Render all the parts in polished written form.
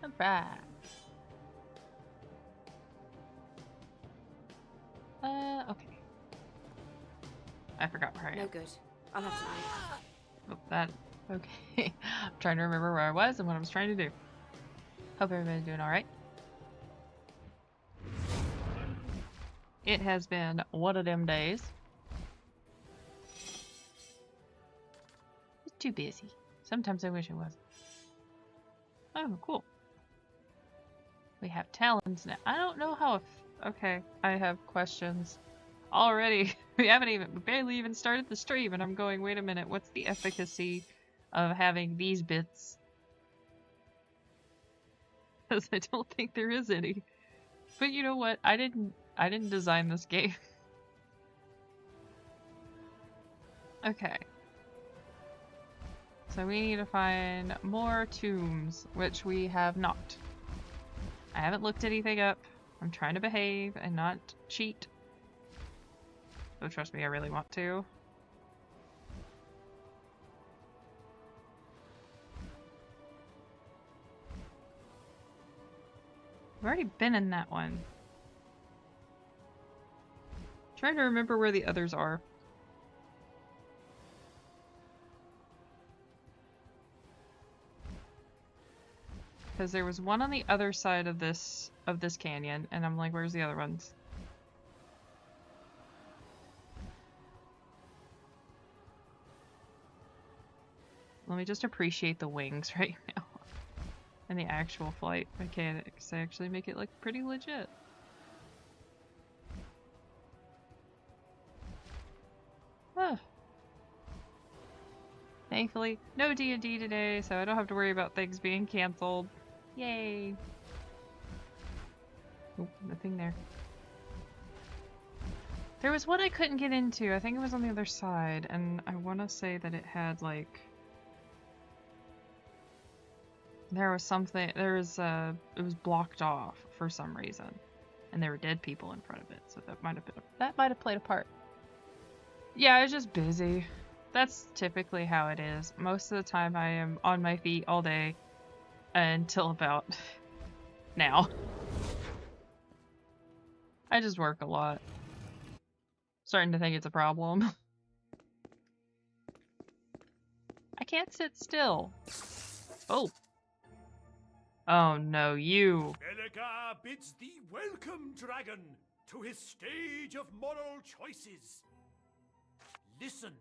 Alright. Okay. I forgot where I am. No good. I'll have to leave. Oh, that. Okay. I'm trying to remember where I was and what I was trying to do. Hope everybody's doing alright. It has been one of them days. It's too busy. Sometimes I wish it wasn't. Oh, cool. We have talons now. I don't know how. Okay, I have questions already. We barely even started the stream, and I'm going, wait a minute, what's the efficacy of having these bits? Because I don't think there is any. But you know what? I didn't design this game. Okay. So we need to find more tombs, which we have not. I haven't looked anything up. I'm trying to behave and not cheat. So trust me, I really want to. I've already been in that one. Trying to remember where the others are. Because there was one on the other side of this canyon, and I'm like, where's the other ones? Let me just appreciate the wings right now. And the actual flight mechanics. They actually make it look pretty legit. Ah. Thankfully, no D&D today, so I don't have to worry about things being cancelled. Yay! Oh, nothing there. There was one I couldn't get into. I think it was on the other side, and I want to say that it had, like... There was something... It was blocked off for some reason. And there were dead people in front of it, so that might have played a part. Yeah, I was just busy. That's typically how it is. Most of the time I am on my feet all day until about now. I just work a lot. Starting to think it's a problem. I can't sit still. Oh. Oh no, you. Belegar bids thee welcome, dragon, to his stage of moral choices. Listen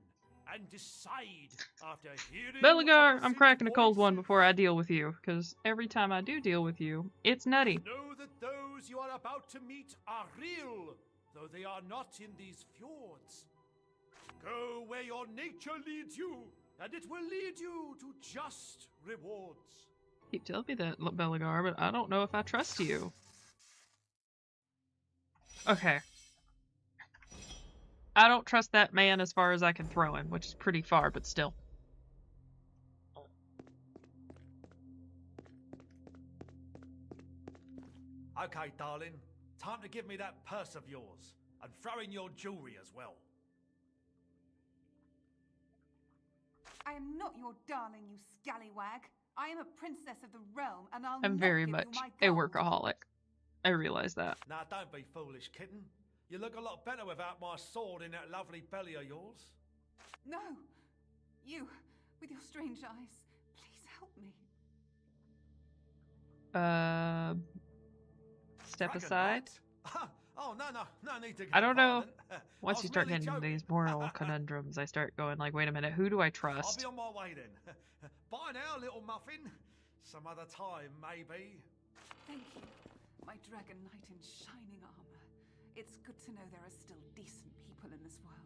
and decide after hearing. Belegar, I'm cracking a cold one before I deal with you, because every time I do deal with you, it's nutty. Know that those you are about to meet are real, though they are not in these fjords. Go where your nature leads you, and it will lead you to just rewards. Keep telling me that, Belegar, but I don't know if I trust you. Okay. I don't trust that man as far as I can throw him, which is pretty far, but still. Okay, darling. Time to give me that purse of yours, and throw in your jewelry as well. I am not your darling, you scallywag. I am a princess of the realm, and I'll I'm not very give much you my a gold. workaholic. I realize that. Now, don't be foolish, kitten. You look a lot better without my sword in that lovely belly of yours. No! You, with your strange eyes, please help me. Step Dragon aside. Knight? Oh, no need to get I don't know. violent. Once I you was start merely getting into joking. these moral conundrums, I start going like, wait a minute, who do I I'll trust? be on my way then. Bye now, little muffin. Some other time, maybe. Thank you, my dragon knight in shining armor. It's good to know there are still decent people in this world.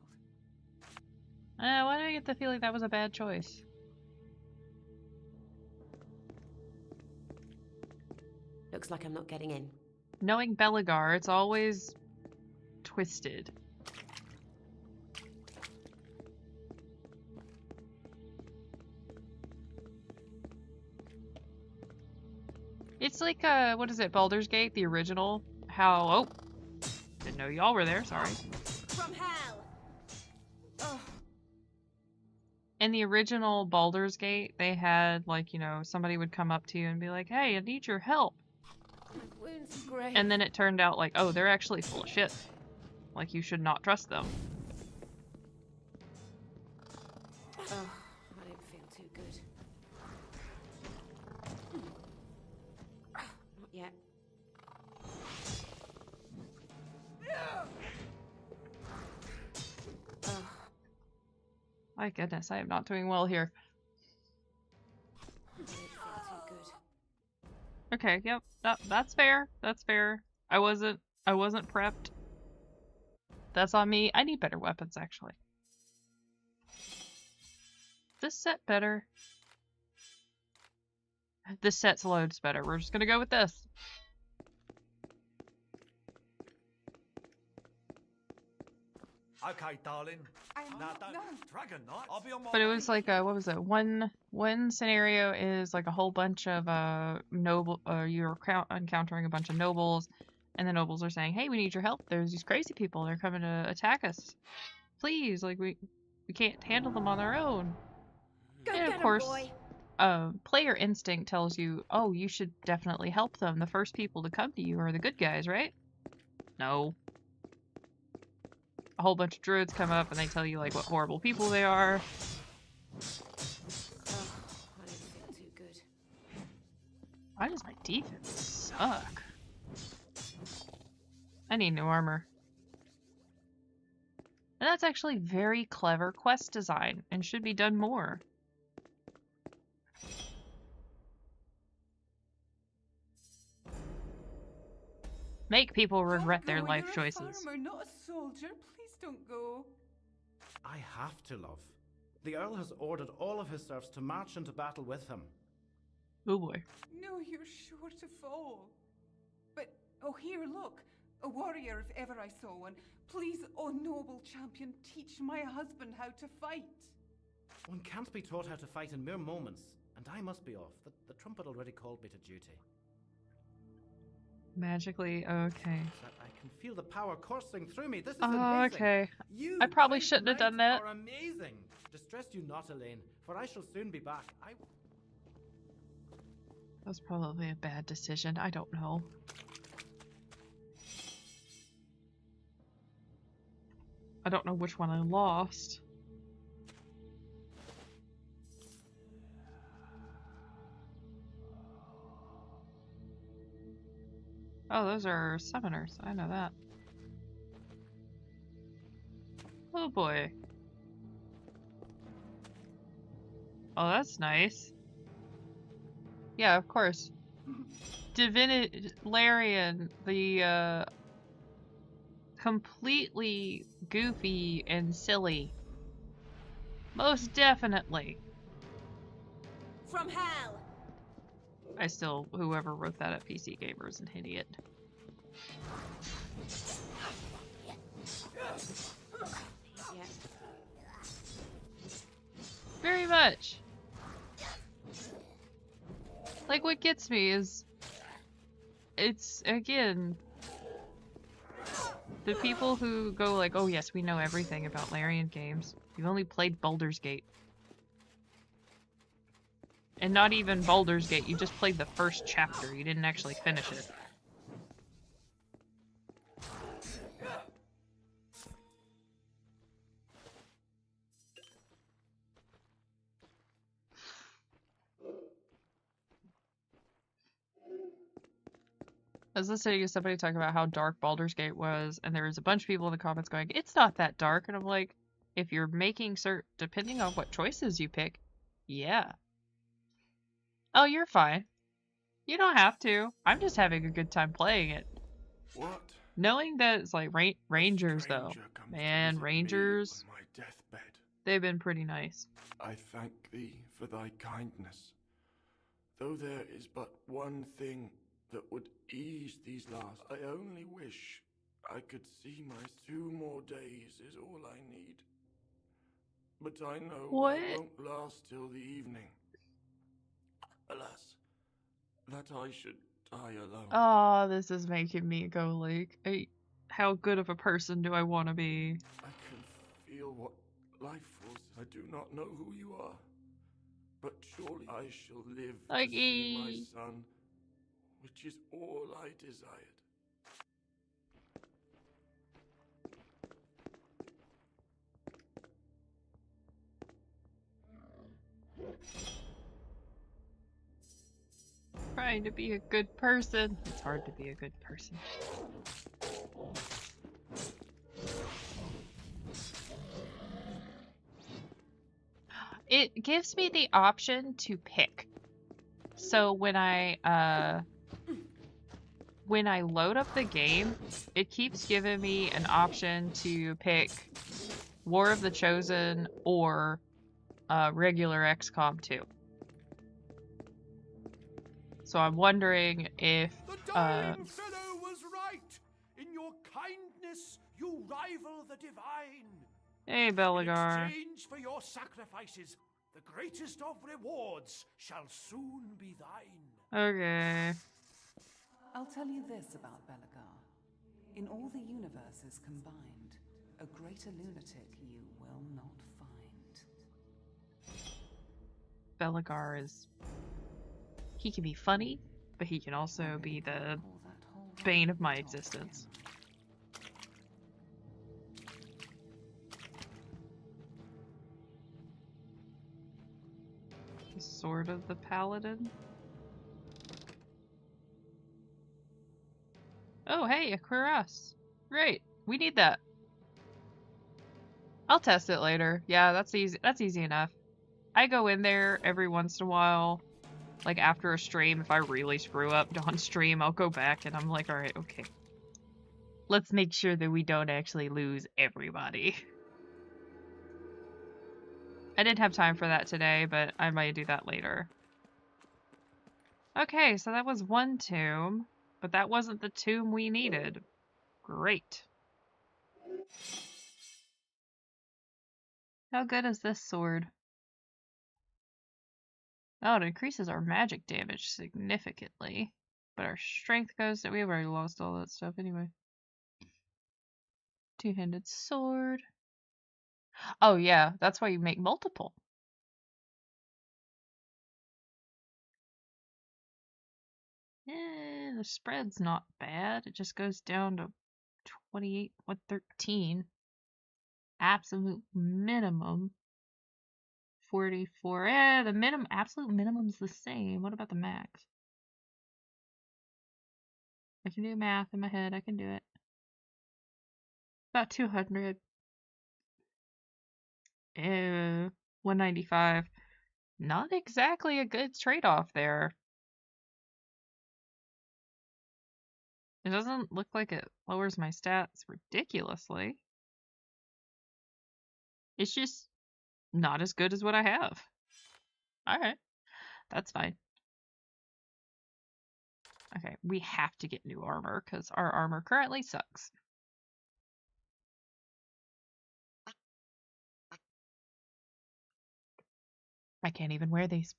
Why do I get the feeling that was a bad choice? Looks like I'm not getting in. Knowing Belegar, it's always twisted. It's like, what is it, Baldur's Gate, the original? How, oh, didn't know y'all were there, sorry. From hell! Oh. In the original Baldur's Gate, they had, like, you know, somebody would come up to you and be like, hey, I need your help. My wounds are great. And then it turned out like, oh, they're actually full of shit. Like, you should not trust them. Oh, I don't feel too good. Not yet. Oh, My goodness, I am not doing well here. I don't feel too good. Okay, yep, that's fair. That's fair. I wasn't prepped. That's on me. I need better weapons, actually. This set better. This set's loads better. We're just gonna go with this. Okay, darling. I'm Now, not. don't. No. Dragon Knight. I'll be on my But it way. was like what was it? One scenario is like a whole bunch of noble. You're encountering a bunch of nobles, and the nobles are saying, "Hey, we need your help. There's these crazy people. They're coming to attack us. Please, like we can't handle them on our own." Go And get of 'em, course, boy. player instinct tells you, "Oh, you should definitely help them. The first people to come to you are the good guys, right?" No. A whole bunch of druids come up and they tell you like what horrible people they are. Oh, I don't feel too good. Why does my defense suck? I need new armor. And that's actually very clever quest design and should be done more. Make people regret their Don't go, life you're choices. A farmer, not a soldier. Please don't go. I have to, love. The Earl has ordered all of his serfs to march into battle with him. Oh boy. No, you're sure to fall. But, oh, here, look. A warrior, if ever I saw one. Please, oh noble champion, teach my husband how to fight. One can't be taught how to fight in mere moments, and I must be off. The trumpet already called me to duty. Magically, okay. That I can feel the power coursing through me. This is Oh, amazing. okay. You, I probably brave shouldn't have done knights, that. Are amazing. Distress you not, Elaine, for I shall soon be back. That was probably a bad decision. I don't know. I don't know which one I lost. Oh, those are summoners. I know that. Oh boy. Oh, that's nice. Yeah, of course. Larian, the completely goofy and silly. Most definitely. From hell. I still, whoever wrote that at PC Gamer is an idiot. Yeah. Very much. Like, what gets me is, it's, again, the people who go like, oh yes, we know everything about Larian games. You've only played Baldur's Gate. And not even Baldur's Gate, you just played the first chapter, you didn't actually finish it. I was listening to somebody talk about how dark Baldur's Gate was, and there was a bunch of people in the comments going, it's not that dark, and I'm like, if you're making depending on what choices you pick, yeah. Oh, you're fine. You don't have to. I'm just having a good time playing it. What? Knowing that it's like Rangers, though. Stranger comes to Man, visit me Rangers, on my deathbed. they've been pretty nice. I thank thee for thy kindness. Though there is but one thing that would ease these last, I only wish I could see my 2 more days is all I need. But I know What? I won't last till the evening. Alas, that I should die alone. Oh, this is making me go like, how good of a person do I want to be? I can feel what life forces. I do not know who you are, but surely I shall live Like, to see my son, which is all I desired. trying to be a good person. It's hard to be a good person. It gives me the option to pick. So when I load up the game, it keeps giving me an option to pick War of the Chosen or regular XCOM 2. So I'm wondering if The dying fellow was right. In your kindness, you rival the divine. hey In Belagar. exchange for your sacrifices, the greatest of rewards shall soon be thine. Okay. I'll tell you this about Belagar. In all the universes combined, a greater lunatic you will not find. Belagar is... He can be funny, but he can also be the bane of my existence. The Sword of the Paladin. Oh, hey, a cuirass. Great, we need that. I'll test it later. Yeah, that's easy. That's easy enough. I go in there every once in a while. Like after a stream, if I really screw up on stream, I'll go back and I'm like, alright, okay. Let's make sure that we don't actually lose everybody. I didn't have time for that today, but I might do that later. Okay, so that was one tomb, but that wasn't the tomb we needed. Great. How good is this sword? Oh, it increases our magic damage significantly. But our strength goes down. We've already lost all that stuff anyway. Two-handed sword. Oh yeah, that's why you make multiple. The spread's not bad. It just goes down to 28, 113. Absolute minimum 44. The absolute minimum's the same. What about the max? I can do math in my head. I can do it. About 200. 195. Not exactly a good trade-off there. It doesn't look like it lowers my stats ridiculously. It's just not as good as what I have. Alright. That's fine. Okay, we have to get new armor, because our armor currently sucks. I can't even wear these.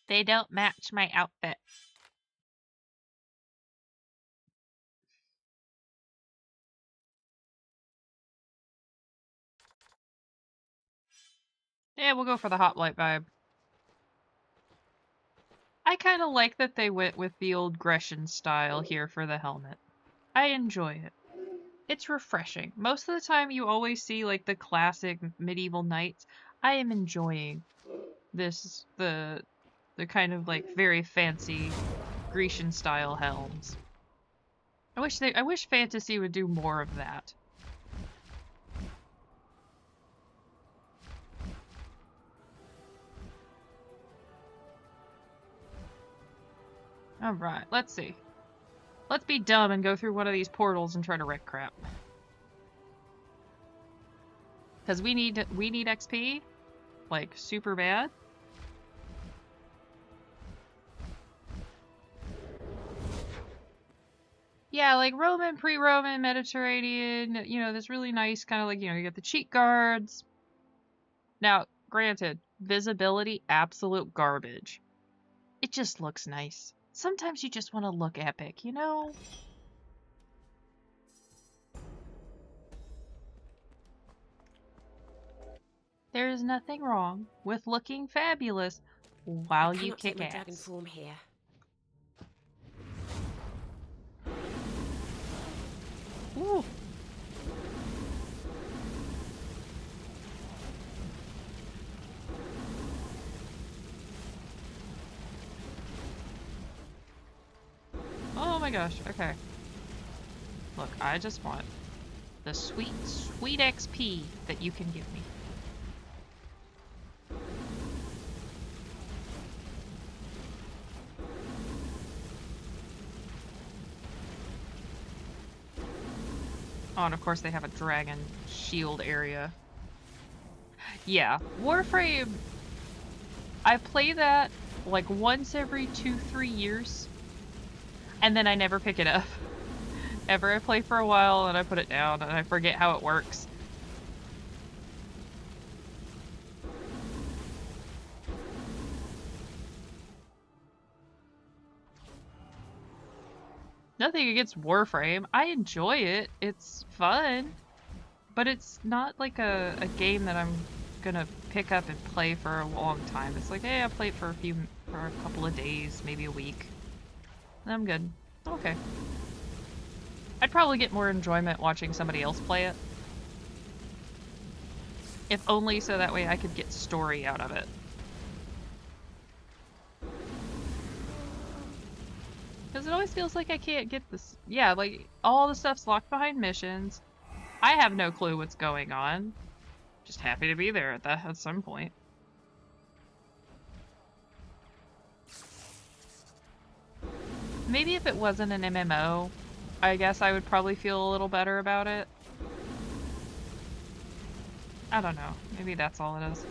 They don't match my outfit. Yeah, we'll go for the hoplite vibe. I kind of like that they went with the old Grecian style here for the helmet. I enjoy it. It's refreshing. Most of the time you always see like the classic medieval knights. I am enjoying this, the kind of like very fancy Grecian style helms. I wish fantasy would do more of that. Alright, let's see. Let's be dumb and go through one of these portals and try to wreck crap. Because we need XP, like, super bad. Yeah, like Roman, pre-Roman, Mediterranean, you know, this really nice kind of like, you know, you got the cheek guards. Now, granted, visibility, absolute garbage. It just looks nice. Sometimes you just want to look epic, you know? There is nothing wrong with looking fabulous while I you cannot take kick my ass. dragon form here. Ooh. Oh my gosh, okay. Look, I just want the sweet, sweet XP that you can give me. Oh, and of course they have a dragon shield area. Yeah, Warframe, I play that like once every 2-3 years, and then I never pick it up. Ever. I play for a while and I put it down and I forget how it works. Nothing against Warframe. I enjoy it. It's fun. But it's not like a game that I'm gonna pick up and play for a long time. It's like, hey, I'll play it for a couple of days, maybe a week. And I'm good. Okay. I'd probably get more enjoyment watching somebody else play it. If only so that way I could get story out of it. Because it always feels like I can't get this. Yeah, like, all the stuff's locked behind missions. I have no clue what's going on. Just happy to be there at some point. Maybe if it wasn't an MMO, I guess I would probably feel a little better about it. I don't know. Maybe that's all it is.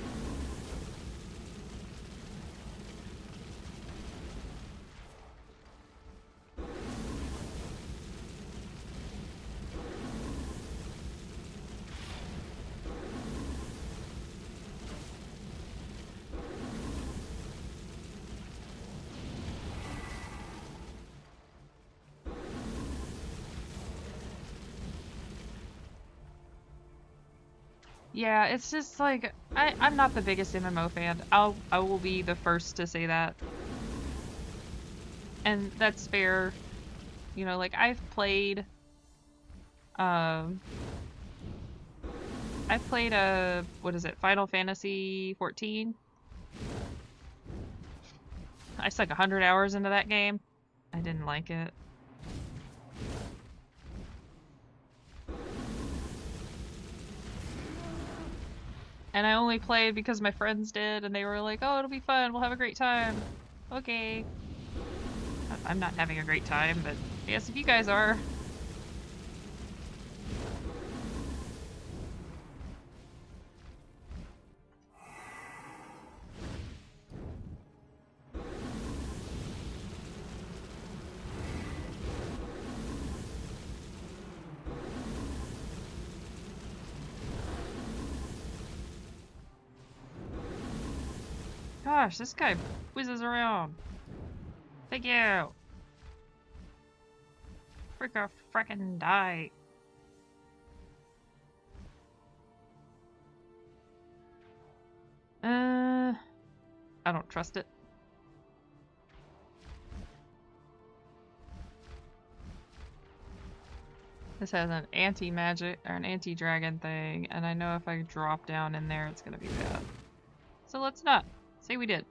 Yeah, it's just like I'm not the biggest MMO fan. I will be the first to say that. And that's fair. You know, like I've played what is it, Final Fantasy 14? I stuck 100 hours into that game. I didn't like it. And I only played because my friends did, and they were like, oh, it'll be fun, we'll have a great time. Okay. I'm not having a great time, but I guess if you guys are. Gosh, this guy whizzes around. Thank you. Frickin' die. I don't trust it. This has an anti-magic or an anti-dragon thing, and I know if I drop down in there, it's gonna be bad. So let's not. Say we did.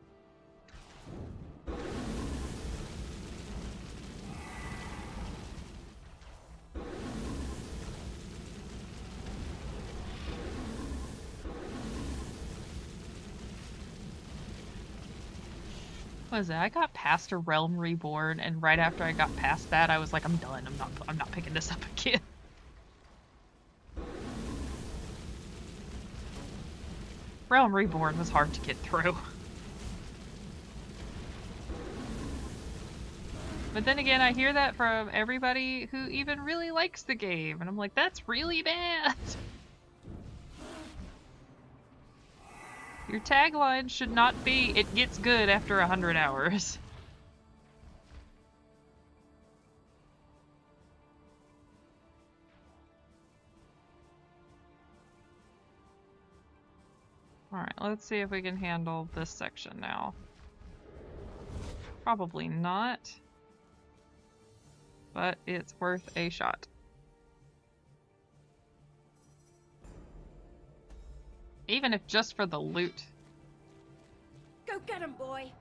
What is it? I got past a Realm Reborn, and right after I got past that, I was like, I'm done. I'm not picking this up again. Realm Reborn was hard to get through. But then again, I hear that from everybody who even really likes the game, and I'm like, that's really bad. Your tagline should not be, it gets good after 100 hours. Alright, let's see if we can handle this section now. Probably not. But it's worth a shot. Even if just for the loot. Go get him, boy.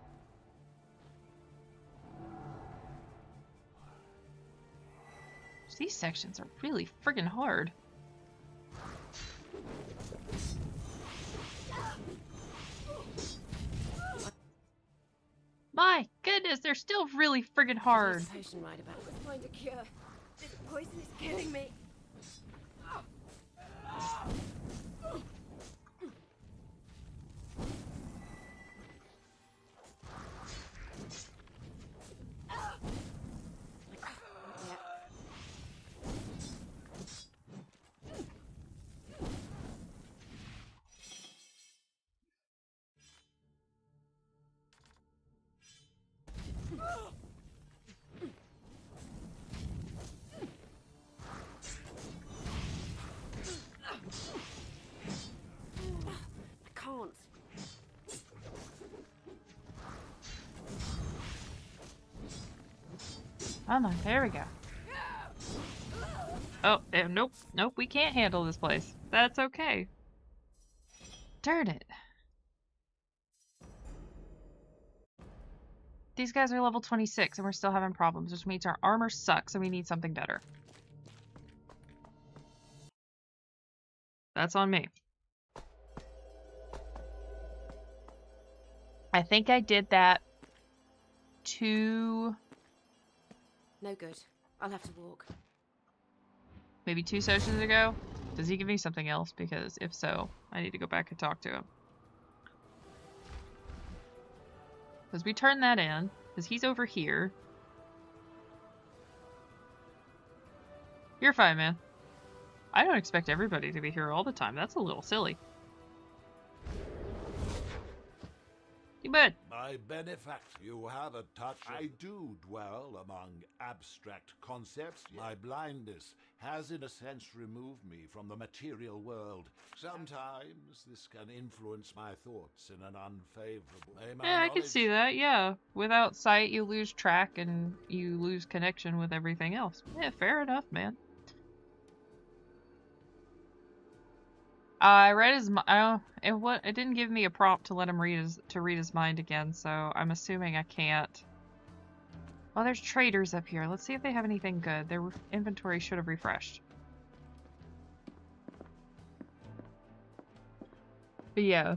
These sections are really friggin' hard. My goodness, they're still really friggin' hard. Potion right about. Let's find a cure. This poison is killing me. Come on, there we go. Oh, nope, nope, we can't handle this place. That's okay. Darn it. These guys are level 26 and we're still having problems, which means our armor sucks and we need something better. That's on me. I think I did that No good. I'll have to walk. maybe 2 sessions ago. Does he give me something else? Because if so, I need to go back and talk to him. Because we turned that in. Because he's over here. You're fine, man. I don't expect everybody to be here all the time. That's a little silly. You bet. My benefactor, you have a touch. I do dwell among abstract concepts. My blindness has, in a sense, removed me from the material world. Sometimes this can influence my thoughts in an unfavorable way. Yeah, I can see that, yeah. Without sight, you lose track and you lose connection with everything else. Yeah, fair enough, man. I read his it didn't give me a prompt to let him read his mind again, so I'm assuming I can't. Oh, there's traders up here. Let's see if they have anything good. Their inventory should have refreshed. But yeah.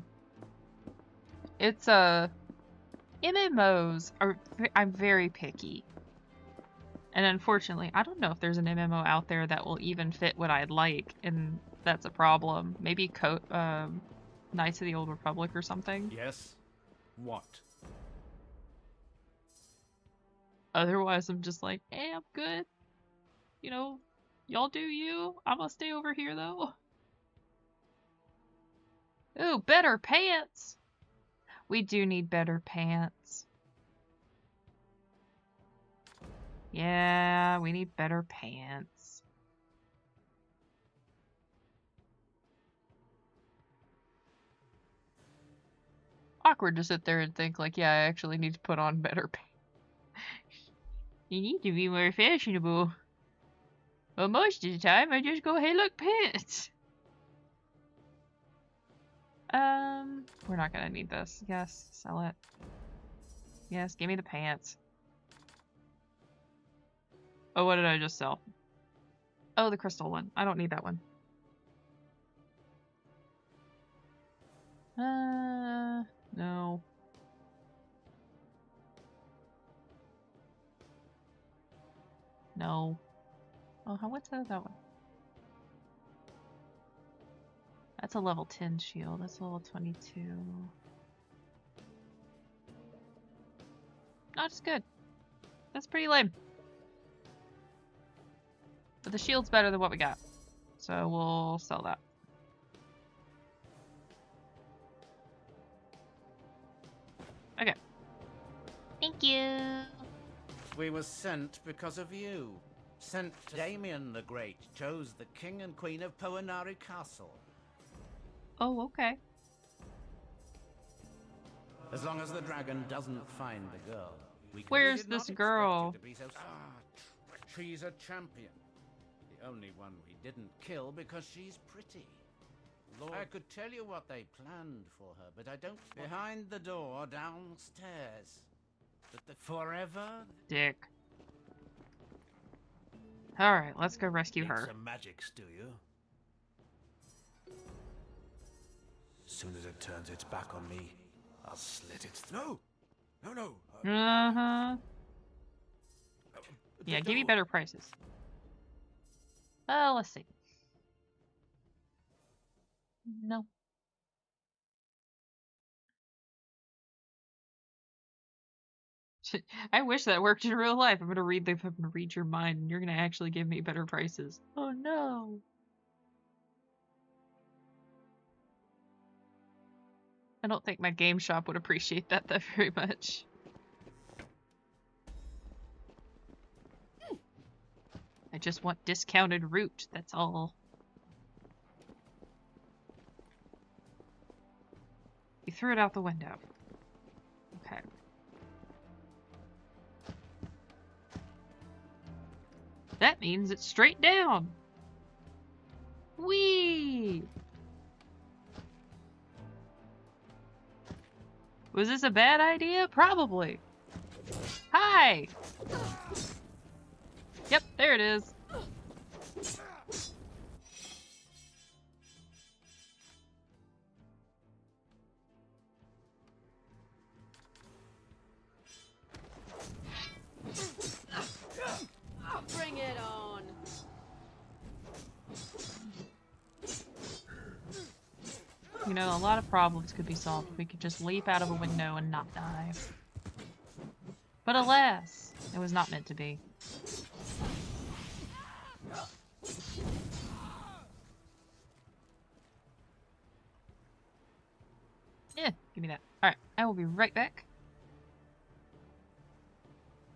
It's MMOs are I'm very picky. And unfortunately, I don't know if there's an MMO out there that will even fit what I'd like, and that's a problem. Maybe Knights of the Old Republic or something. Yes? What? Otherwise, I'm just like, hey, I'm good. You know, y'all do you. I'm gonna stay over here, though. Ooh, better pants! We do need better pants. Yeah, we need better pants. Awkward to sit there and think like, yeah, I actually need to put on better pants. You need to be more fashionable. Well, most of the time, I just go, hey, look, pants! We're not gonna need this. Yes, sell it. Yes, give me the pants. Oh, what did I just sell? Oh, the crystal one. I don't need that one. No. No. Oh, what's that one? That's a level 10 shield. That's a level 22. Not as good. That's pretty lame. But the shield's better than what we got. So we'll sell that. Okay. Thank you. We were sent because of you. Sent to Damien the Great chose the King and Queen of Poenari Castle. Oh, okay. As long as the dragon doesn't find the girl. Where's this girl? She's a champion. The only one we didn't kill because she's pretty. Lord, I could tell you what they planned for her, but I don't. Behind the door, downstairs. But the forever. Dick. Alright, let's go rescue her. Some magics, do you? Soon as it turns its back on me, I'll slit its throat. No. Uh-huh. Yeah, give me better prices. Let's see. No. I wish that worked in real life. I'm gonna read your mind, and you're gonna actually give me better prices. Oh no. I don't think my game shop would appreciate that very much. I just want discounted route, that's all. You threw it out the window. Okay. That means it's straight down. Whee! Was this a bad idea? Probably. Hi! Yep, there it is. Bring it on. You know, a lot of problems could be solved if we could just leap out of a window and not die. But alas, it was not meant to be. Yeah, give me that. Alright, I will be right back.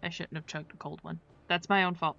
I shouldn't have chugged a cold one. That's my own fault.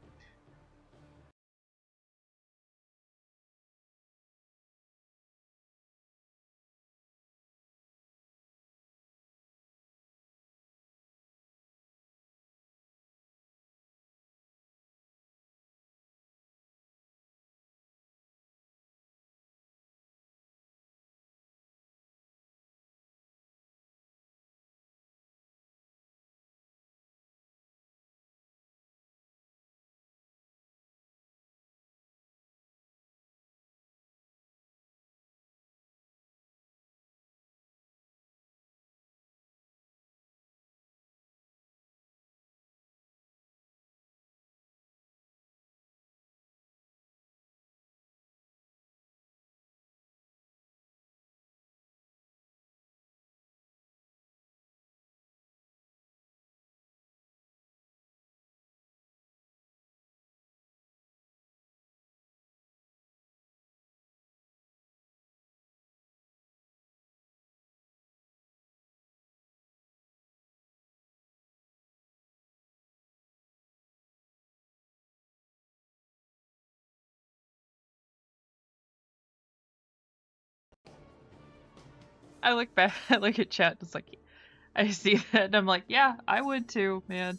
I look back, I look at chat, it's like, I see that, and I'm like, yeah, I would too, man.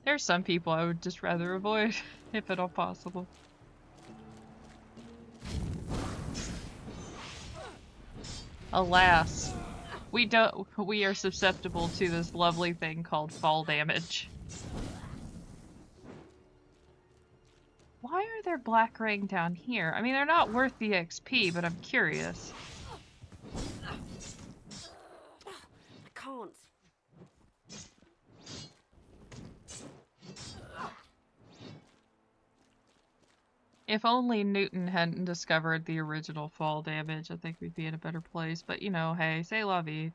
There's some people I would just rather avoid, if at all possible. Alas, we are susceptible to this lovely thing called fall damage. Why are there black ring down here? I mean, they're not worth the XP, but I'm curious. I can't. If only Newton hadn't discovered the original fall damage, I think we'd be in a better place. But, you know, hey, c'est la vie.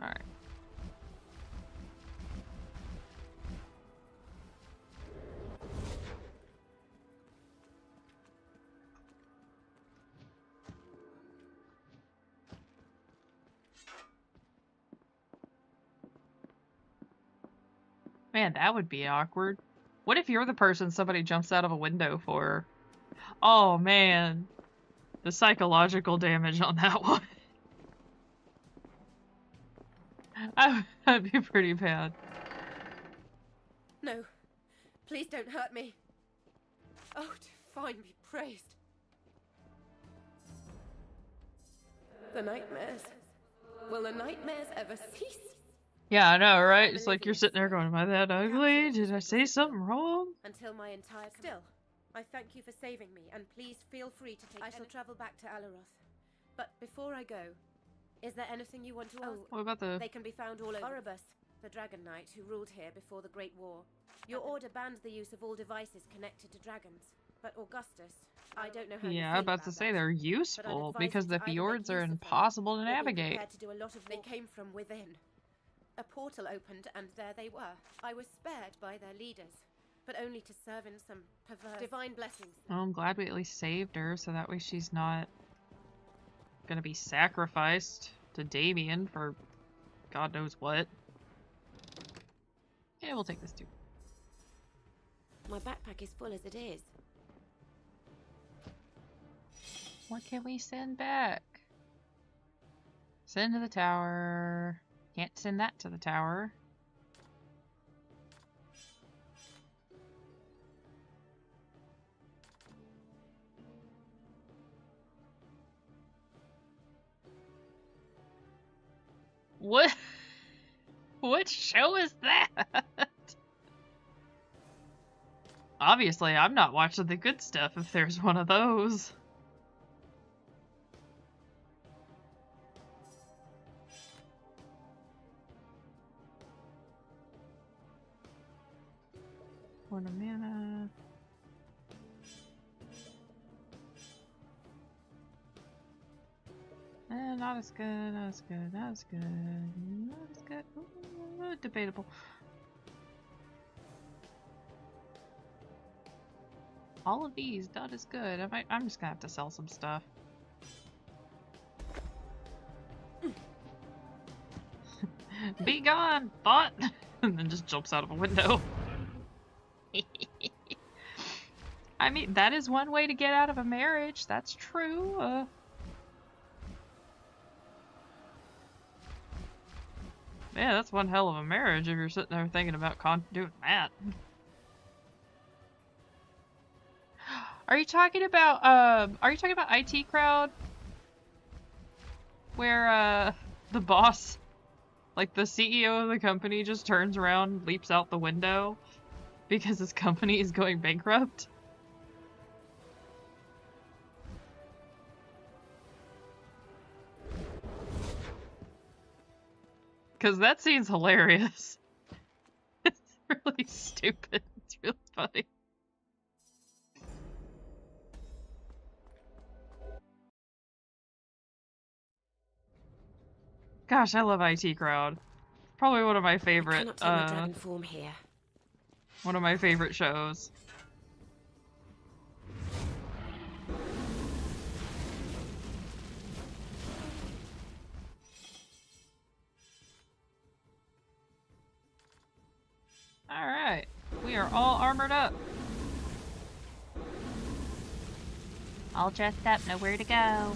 Alright. Man, that would be awkward. What if you're the person somebody jumps out of a window for? Oh man, the psychological damage on that one. That'd be pretty bad. No. Please don't hurt me. Oh, divine be praised. The nightmares. Will the nightmares ever cease? Yeah, I know, right? It's like you're sitting there going, am I that ugly? Did I say something wrong? Until my entire... Still, I thank you for saving me, and please feel free to take... I shall travel back to Alaroth. But before I go, is there anything you want to ask? What about the... They can be found all over. Oribus, the Dragon Knight who ruled here before the Great War. Your order banned the use of all devices connected to dragons. But Augustus, I don't know how you Yeah, feel I'm about to say that, they're but I'd useful advise because you the to either make fjords are use of them impossible to or be navigate. prepared to do a lot of... They came from within. A portal opened and there they were. I was spared by their leaders, but only to serve in some perverse divine blessings. Well, I'm glad we at least saved her, so that way she's not gonna be sacrificed to Damien for God knows what. Yeah, we'll take this too. My backpack is full as it is. What can we send back? Send to the tower. Can't send that to the tower. What? What show is that? Obviously, I'm not watching the good stuff if there's one of those. One of mana. Not as good, not as good, not as good, not as good. Ooh, debatable. All of these, not as good. I'm just gonna have to sell some stuff. Be gone, bot! And then just jumps out of a window. I mean, that is one way to get out of a marriage. That's true. Yeah, that's one hell of a marriage if you're sitting there thinking about doing that. Are you talking about IT Crowd? Where the boss, like the CEO of the company, just turns around, leaps out the window because his company is going bankrupt? Because that scene's hilarious. It's really stupid. It's really funny. Gosh, I love IT Crowd. Probably one of my favorite, dragon form here. one of my favorite shows. Alright, we are all armored up. All dressed up, nowhere to go.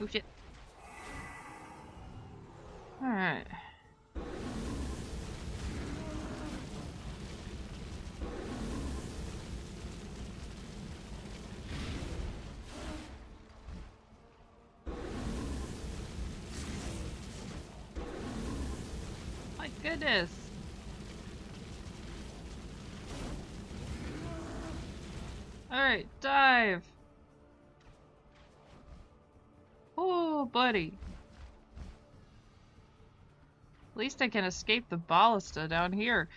Oh shit. Alright. My goodness. Alright, dive. Oh, buddy. At least I can escape the ballista down here.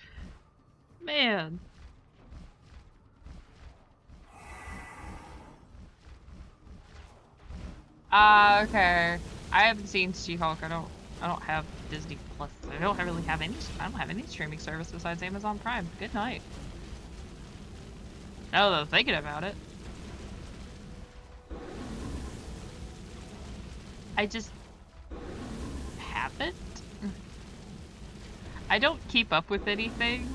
Man. Okay. I haven't seen She-Hulk. I don't have Disney Plus. I don't have any streaming service besides Amazon Prime. Good night. Now that I'm thinking about it. I just haven't. I don't keep up with anything.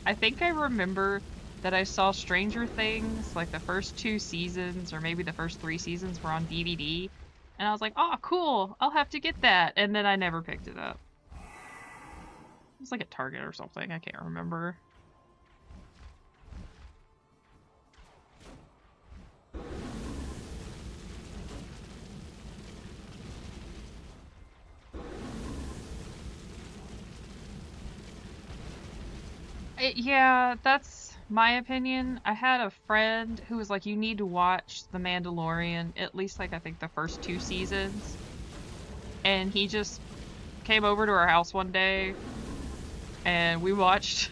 I think I remember that I saw Stranger Things, like the first 2 seasons, or maybe the first 3 seasons were on DVD. And I was like, oh, cool, I'll have to get that. And then I never picked it up. It was like at Target or something, I can't remember. Yeah, that's my opinion. I had a friend who was like, you need to watch The Mandalorian, at least like I think the first 2 seasons. And he just came over to our house one day and we watched.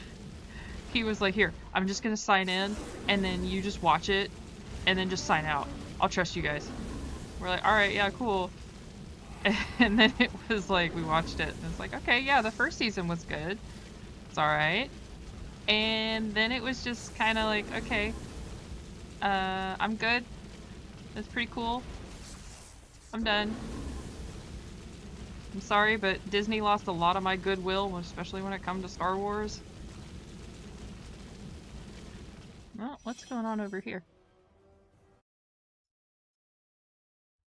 He was like, here, I'm just gonna sign in and then you just watch it and then just sign out. I'll trust you guys. We're like, alright, yeah, cool. And then it was like, we watched it and it's like, okay, yeah, the first season was good. It's alright. And then it was just kind of like, okay, I'm good. That's pretty cool. I'm done. I'm sorry, but Disney lost a lot of my goodwill, especially when it comes to Star Wars. Well, what's going on over here?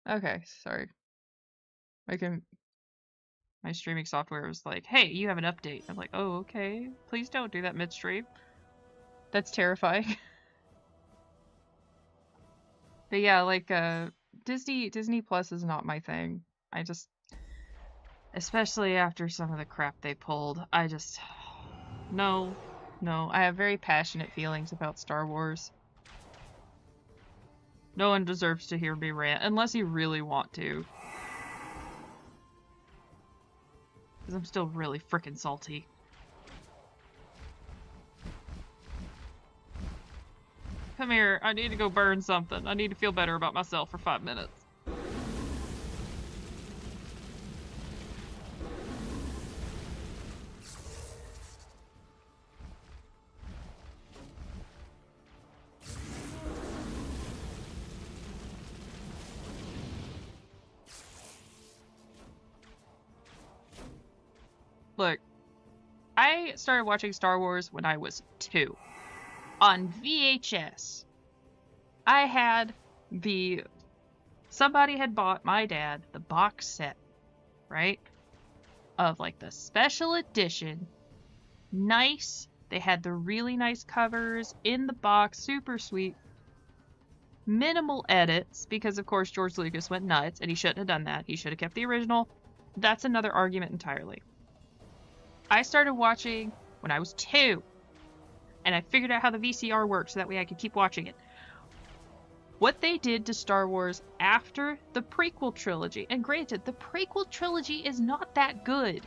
Okay, sorry. My streaming software was like, hey, you have an update. I'm like, oh, okay. Please don't do that mid-stream. That's terrifying. But yeah, like, Disney Plus is not my thing. I just, especially after some of the crap they pulled, I just, no. I have very passionate feelings about Star Wars. No one deserves to hear me rant, unless you really want to. Because I'm still really frickin' salty. Come here, I need to go burn something. I need to feel better about myself for 5 minutes. Look, I started watching Star Wars when I was 2. On VHS. I had somebody had bought my dad the box set, right? Of like the special edition. Nice. They had the really nice covers in the box, super sweet. Minimal edits, because of course George Lucas went nuts and he shouldn't have done that. He should have kept the original. That's another argument entirely. I started watching when I was 2, and I figured out how the VCR worked so that way I could keep watching it. What they did to Star Wars after the prequel trilogy, and granted, the prequel trilogy is not that good.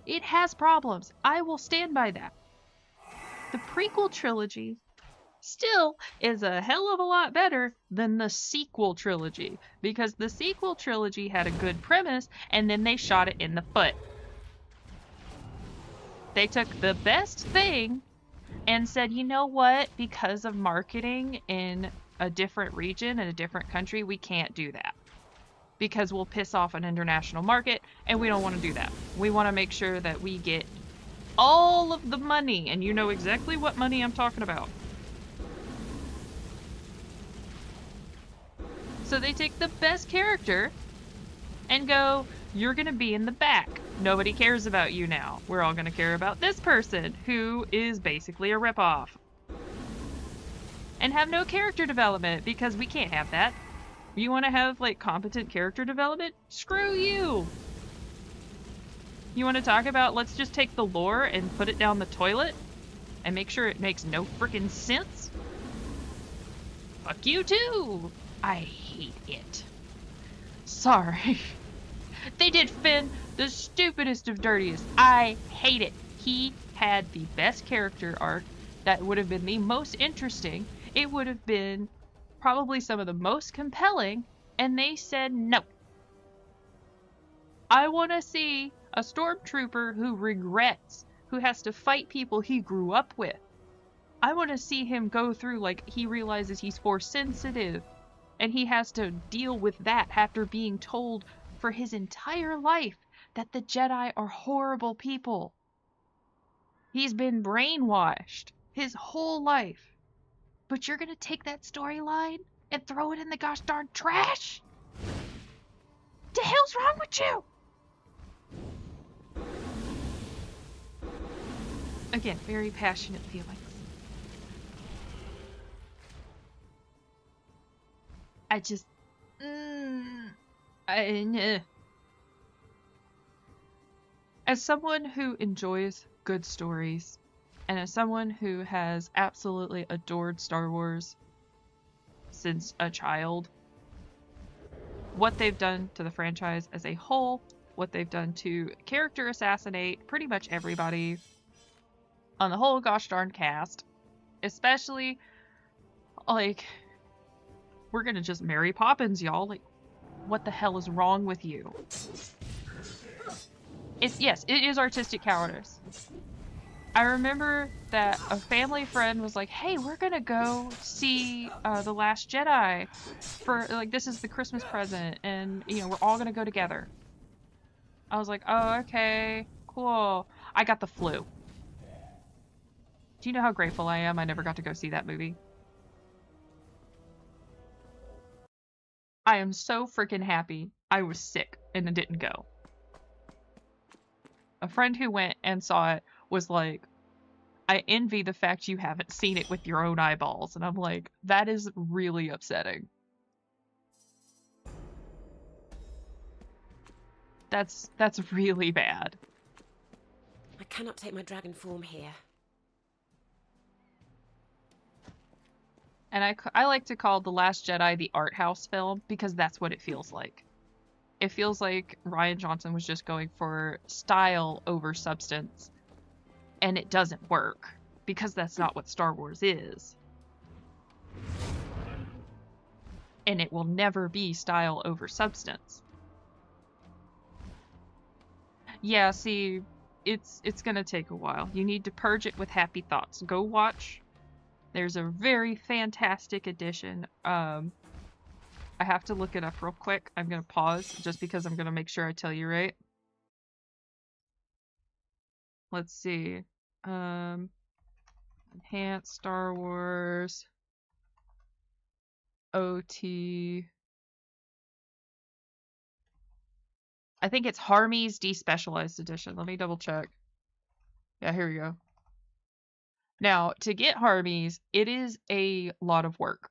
It has problems. I will stand by that. The prequel trilogy still is a hell of a lot better than the sequel trilogy, because the sequel trilogy had a good premise, and then they shot it in the foot. They took the best thing and said, you know what, because of marketing in a different region, in a different country, we can't do that. Because we'll piss off an international market, and we don't want to do that. We want to make sure that we get all of the money, and you know exactly what money I'm talking about. So they take the best character and go, you're gonna be in the back. Nobody cares about you now. We're all gonna care about this person, who is basically a ripoff. And have no character development, because we can't have that. You wanna have, like, competent character development? Screw you! You wanna talk about, let's just take the lore and put it down the toilet? And make sure it makes no frickin' sense? Fuck you too! I hate it. Sorry. They did Finn the stupidest of dirtiest. I hate it. He had the best character arc that would have been the most interesting. It would have been probably some of the most compelling, and they said no. I want to see a stormtrooper who regrets, who has to fight people he grew up with. I want to see him go through, like, he realizes he's force sensitive, and he has to deal with that after being told for his entire life that the Jedi are horrible people. He's been brainwashed his whole life. But you're gonna take that storyline and throw it in the gosh darn trash? The hell's wrong with you? Again, very passionate feelings. I just... As someone who enjoys good stories, and as someone who has absolutely adored Star Wars since a child, what they've done to the franchise as a whole, what they've done to character assassinate pretty much everybody on the whole gosh darn cast, especially, like, we're gonna just Mary Poppins, y'all. Like, what the hell is wrong with you? Yes, it is artistic cowardice. I remember that a family friend was like, hey, we're gonna go see The Last Jedi for, like, this is the Christmas present, and, you know, we're all gonna go together. I was like, oh, okay, cool. I got the flu. Do you know how grateful I am I never got to go see that movie? I am so freaking happy I was sick and I didn't go. A friend who went and saw it was like, I envy the fact you haven't seen it with your own eyeballs. And I'm like, that is really upsetting. That's really bad. I cannot take my dragon form here. And I like to call The Last Jedi the art house film because that's what it feels like. It feels like Rian Johnson was just going for style over substance. And it doesn't work because that's not what Star Wars is. And it will never be style over substance. Yeah, see, it's gonna take a while. You need to purge it with happy thoughts. Go watch. There's a very fantastic edition. I have to look it up real quick. I'm gonna pause just because I'm gonna make sure I tell you right. Let's see. Enhanced Star Wars OT. I think it's Harmy's Despecialized Edition. Let me double check. Yeah, here we go. Now, to get Harmy's, it is a lot of work.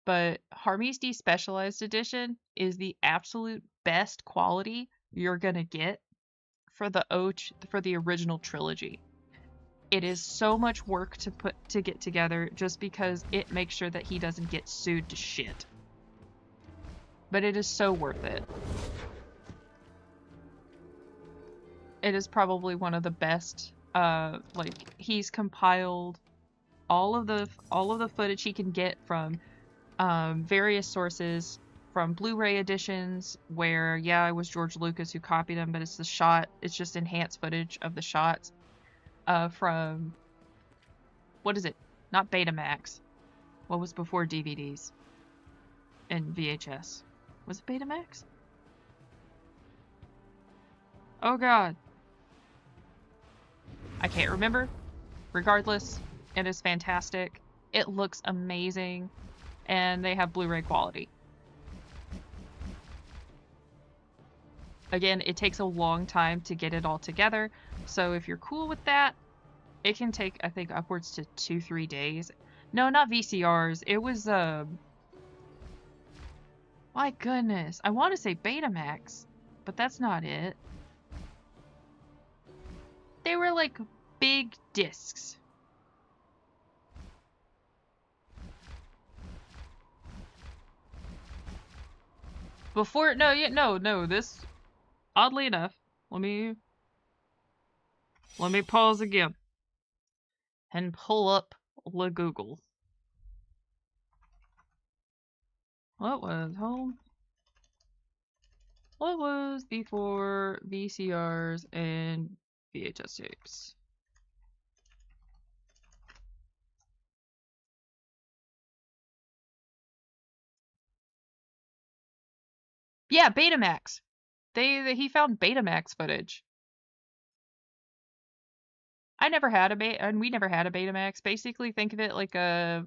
But Harmy's Despecialized Edition is the absolute best quality you're gonna get for the original trilogy. It is so much work to get together just because it makes sure that he doesn't get sued to shit. But it is so worth it. It is probably one of the best. Like, he's compiled all of the footage he can get from various sources, from Blu-ray editions where, yeah, it was George Lucas who copied them, but it's just enhanced footage of the shots. From, what is it? Not Betamax. What was before DVDs and VHS? Was it Betamax? Oh god. I can't remember. Regardless, it is fantastic. It looks amazing. And they have Blu-ray quality. Again, it takes a long time to get it all together. So if you're cool with that, it can take, I think, upwards to 2-3 days. No, not VCRs. It was, my goodness. I want to say Betamax, but that's not it. They were like big discs. Before, no, this, oddly enough, let me pause again and pull up the Google. What was before VCRs and VHS tapes? Yeah, Betamax. He found Betamax footage. I never had a beta, and we never had a Betamax. Basically, think of it like a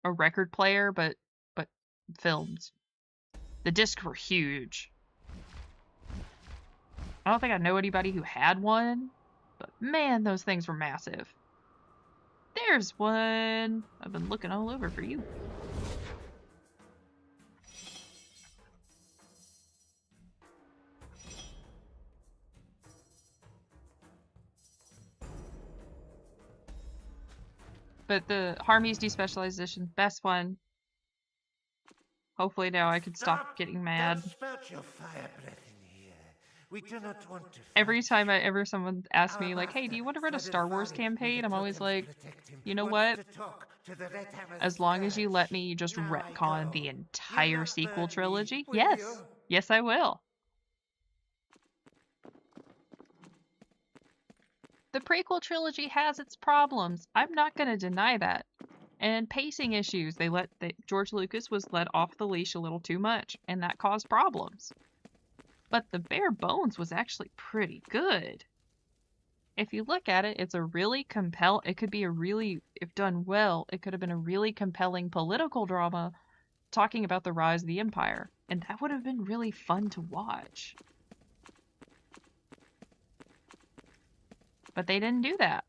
record player, but films. The discs were huge. I don't think I know anybody who had one, but man, those things were massive. There's one. I've been looking all over for you. But the Harmy's Despecialized Edition, best one. Hopefully now I can stop getting mad. Spout your fire breath in here. We do not want to Every time someone asks me, like, hey, do you want to run a Star Wars campaign? I'm always like, you know what? As long as you let me just retcon the entire sequel trilogy, yes. Yes, I will. The prequel trilogy has its problems. I'm not going to deny that. And pacing issues. George Lucas was let off the leash a little too much, and that caused problems. But the bare bones was actually pretty good. If you look at it, it's a really it could be a really, if done well, it could have been a really compelling political drama talking about the rise of the Empire. And that would have been really fun to watch. But they didn't do that.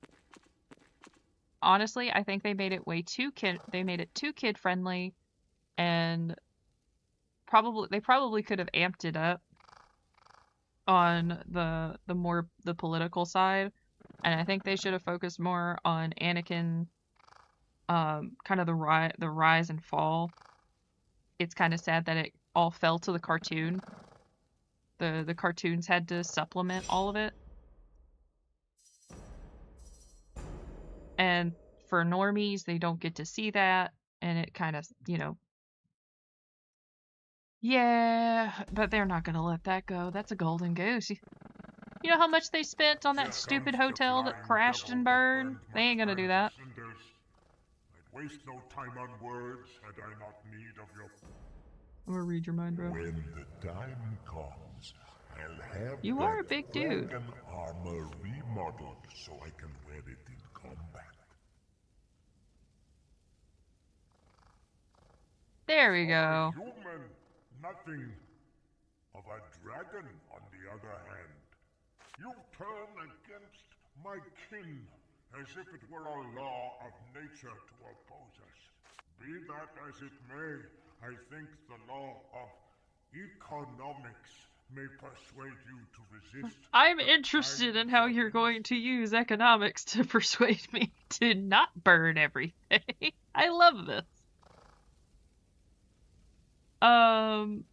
Honestly, I think they made it too kid friendly, and they probably could have amped it up on the political side, and I think they should have focused more on Anakin, kind of the rise and fall. It's kind of sad that it all fell to the cartoon. The cartoons had to supplement all of it. And for normies, they don't get to see that, and it kind of, yeah, but they're not going to let that go. That's a golden goose. You know how much they spent on that stupid hotel that crashed and burned? They ain't going to do that. I'd waste no time on words had I not need of your... I'm going to read your mind, bro. When the time comes, I'll have you are a big dude. Armor remodeled so I can wear it in combat. There we go. Human, nothing of a dragon, on the other hand. You turn against my kin as if it were a law of nature to oppose us. Be that as it may, I think the law of economics may persuade you to resist. I'm interested in how you're going to use economics to persuade me to not burn everything. I love this.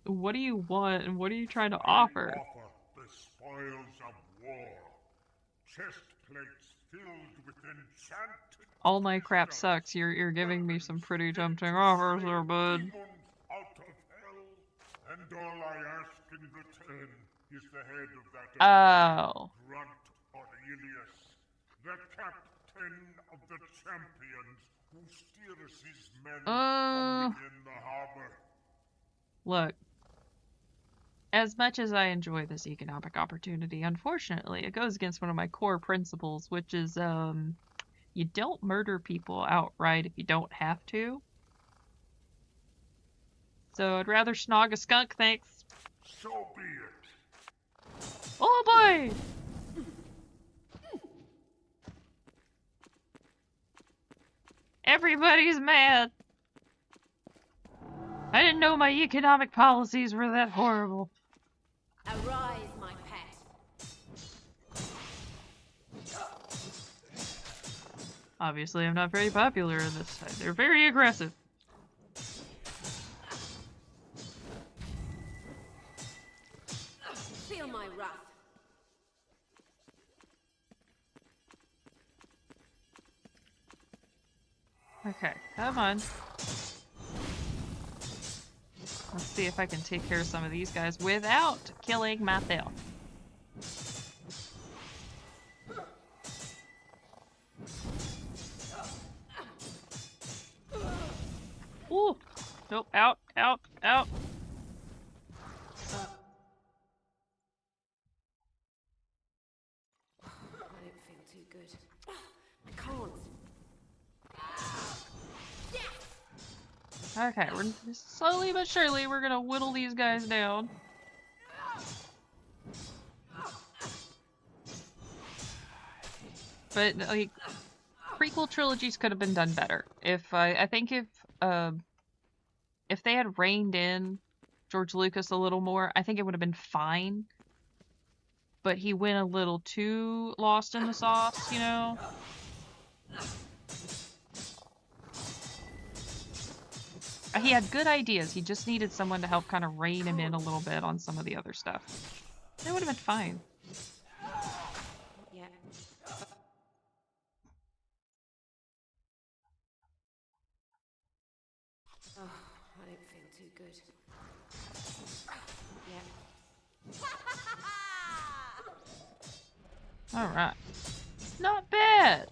What do you want, and what are you trying to offer? I offer the spoils of war. Chest plates filled with enchanted... All my crap sucks. You're giving me some pretty tempting offers there, bud. Demons out of hell, and all I ask in return is the head of that Oh. Grunt Aurelius, the captain of the champions who steers his men from within the harbor. Look, as much as I enjoy this economic opportunity, unfortunately, it goes against one of my core principles, which is, you don't murder people outright if you don't have to. So I'd rather snog a skunk, thanks. So be it. Oh boy! Everybody's mad. I didn't know my economic policies were that horrible. Arise, my pet. Obviously, I'm not very popular in this side. They're very aggressive. Feel my wrath. Okay, come on. Let's see if I can take care of some of these guys without killing myself. Ooh! Nope, out, out, out. I don't feel good. I can't. Okay, we're slowly but surely we're gonna whittle these guys down. But like, prequel trilogies could have been done better. I think if they had reined in George Lucas a little more, I think it would have been fine. But he went a little too lost in the sauce, you know? He had good ideas. He just needed someone to help kind of rein him in a little bit on some of the other stuff. It would have been fine. Yeah. Oh, I don't feel too good. Yeah. Alright. Not bad!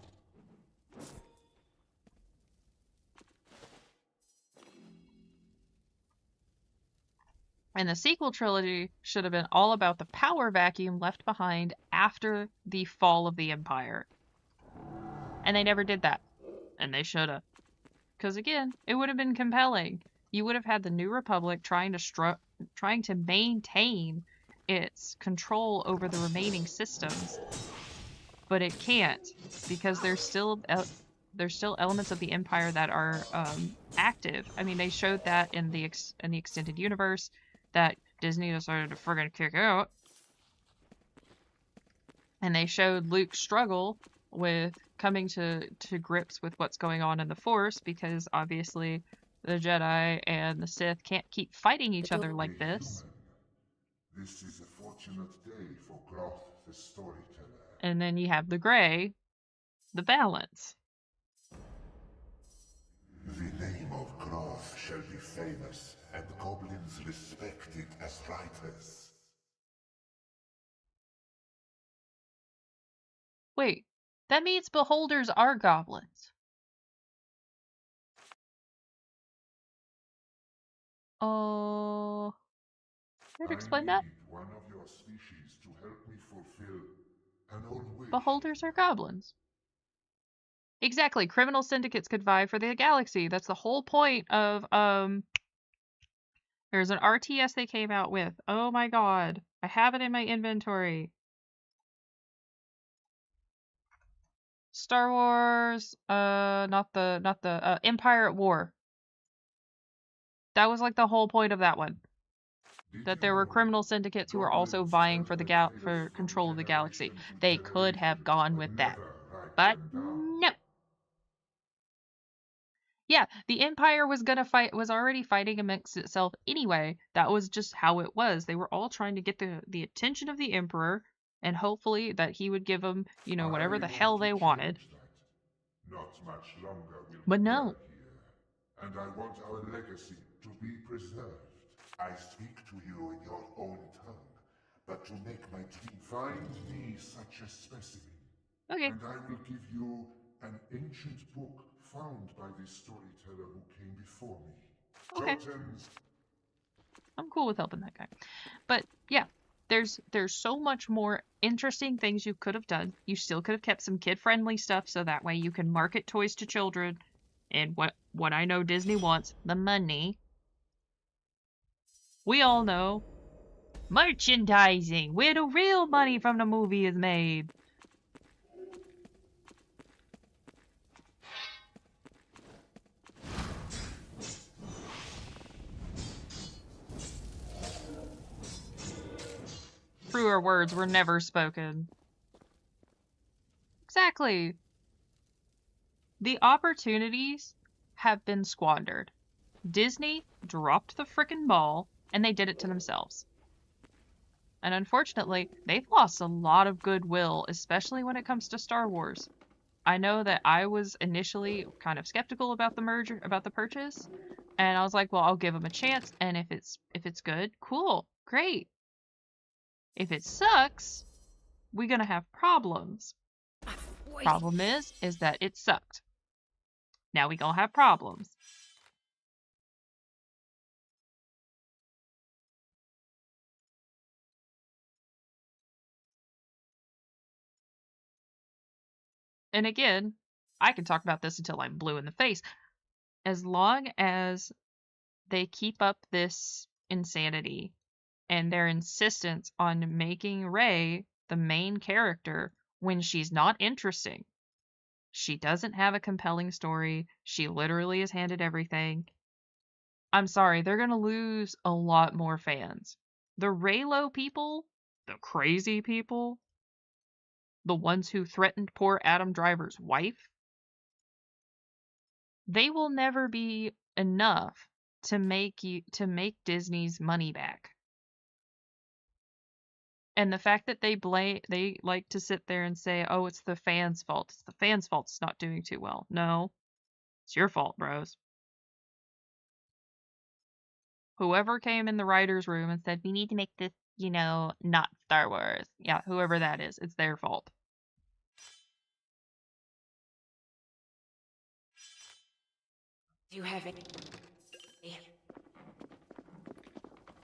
And the sequel trilogy should have been all about the power vacuum left behind after the fall of the Empire. And they never did that. And they should have. Because again, it would have been compelling. You would have had the New Republic trying to maintain its control over the remaining systems. But it can't, because there's still elements of the Empire that are active. I mean, they showed that in the extended universe that Disney decided to friggin' kick out. And they showed Luke's struggle with coming to grips with what's going on in the Force, because obviously the Jedi and the Sith can't keep fighting each other like this. This is a fortunate day for Groth the storyteller. And then you have the Grey, the balance. The name of Groth shall be famous, and goblins respect it as righteous. Wait, that means beholders are goblins. Care to explain that? One of your species to help me fulfill an old wish. Beholders are goblins. Exactly. Criminal syndicates could vie for the galaxy. That's the whole point of there's an RTS they came out with. Oh my god. I have it in my inventory. Star Wars, not the Empire at War. That was like the whole point of that one. That there were criminal syndicates who were also vying for for control of the galaxy. They could have gone with that. But no. Yeah, the Empire was already fighting amongst itself anyway. That was just how it was. They were all trying to get the attention of the Emperor, and hopefully that he would give them, you know, whatever the hell they wanted. Not much longer will But no. Here, and I want our legacy to be preserved. I speak to you in your own tongue, but to make my dream, find me such a specimen. Okay. And I will give you an ancient book found by the storyteller who came before me. Okay. Totems. I'm cool with helping that guy. But yeah, there's so much more interesting things you could have done. You still could have kept some kid-friendly stuff so that way you can market toys to children. And what I know Disney wants, the money. We all know merchandising, where the real money from the movie is made. Truer words were never spoken. Exactly. The opportunities have been squandered. Disney dropped the frickin' ball, and they did it to themselves. And unfortunately, they've lost a lot of goodwill, especially when it comes to Star Wars. I know that I was initially kind of skeptical about the purchase, and I was like, well, I'll give them a chance, and if it's good, cool, great. If it sucks, we're gonna have problems. Problem is that it sucked. Now we gonna have problems. And again, I can talk about this until I'm blue in the face. As long as they keep up this insanity and their insistence on making Rey the main character when she's not interesting. She doesn't have a compelling story. She literally is handed everything. I'm sorry, they're going to lose a lot more fans. The Reylo people, the crazy people, the ones who threatened poor Adam Driver's wife, they will never be enough to make Disney's money back. And the fact that they like to sit there and say, "Oh, it's the fans' fault. It's the fans' fault it's not doing too well." No. It's your fault, bros. Whoever came in the writer's room and said, "We need to make this, not Star Wars." Yeah, whoever that is, it's their fault. You have it.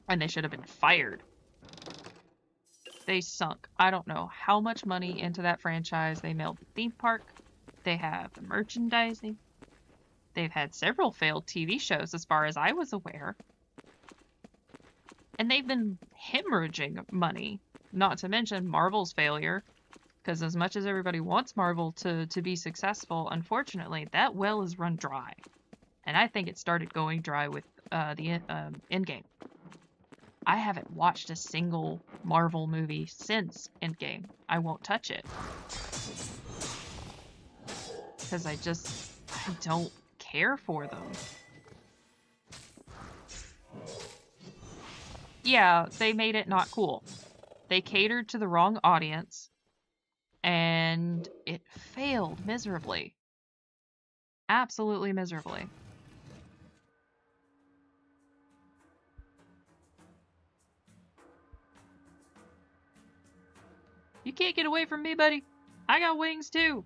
And they should have been fired. They sunk, I don't know how much money into that franchise. They mailed the theme park. They have the merchandising. They've had several failed TV shows as far as I was aware. And they've been hemorrhaging money. Not to mention Marvel's failure. Because as much as everybody wants Marvel to be successful, unfortunately, that well is run dry. And I think it started going dry with the Endgame. I haven't watched a single Marvel movie since Endgame. I won't touch it. Because I don't care for them. Yeah, they made it not cool. They catered to the wrong audience. And it failed miserably. Absolutely miserably. You can't get away from me, buddy. I got wings too.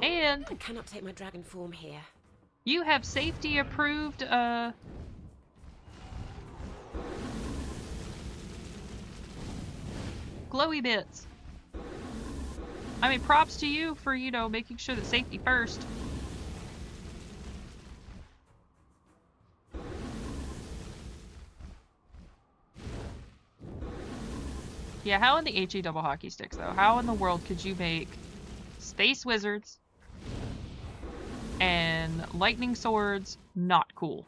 And I cannot take my dragon form here. You have safety approved glowy bits. I mean, props to you for, making sure that safety first. Yeah, how in the HE double hockey sticks, though? How in the world could you make space wizards and lightning swords not cool?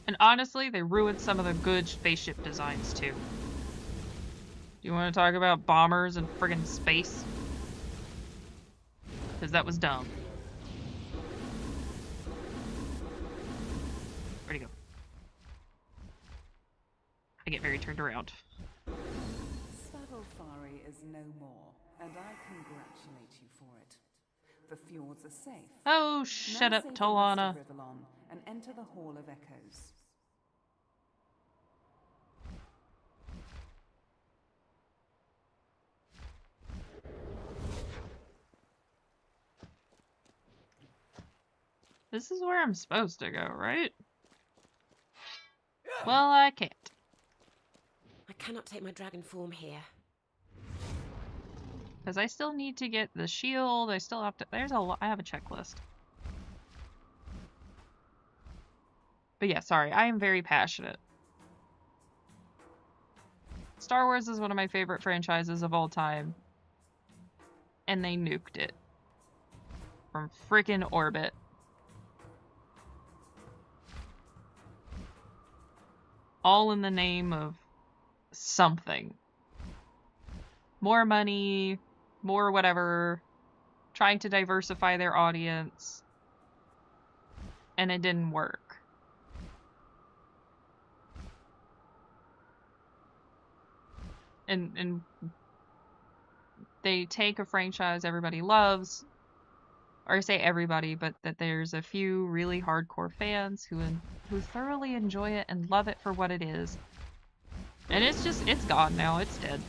And honestly, they ruined some of the good spaceship designs, too. Do you want to talk about bombers and friggin' space? Because that was dumb. Where'd he go? I get very turned around. Svadilfari is no more, and I congratulate you for it. The fjords are safe. Oh, shut up, Tolana. And enter the Hall of Echoes. This is where I'm supposed to go, right? Well, I can't. I cannot take my dragon form here. Because I still need to get the shield. I still have to... There's a lot... I have a checklist. But yeah, sorry. I am very passionate. Star Wars is one of my favorite franchises of all time. And they nuked it. From freaking orbit. All in the name of something. More money, more whatever, trying to diversify their audience, and it didn't work. And they take a franchise everybody loves, or I say everybody, but that there's a few really hardcore fans who thoroughly enjoy it and love it for what it is. And it's gone now, it's dead.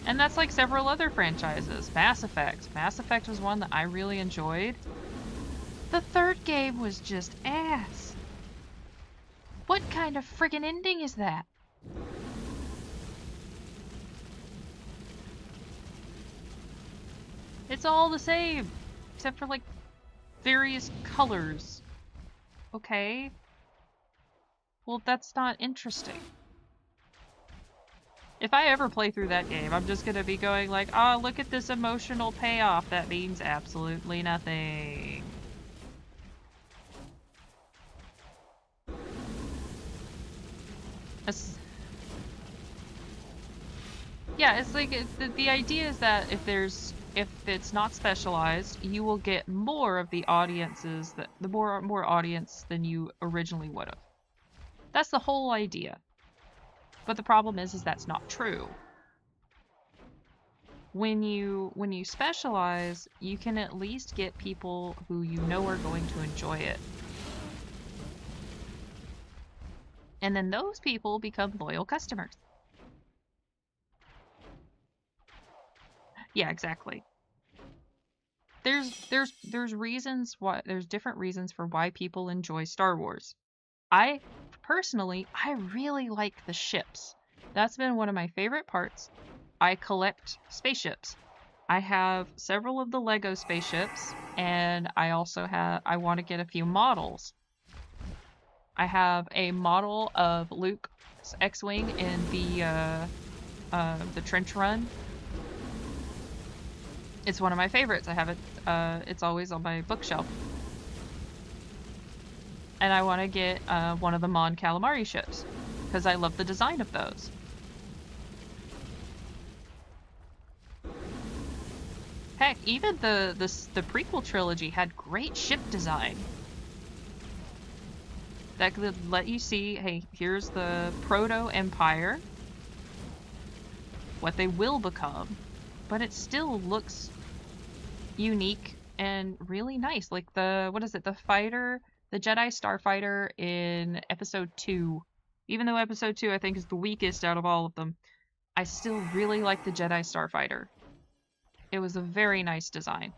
And that's like several other franchises. Mass Effect. Mass Effect was one that I really enjoyed. The third game was just ass. What kind of friggin' ending is that? It's all the same, except for like various colors. Okay. Well, that's not interesting. If I ever play through that game, I'm just gonna be going like, oh, look at this emotional payoff. That means absolutely nothing. Yeah, it's like the idea is that if it's not specialized, you will get more of the audiences more audience than you originally would have. That's the whole idea. But the problem is that's not true. When you specialize, you can at least get people who you know are going to enjoy it. And then those people become loyal customers. Yeah, exactly. There's reasons why there's different reasons for why people enjoy Star Wars. I really like the ships. That's been one of my favorite parts. I collect spaceships. I have several of the Lego spaceships, and I want to get a few models. I have a model of Luke's X-Wing in the trench run. It's one of my favorites. I have it, it's always on my bookshelf. And I want to get one of the Mon Calamari ships, because I love the design of those. Heck, even the prequel trilogy had great ship design. That could let you see, hey, here's the Proto-Empire, what they will become, but it still looks unique and really nice. Like the fighter, the Jedi Starfighter in Episode 2. Even though Episode 2 I think is the weakest out of all of them, I still really like the Jedi Starfighter. It was a very nice design.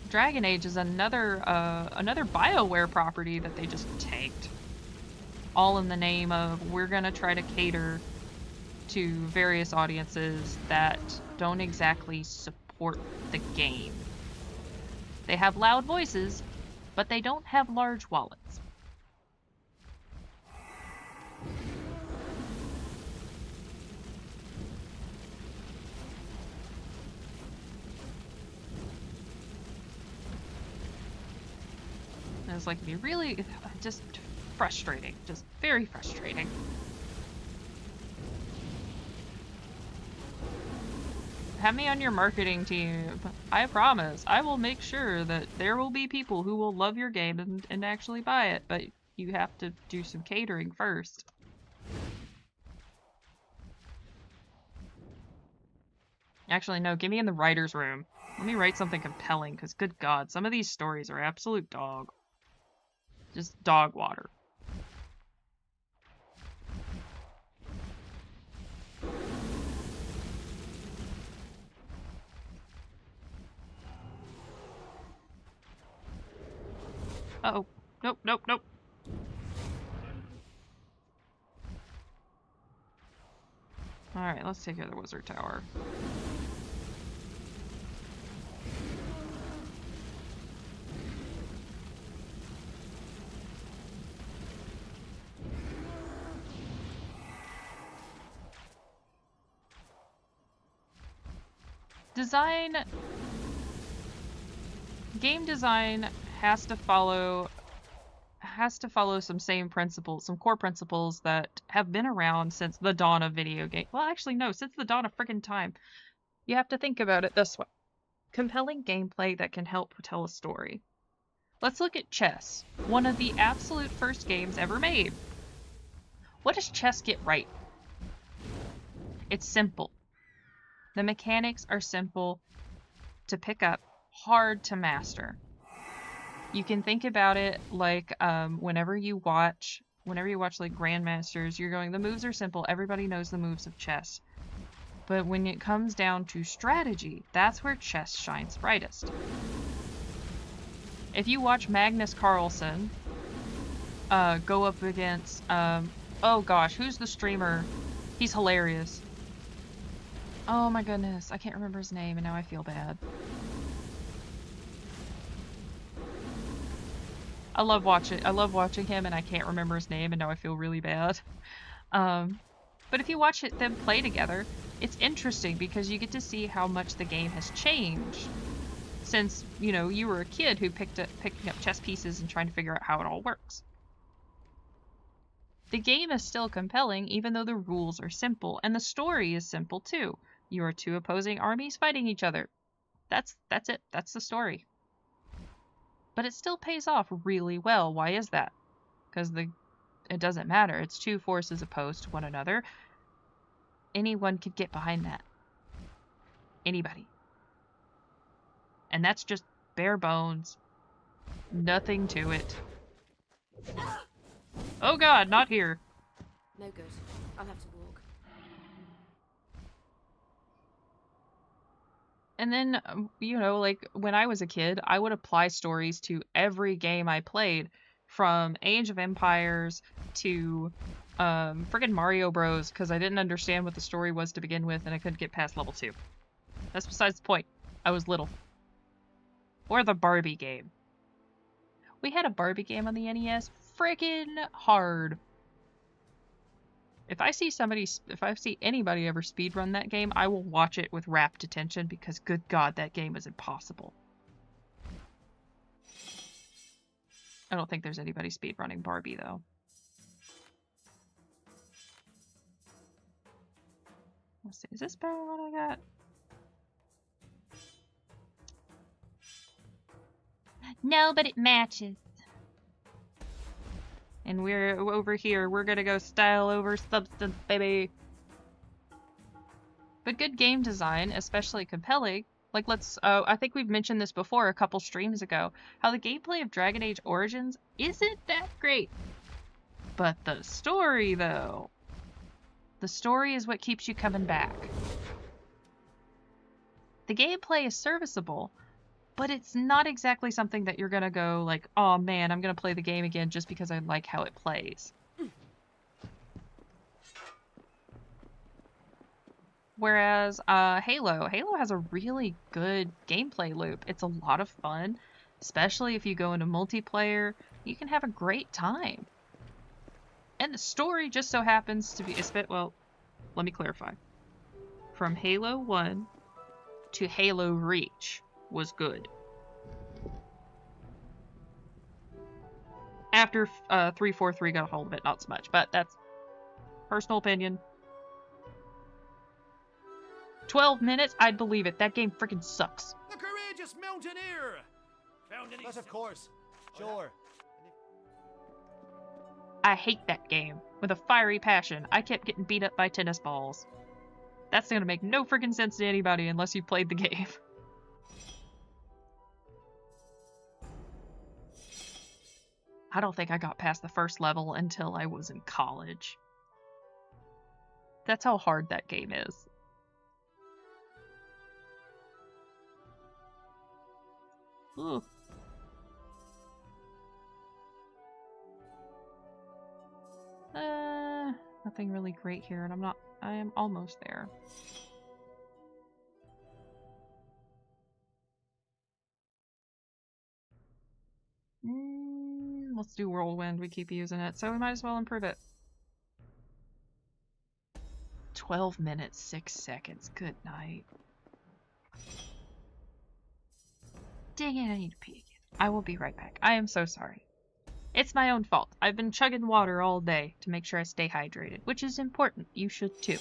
Dragon Age is another BioWare property that they just tanked. All in the name of, we're gonna try to cater to various audiences that don't exactly support the game. They have loud voices, but they don't have large wallets. And it's like, really, just frustrating. Just very frustrating. Have me on your marketing team. I promise. I will make sure that there will be people who will love your game and actually buy it, but you have to do some catering first. Actually, no, get me in the writer's room. Let me write something compelling, because good God, some of these stories are absolute dog. Just dog water. Uh-oh. Nope, nope, nope. Alright, let's take care of the Wizard Tower. Game design has to follow some core principles that have been around since the dawn of video game. Well, actually, no, since the dawn of friggin' time. You have to think about it this way. Compelling gameplay that can help tell a story. Let's look at chess, one of the absolute first games ever made. What does chess get right? It's simple. The mechanics are simple to pick up, hard to master. You can think about it like whenever you watch like Grandmasters, you're going, the moves are simple, everybody knows the moves of chess. But when it comes down to strategy, that's where chess shines brightest. If you watch Magnus Carlsen go up against, oh gosh, who's the streamer? He's hilarious. Oh my goodness, I can't remember his name and now I feel bad. I love watching him and I can't remember his name and now I feel really bad. But if you watch them play together, it's interesting because you get to see how much the game has changed since, you know, you were a kid who picking up chess pieces and trying to figure out how it all works. The game is still compelling even though the rules are simple, and the story is simple too. You are two opposing armies fighting each other. That's it. That's the story. But it still pays off really well. Why is that? Because it doesn't matter. It's two forces opposed to one another. Anyone could get behind that. Anybody. And that's just bare bones. Nothing to it. Oh god, not here. No good. I'll have to walk. And then, you know, like, when I was a kid, I would apply stories to every game I played, from Age of Empires to friggin' Mario Bros, because I didn't understand what the story was to begin with, and I couldn't get past level 2. That's besides the point. I was little. Or the Barbie game. We had a Barbie game on the NES. Friggin' hard. If I see anybody ever speedrun that game, I will watch it with rapt attention because good god, that game is impossible. I don't think there's anybody speedrunning Barbie though. Let's see, is this better than what I got? No, but it matches. And we're over here. We're gonna go style over substance, baby. But good game design, especially compelling. Like, I think we've mentioned this before a couple streams ago, how the gameplay of Dragon Age Origins isn't that great. But the story, though. The story is what keeps you coming back. The gameplay is serviceable, but it's not exactly something that you're gonna go like, oh man, I'm gonna play the game again just because I like how it plays. Whereas Halo has a really good gameplay loop. It's a lot of fun, especially if you go into multiplayer. You can have a great time. And the story just so happens to be, well, let me clarify. From Halo 1 to Halo Reach was good. After 343 got a hold of it, not so much, but that's personal opinion. 12 minutes? I'd believe it. That game freaking sucks. The courageous mountaineer! Found any... But of course. Sure. I hate that game with a fiery passion. I kept getting beat up by tennis balls. That's gonna make no freaking sense to anybody unless you played the game. I don't think I got past the first level until I was in college. That's how hard that game is. Ooh. Nothing really great here, and I am almost there. Let's do Whirlwind, we keep using it, so we might as well improve it. 12 minutes, 6 seconds, good night. Dang it, I need to pee again. I will be right back. I am so sorry. It's my own fault. I've been chugging water all day to make sure I stay hydrated, which is important. You should too.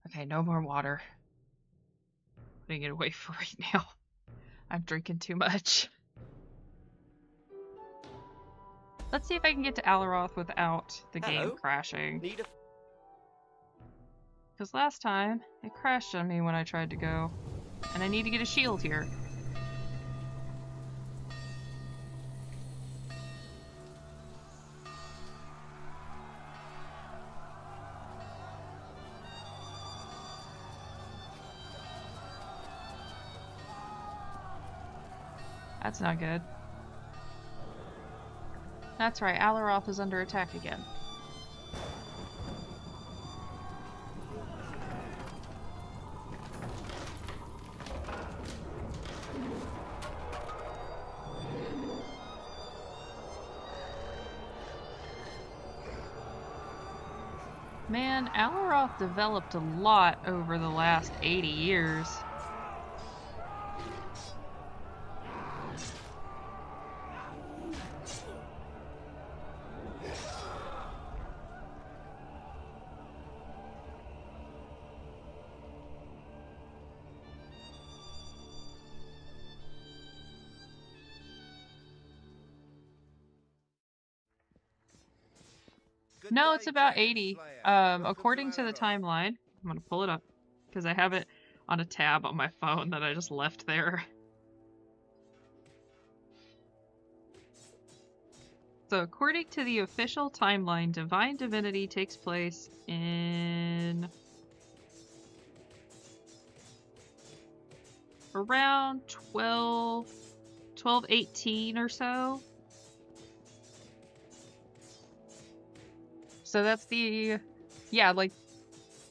Okay, no more water. Putting it away for right now. I'm drinking too much. Let's see if I can get to Alaroth without the game crashing. Because last time, it crashed on me when I tried to go. And I need to get a shield here. That's not good. That's right, Alaroth is under attack again. Man, Alaroth developed a lot over the last 80 years. No, it's about 80. According to the timeline, I'm gonna pull it up because I have it on a tab on my phone that I just left there. So according to the official timeline, Divine Divinity takes place in around 1218 or so. So that's the, yeah, like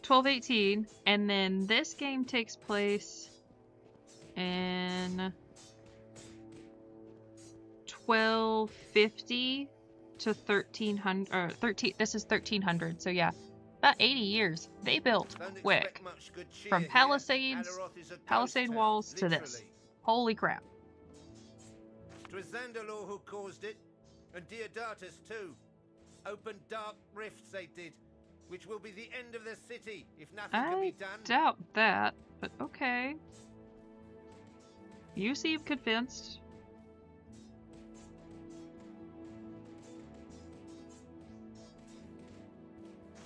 1218, and then this game takes place in 1250 to 1300, or 13, this is 1300, so yeah, about 80 years. They built quick. From palisade walls to this. Holy crap. 'Twas Zandalor who caused it, and Deodatus too. Opened dark rifts they did, which will be the end of the city if nothing can be done. I doubt that, but okay. You seem convinced.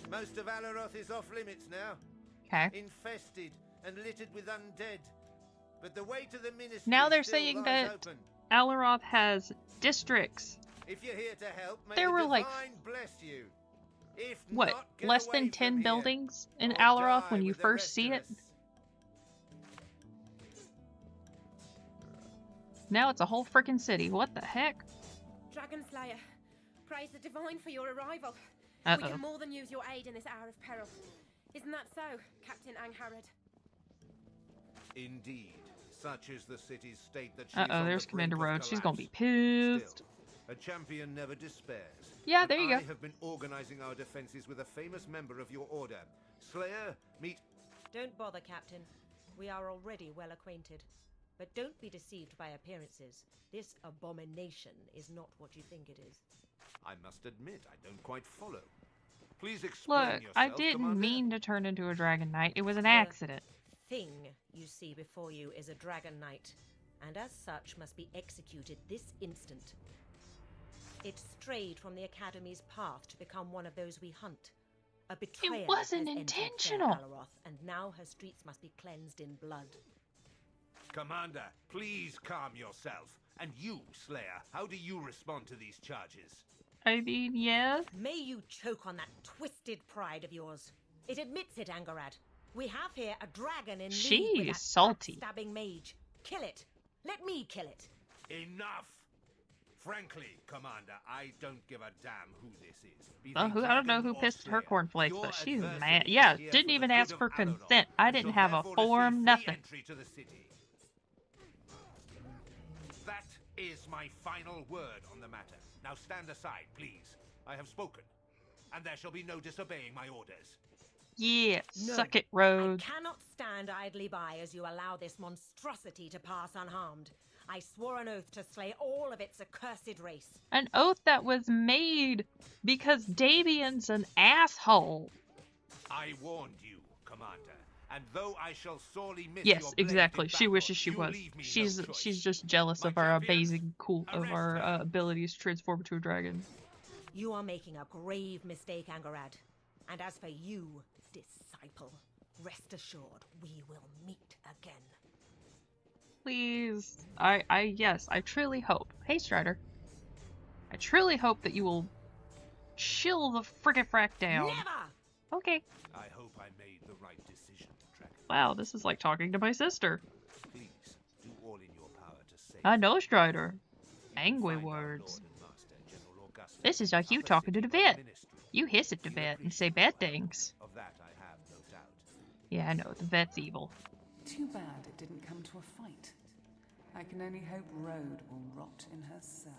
Most of Alaroth is off limits now. Okay. Infested and littered with undead. But the way to the ministry now they're still saying lies that open. Alaroth has districts. If you're here to help, may there the were like, divine bless you. If what, not, get less away than 10 from buildings in here, or Alaroth die when you with the first rest see of it? us. Now it's a whole frickin' city. What the heck? Dragon Slayer, praise the divine for your arrival. Uh-oh. We can more than use your aid in this hour of peril. Isn't that so, Captain Angharad? Indeed. Such is the city's state that she's Uh-oh, on there's the brink Commander of Rhodes. She's gonna be collapse. pissed. Still, a champion never despairs. Yeah, And there you go. I have been organizing our defenses with a famous member of your order. Slayer, meet... Don't bother, Captain. We are already well acquainted. But don't be deceived by appearances. This abomination is not what you think it is. I must admit, I don't quite follow. Please explain Look, yourself, I didn't Commander. mean to turn into a Dragon Knight. It was an accident. Thing you see before you is a Dragon Knight, and as such must be executed this instant. It strayed from the Academy's path to become one of those we hunt. A betrayer It wasn't has entered fair intentional. Alaroth, and now her streets must be cleansed in blood. Commander, please calm yourself. And you, Slayer, how do you respond to these charges? I mean, yes. May you choke on that twisted pride of yours. It admits it, Angharad. We have here a dragon in league with She's that salty. stabbing mage. Kill it. Let me kill it. Enough! Frankly, Commander, I don't give a damn who this is. Be Well, they I don't know dragon who or pissed her Slayer. cornflake, Your but she's adversary mad. is Yeah, here didn't for even the ask good for of Alador, consent. I and didn't shall have a therefore form, receive free nothing. entry to the city. That is my final word on the matter. Now stand aside, please. I have spoken, and there shall be no disobeying my orders. Yeah, No, suck it, I Rhodes. cannot stand idly by as you allow this monstrosity to pass unharmed. I swore an oath to slay all of its accursed race. An oath that was made because Davian's an asshole. I warned you, Commander. And though I shall sorely miss Yes, your blade exactly. in She battle, wishes she you was. leave me no She's choice. just jealous My of our champions, amazing of our abilities to transform into a dragon. You are making a grave mistake, Angarad. And as for you, disciple, rest assured we will meet again. Please. Yes, I truly hope. Hey, Strider. I truly hope that you will chill the frickin' down. Never! Okay. I hope I made the right decision, Dragon. Wow, this is like talking to my sister. Please, do all in your power to save I know, Strider. You can Angry find our words. Lord and Master, General Augustus, This is like you opposite talking to the by vet. ministry. You hiss at the He'll vet and appreciate say your bad help. things. Of that I have no doubt. Yeah, I know. The vet's evil. Too bad it didn't come to a fight. I can only hope Rhode will rot in her cell.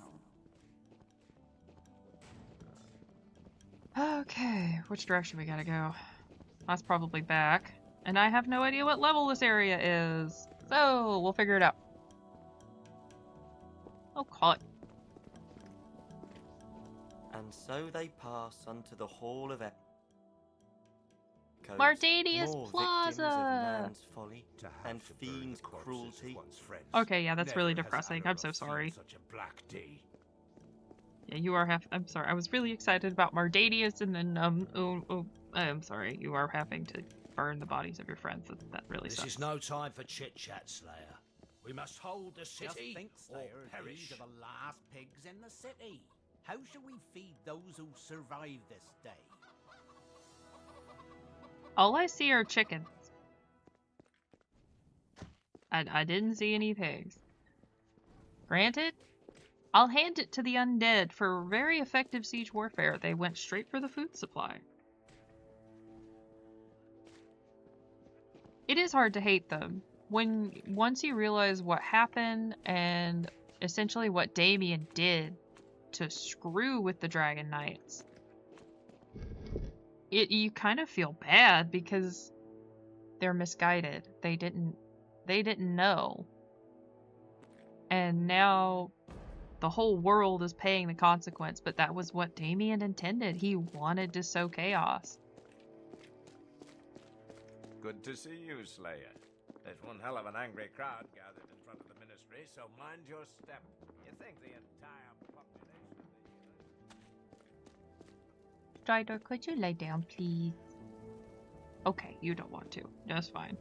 Okay, which direction we gotta go? That's probably back. And I have no idea what level this area is. So, we'll figure it out. Oh, call it. And so they pass unto the Hall of Echoes. Mardanius More Plaza! victims of man's folly To have and to burn the fiend's corpses of cruelty. one's friends. Okay, yeah, that's really Never has depressing. I'm so Alaroth seen sorry. Such a black day. Yeah, you are I'm sorry. I was really excited about Mardanius, and then, I'm sorry. You are having to burn the bodies of your friends. That really This sucks. is no time for chit-chat, Slayer. We must hold the Just city think, or Slayer, perish. these are the last pigs in the city. How shall we feed those who survive this day? All I see are chickens. I didn't see any pigs. Granted, I'll hand it to the undead. For very effective siege warfare, they went straight for the food supply. It is hard to hate them. Once you realize what happened and essentially what Damien did to screw with the Dragon Knights, you kind of feel bad because they're misguided. They didn't know. And now the whole world is paying the consequence, but that was what Damien intended. He wanted to sow chaos. Good to see you, Slayer. There's one hell of an angry crowd gathered in front of the ministry, so mind your step. You think the entire population of the Strider, could you lay down, please? Okay, you don't want to. That's fine.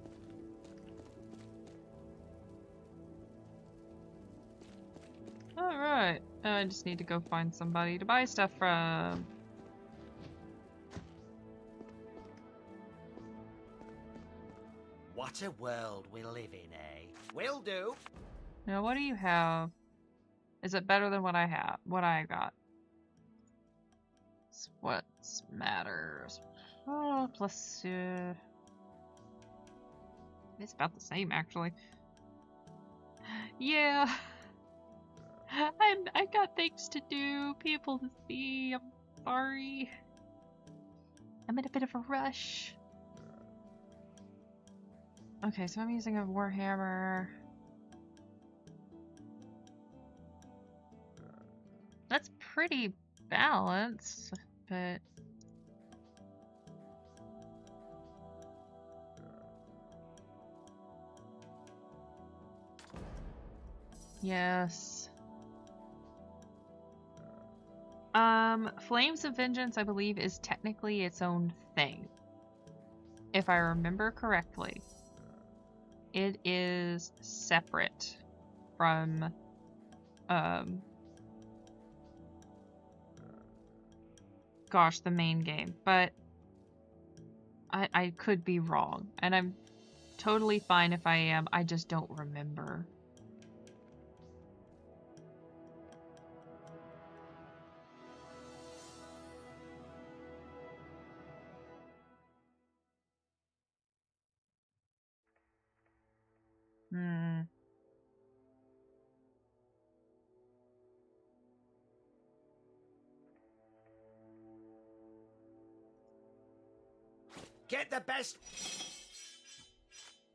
Alright, I just need to go find somebody to buy stuff from. What a world we live in, eh? Will do. Now, what do you have? Is it better than what I have? What I got? It's what matters. Oh, plus, it's about the same, actually. Yeah. I got things to do, people to see. I'm sorry. I'm in a bit of a rush. Okay, so I'm using a Warhammer. That's pretty balanced, but... Yes. Flames of Vengeance, I believe, is technically its own thing. If I remember correctly. It is separate from, gosh, the main game, but I could be wrong, and I'm totally fine if I am. I just don't remember. Get the best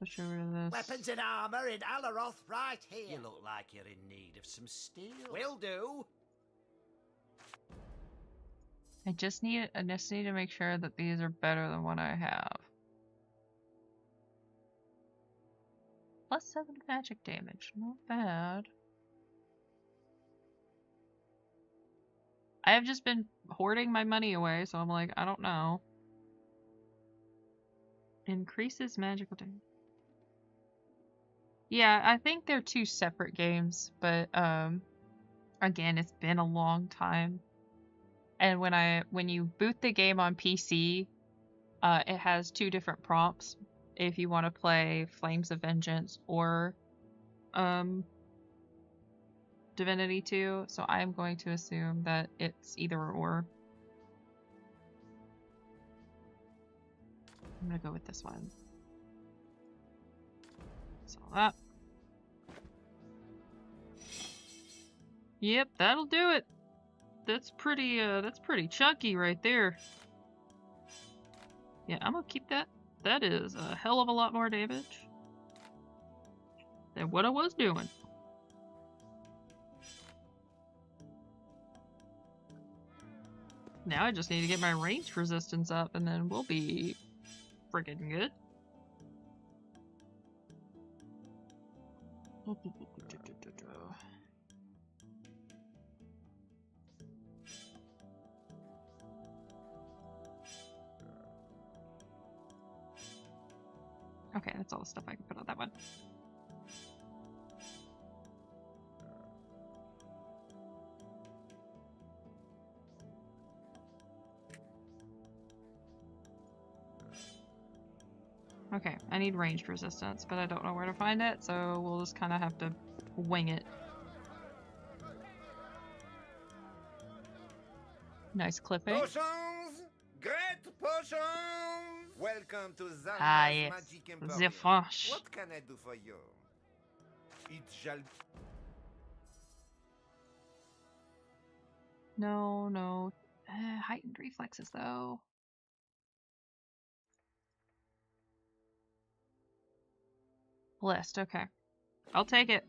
Push over to this. weapons and armor in Alaroth right here. You look like you're in need of some steel. Will do. I just need to make sure that these are better than what I have. Plus 7 magic damage. Not bad. I have just been hoarding my money away, so I'm like, I don't know. Increases magical damage. Yeah, I think they're two separate games, but again, it's been a long time. And when you boot the game on PC, it has two different prompts if you want to play Flames of Vengeance or Divinity 2, so I'm going to assume that it's either or. I'm gonna go with this one. So that. Yep, that'll do it. That's pretty chunky right there. Yeah, I'm gonna keep that. That is a hell of a lot more damage than what I was doing. Now I just need to get my range resistance up and then we'll be freaking good. Okay, that's all the stuff I can put on that one. Okay, I need ranged resistance, but I don't know where to find it, so we'll just kind of have to wing it. Nice clipping. Potions! Great potions! Welcome to Zana's yes. Magic Emporium. The French. What can I do for you? It shall... No. Heightened reflexes, though. Blessed, okay. I'll take it.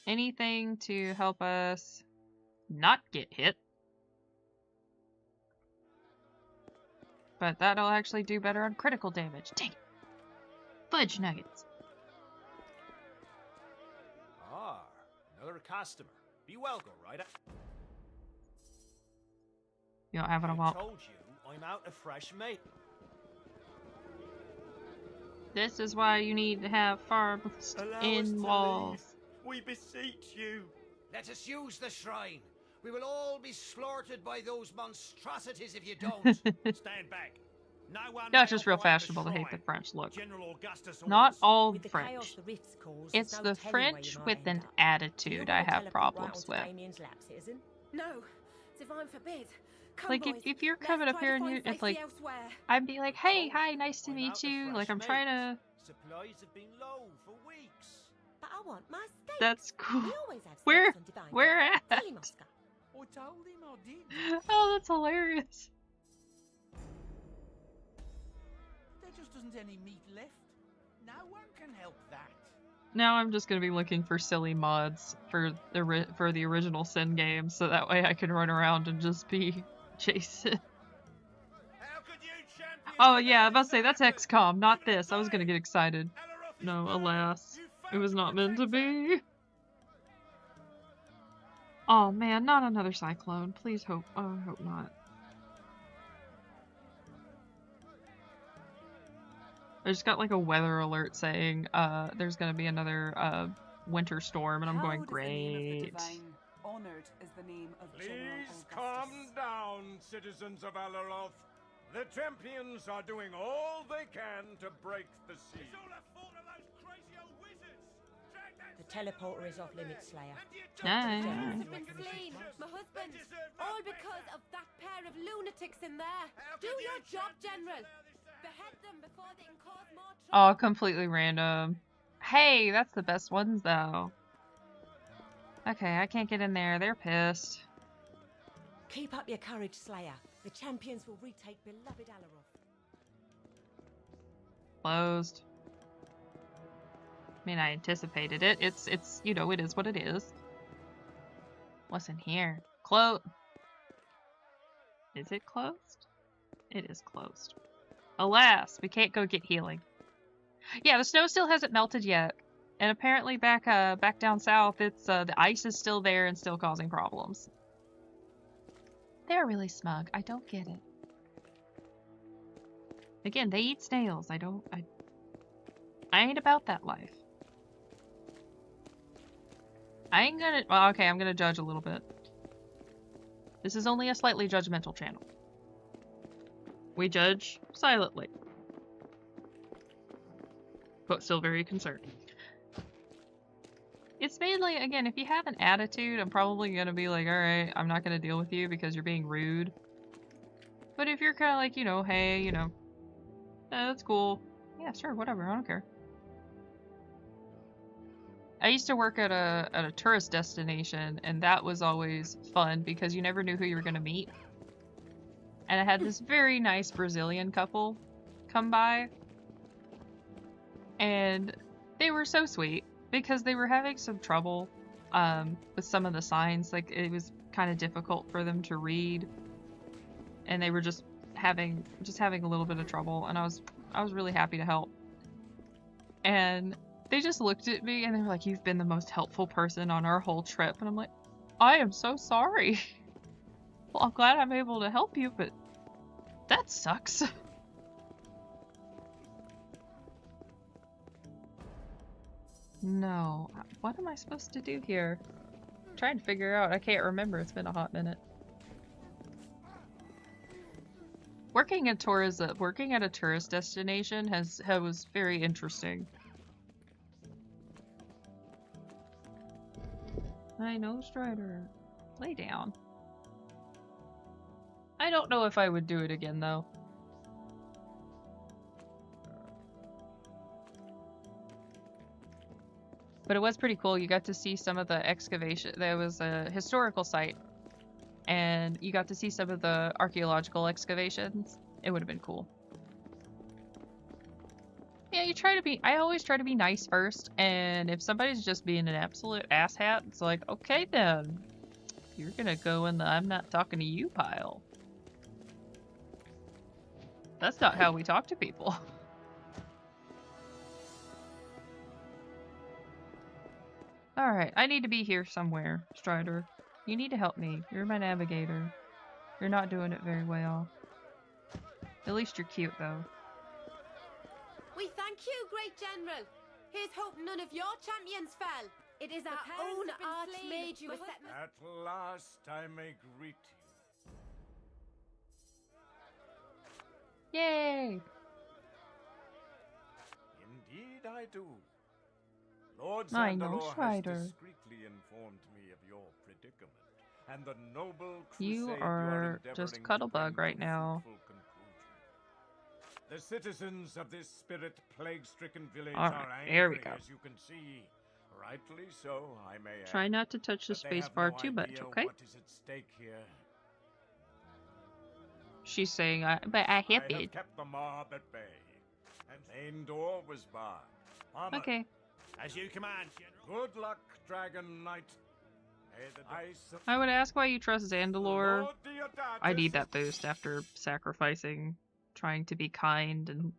Anything to help us not get hit. But that'll actually do better on critical damage. Dang it. Fudge nuggets. Ah, another customer. Be welcome, right? You don't have it I a while. told you, I'm out of fresh meat. This is why you need to have farms in walls. We beseech you. Let us use the shrine. We will all be slaughtered by those monstrosities if you don't. Stand back. No one Yeah, may it's just real operate the fashionable to hate the shrine. French look. General Augustus Not orders. all With the French. chaos the rifts cause, It's there's no the telling French where you with might an end up. attitude You I wanna have teleport problems right with. onto Damien's lap, citizen? No, divine forbid. Come, Like, boys. if you're Let's coming up try to here and find you're, it's safety like, elsewhere. I'd be like, hey, told hi, you, nice to I'm meet out of you. fresh Like, I'm meat. trying to... Supplies have been low for weeks. But I want my steaks. That's cool. We always have steaks Where? on Divine Where Day. at? Tell him, Oscar. I told him I did. Oh, that's hilarious. There just isn't any meat left. No one can help that. Now I'm just gonna be looking for silly mods for the original Sin game, so that way I can run around and just be Jason. How could you champion Oh yeah, I was about to say that's XCOM, not this. I was gonna get excited. Alaroth is No, burned. alas, You it was failed not to meant to protect be. Oh man, not another cyclone. Please hope. Oh, I hope not. I just got like a weather alert saying there's gonna be another winter storm, and I'm going, Proud is the name of the great. divine, honored is the name of General Please Augustus. calm down, citizens of Alaroth. The champions are doing all they can to break the siege. It's all the fault of those crazy old wizards. Drag that The teleporter is off limits, Slayer. Nice. Have been slain. My husband. All because of that pair of lunatics in there. Do your job, General. Behead them before they can cause more trouble. Oh, completely random. Hey, that's the best ones though. Okay, I can't get in there. They're pissed. Keep up your courage, Slayer. The champions will retake beloved Alaroth. Closed. I mean, I anticipated it. It's you know, it is what it is. What's in here? Is it closed? It is closed. Alas, we can't go get healing. Yeah, the snow still hasn't melted yet. And apparently back down south, it's the ice is still there and still causing problems. They're really smug. I don't get it. Again, they eat snails. I ain't about that life. I ain't gonna... Well, okay, I'm gonna judge a little bit. This is only a slightly judgmental channel. We judge silently. But still very concerned. It's mainly, again, if you have an attitude, I'm probably gonna be like, alright, I'm not gonna deal with you because you're being rude. But if you're kind of like, you know, hey, you know, that's cool. Yeah, sure, whatever, I don't care. I used to work at a tourist destination, and that was always fun because you never knew who you were gonna meet. And I had this very nice Brazilian couple come by, and they were so sweet because they were having some trouble with some of the signs. Like, it was kind of difficult for them to read, and they were just having a little bit of trouble, and I was really happy to help. And they just looked at me and they were like, "You've been the most helpful person on our whole trip." And I'm like, "I am so sorry." Well, I'm glad I'm able to help you, but that sucks. No. What am I supposed to do here? I'm trying to figure out. I can't remember. It's been a hot minute. Working at a tourist destination was very interesting. I know, Strider. Lay down. I don't know if I would do it again, though. But it was pretty cool. You got to see some of the excavation. There was a historical site, and you got to see some of the archaeological excavations. It would have been cool. Yeah, I always try to be nice first, and if somebody's just being an absolute asshat, it's like, okay then. You're gonna go in the I'm not talking to you pile. That's not how we talk to people. Alright, I need to be here somewhere, Strider. You need to help me. You're my navigator. You're not doing it very well. At least you're cute, though. We thank you, great general. Here's hope none of your champions fell. It is our own archmage who has set... At last I may greet Yay! you. Indeed I do. Lord Zandalore has discreetly informed me of your predicament, and the noble crusade you are just Cuttlebug right now. The citizens of this spirit plague-stricken village are angry, as you can see. Rightly so, I may add. Try not to touch the spacebar too much, okay? What is at stake here. She's saying, but I hit I have it. kept the mob at bay, and the main door was barred. Armor, okay. As you command, General. Good luck, Dragon Knight. I would ask why you trust Zandalore. I need that boost after sacrificing, trying to be kind and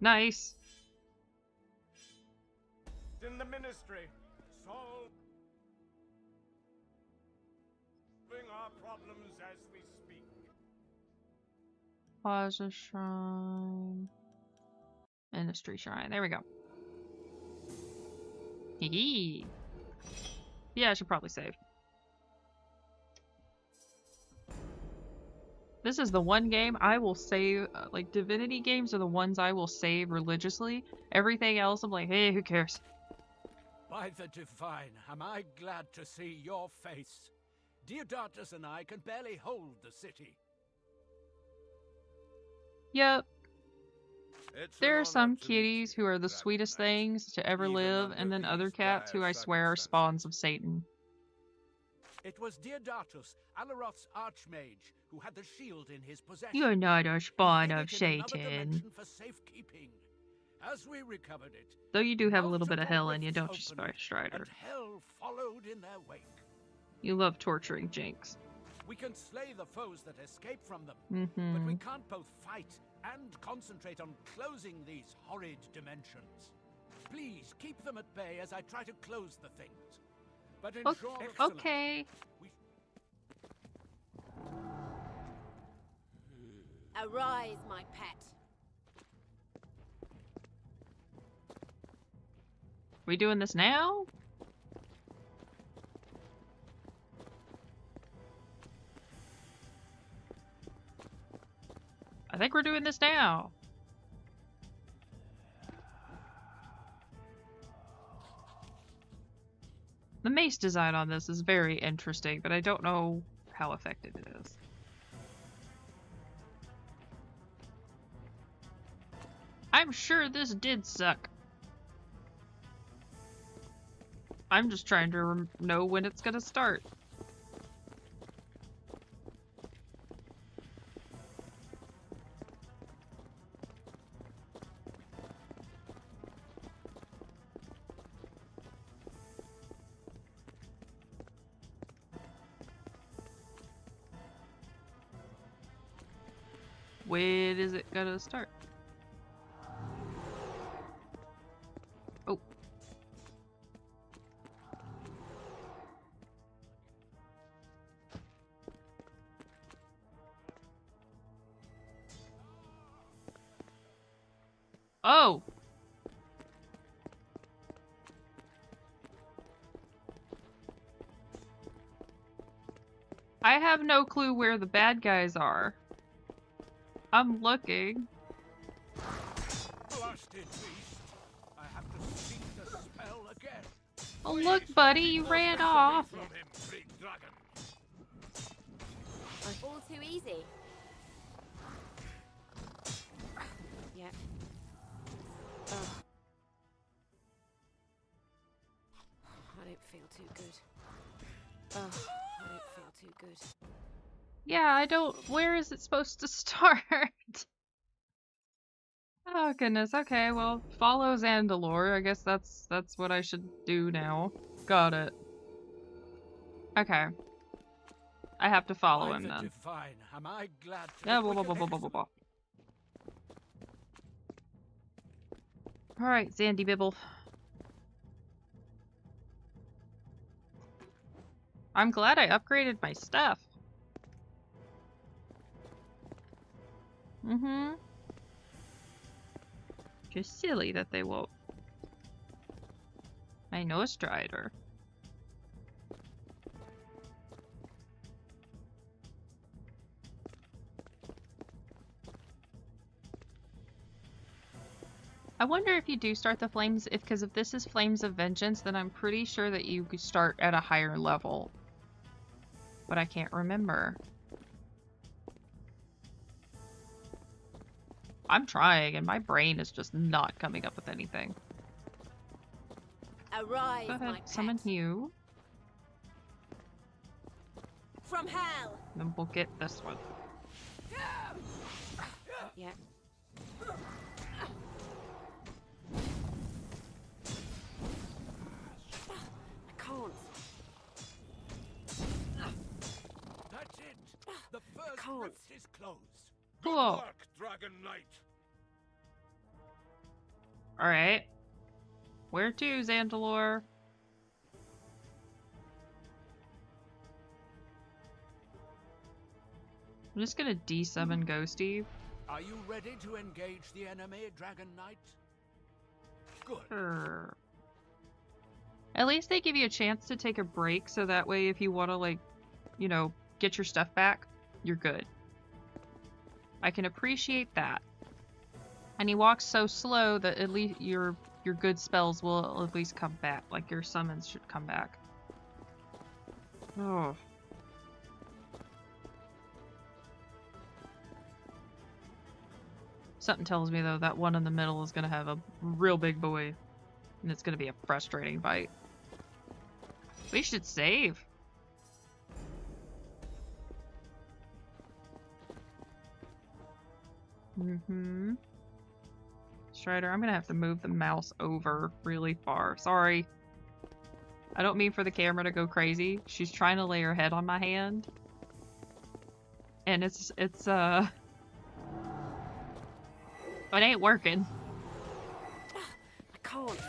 nice. In the ministry, solving our problems as we speak. Plaza Shrine. Ministry Shrine. There we go. Hee. Yeah, I should probably save. This is the one game I will save. Like, Divinity games are the ones I will save religiously. Everything else, I'm like, hey, who cares? By the divine, am I glad to see your face. Deodatus and I can barely hold the city. Yep. There are some kitties who are the sweetest things to ever live, and then other cats who I swear are spawns of Satan. It was Deodatus, Alaroth's archmage, who had the shield in his possession. You're not a spawn of Satan. For safekeeping. As we recovered it, though you do have a little bit of hell in you, don't you, Strider? And hell followed in their wake. You love torturing Jinx. We can slay the foes that escape from them, Mm-hmm. but we can't both fight and concentrate on closing these horrid dimensions. Please keep them at bay as I try to close the things. But ensure Okay. Arise, my pet. We doing this now? I think we're doing this now. The mace design on this is very interesting, but I don't know how effective it is. I'm sure this did suck. I'm just trying to know when it's gonna start. When is it gonna start? Oh. Oh! I have no clue where the bad guys are. I'm looking. Blasted beast! I have to speak the spell again. Oh look, buddy, you ran off. From him, big dragon. All too easy. Yeah. I don't feel too good. I don't feel too good. Yeah, I don't. Where is it supposed to start? Oh goodness. Okay, well, follow Zandalore. I guess that's what I should do now. Got it. Okay. I have to follow him then. Divine, am I glad to Yeah, blah, blah, blah, blah, blah, blah, blah. Alright, Zandy Bibble. I'm glad I upgraded my stuff. Mm-hmm. Just silly that they won't. My nose strider. I wonder if you do start the flames, because if this is Flames of Vengeance, then I'm pretty sure that you could start at a higher level. But I can't remember. I'm trying, and my brain is just not coming up with anything. Arise, Go ahead, my pet. summon Hugh. From hell. Then we'll get this one. Yeah. I can't. That's it. The first rift is closed. Cool. Good work, Dragon Knight. Alright. Where to, Zandalore? I'm just gonna desummon Ghosty. Are you ready to engage the enemy, Dragon Knight? Good. Sure. At least they give you a chance to take a break, so that way if you want to, like, you know, get your stuff back, you're good. I can appreciate that. And he walks so slow that at least your good spells will at least come back. Like, your summons should come back. Oh. Something tells me, though, that one in the middle is going to have a real big boy. And it's going to be a frustrating fight. We should save. Mm-hmm. Strider, I'm going to have to move the mouse over really far. Sorry. I don't mean for the camera to go crazy. She's trying to lay her head on my hand. and it ain't working. I can't.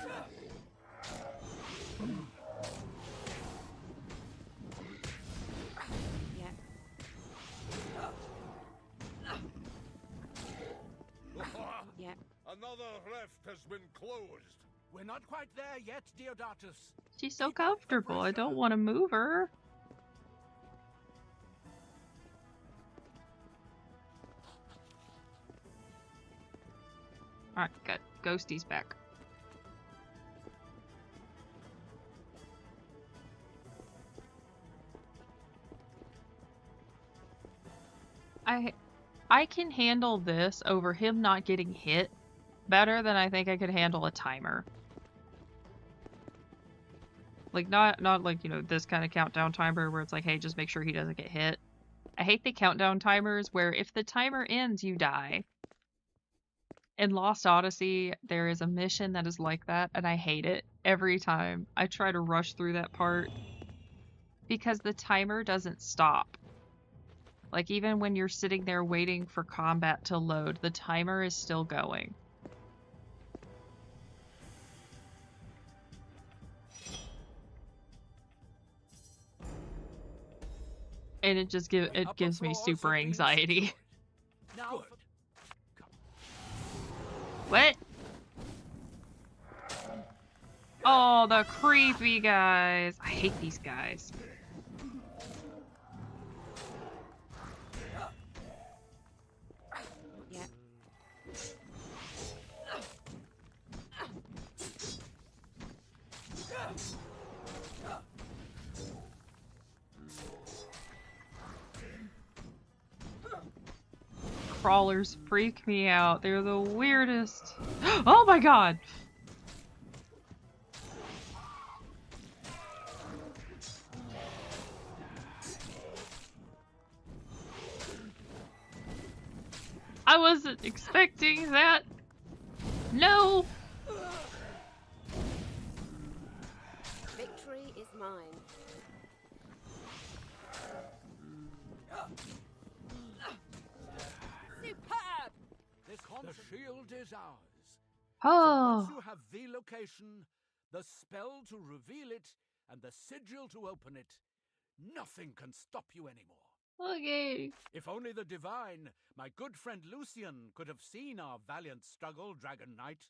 Yeah. Another rift has been closed. We're not quite there yet, Deodatus. She's so comfortable. I don't want to move her. Alright, good. Ghosty's back. I can handle this over him not getting hit better than I think I could handle a timer. Like, not like, you know, this kind of countdown timer where it's like, hey, just make sure he doesn't get hit. I hate the countdown timers where if the timer ends, you die. In Lost Odyssey, there is a mission that is like that, and I hate it every time. I try to rush through that part because the timer doesn't stop. Like, even when you're sitting there waiting for combat to load, the timer is still going. And it just gives me super anxiety. What? Oh, the creepy guys. I hate these guys. Yeah. Crawlers freak me out. They're the weirdest. Oh my god! I wasn't expecting that. No! Victory is mine. Superb! The shield is ours. Oh. So once you have the location, the spell to reveal it, and the sigil to open it, nothing can stop you anymore. Okay. If only the Divine, my good friend Lucian, could have seen our valiant struggle, Dragon Knight.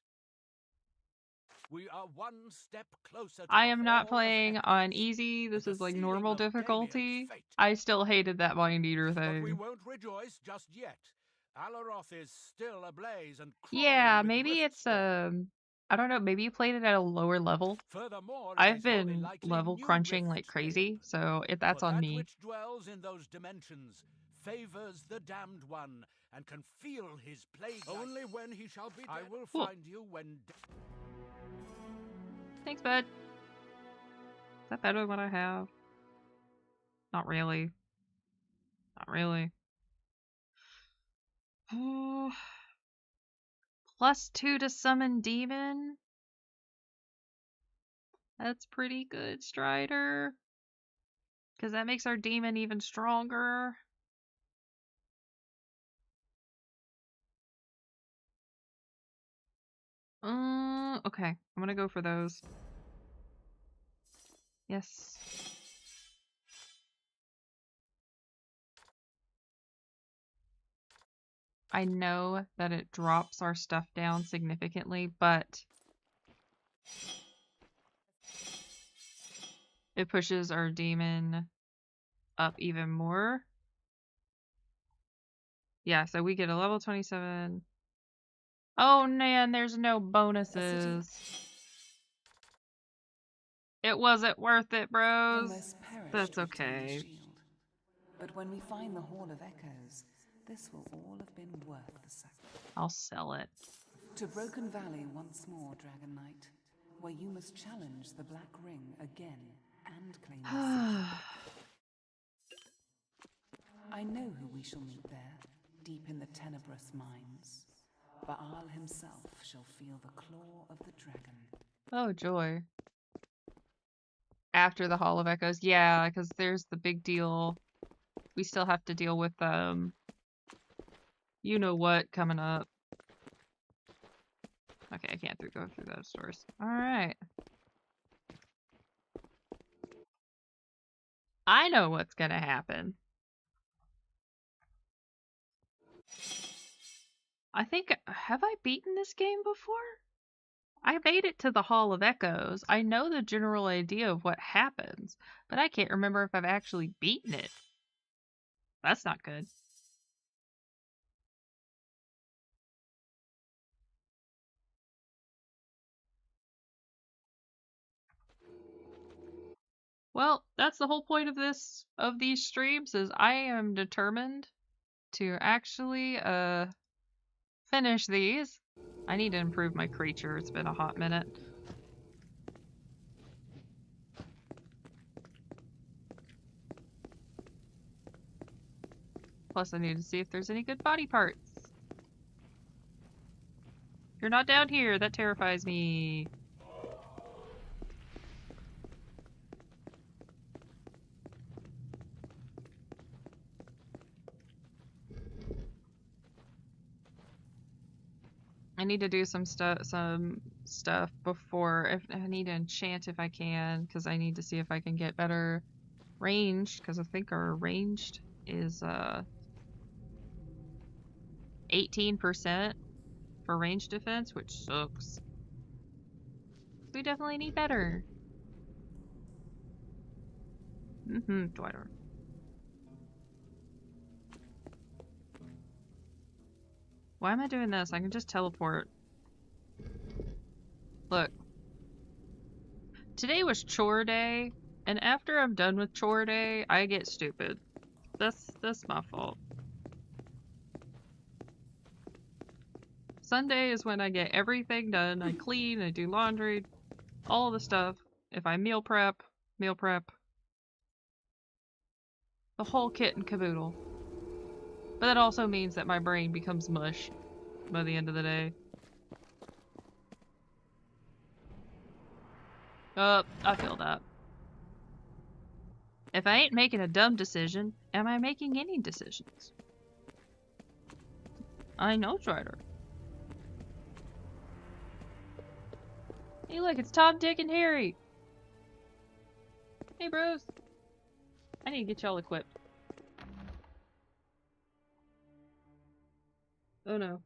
We are one step closer to I am not playing on easy. This is like normal difficulty. I still hated that Mind Eater But we thing. won't rejoice just yet. Alaroth is still ablaze and Yeah, maybe it's I don't know, maybe you played it at a lower level. Furthermore, I've been level crunching like crazy, so if that's on me. which dwells in those dimensions favors the damned one and can feel his plague. Only when he shall be dead. I will Cool. find you when Thanks, bud. Is that better than what I have? Not really. Not really. +2 to summon demon. That's pretty good, Strider. Because that makes our demon even stronger. Okay. I'm gonna go for those. Yes. I know that it drops our stuff down significantly, but it pushes our demon up even more. Yeah, so we get a level 27. Oh man, there's no bonuses. It wasn't worth it, bros. Almost perished That's to retain the okay. shield. But when we find the Hall of Echoes, this will all have been worth the sacrifice. I'll sell it. To Broken Valley once more, Dragon Knight, where you must challenge the Black Ring again and claim the city. I know who we shall meet there, deep in the tenebrous mines. Baal himself shall feel the claw of the dragon. Oh, joy. After the Hall of Echoes. Yeah, because there's the big deal we still have to deal with, you know what coming up. Okay, I can't go through those doors. Alright. I know what's gonna happen. I think, have I beaten this game before? I made it to the Hall of Echoes. I know the general idea of what happens, but I can't remember if I've actually beaten it. That's not good. Well, that's the whole point of these streams, is I am determined to actually finish these. I need to improve my creature. It's been a hot minute. Plus I need to see if there's any good body parts. You're not down here, that terrifies me. I need to do some stuff before. If I need to enchant if I can, because I need to see if I can get better ranged, because I think our ranged is 18% for range defense, which sucks. We definitely need better. Dwighter. Why am I doing this? I can just teleport. Look. Today was chore day, and after I'm done with chore day, I get stupid. That's my fault. Sunday is when I get everything done. I clean, I do laundry, all the stuff. If I meal prep. The whole kit and caboodle. But that also means that my brain becomes mush by the end of the day. I feel that. If I ain't making a dumb decision, am I making any decisions? I know, Strider. Hey look, it's Tom, Dick, and Harry! Hey bros! I need to get y'all equipped. Oh no.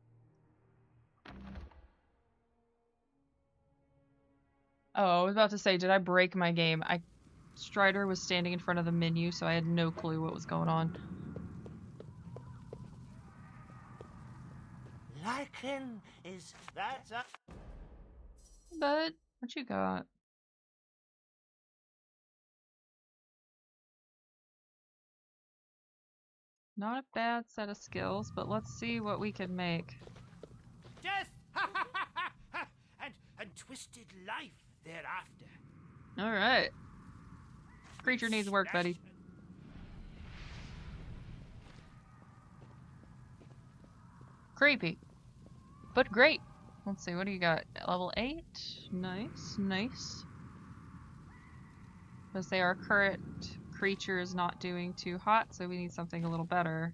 Oh, I was about to say, did I break my game? Strider was standing in front of the menu, so I had no clue what was going on. Lycan is that Bud, what you got? Not a bad set of skills, but let's see what we can make. Death! and twisted life thereafter. Alright. Creature needs work, buddy. Creepy. But great. Let's see, what do you got? Level 8? Nice, nice. Because they our current creature is not doing too hot, so we need something a little better.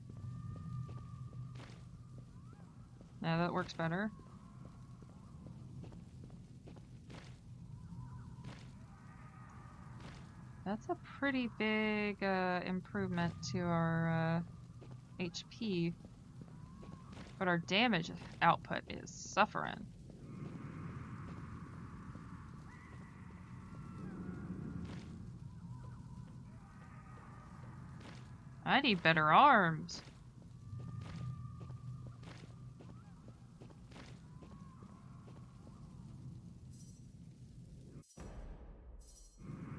Yeah, that works better. That's a pretty big improvement to our HP. But our damage output is suffering. I need better arms.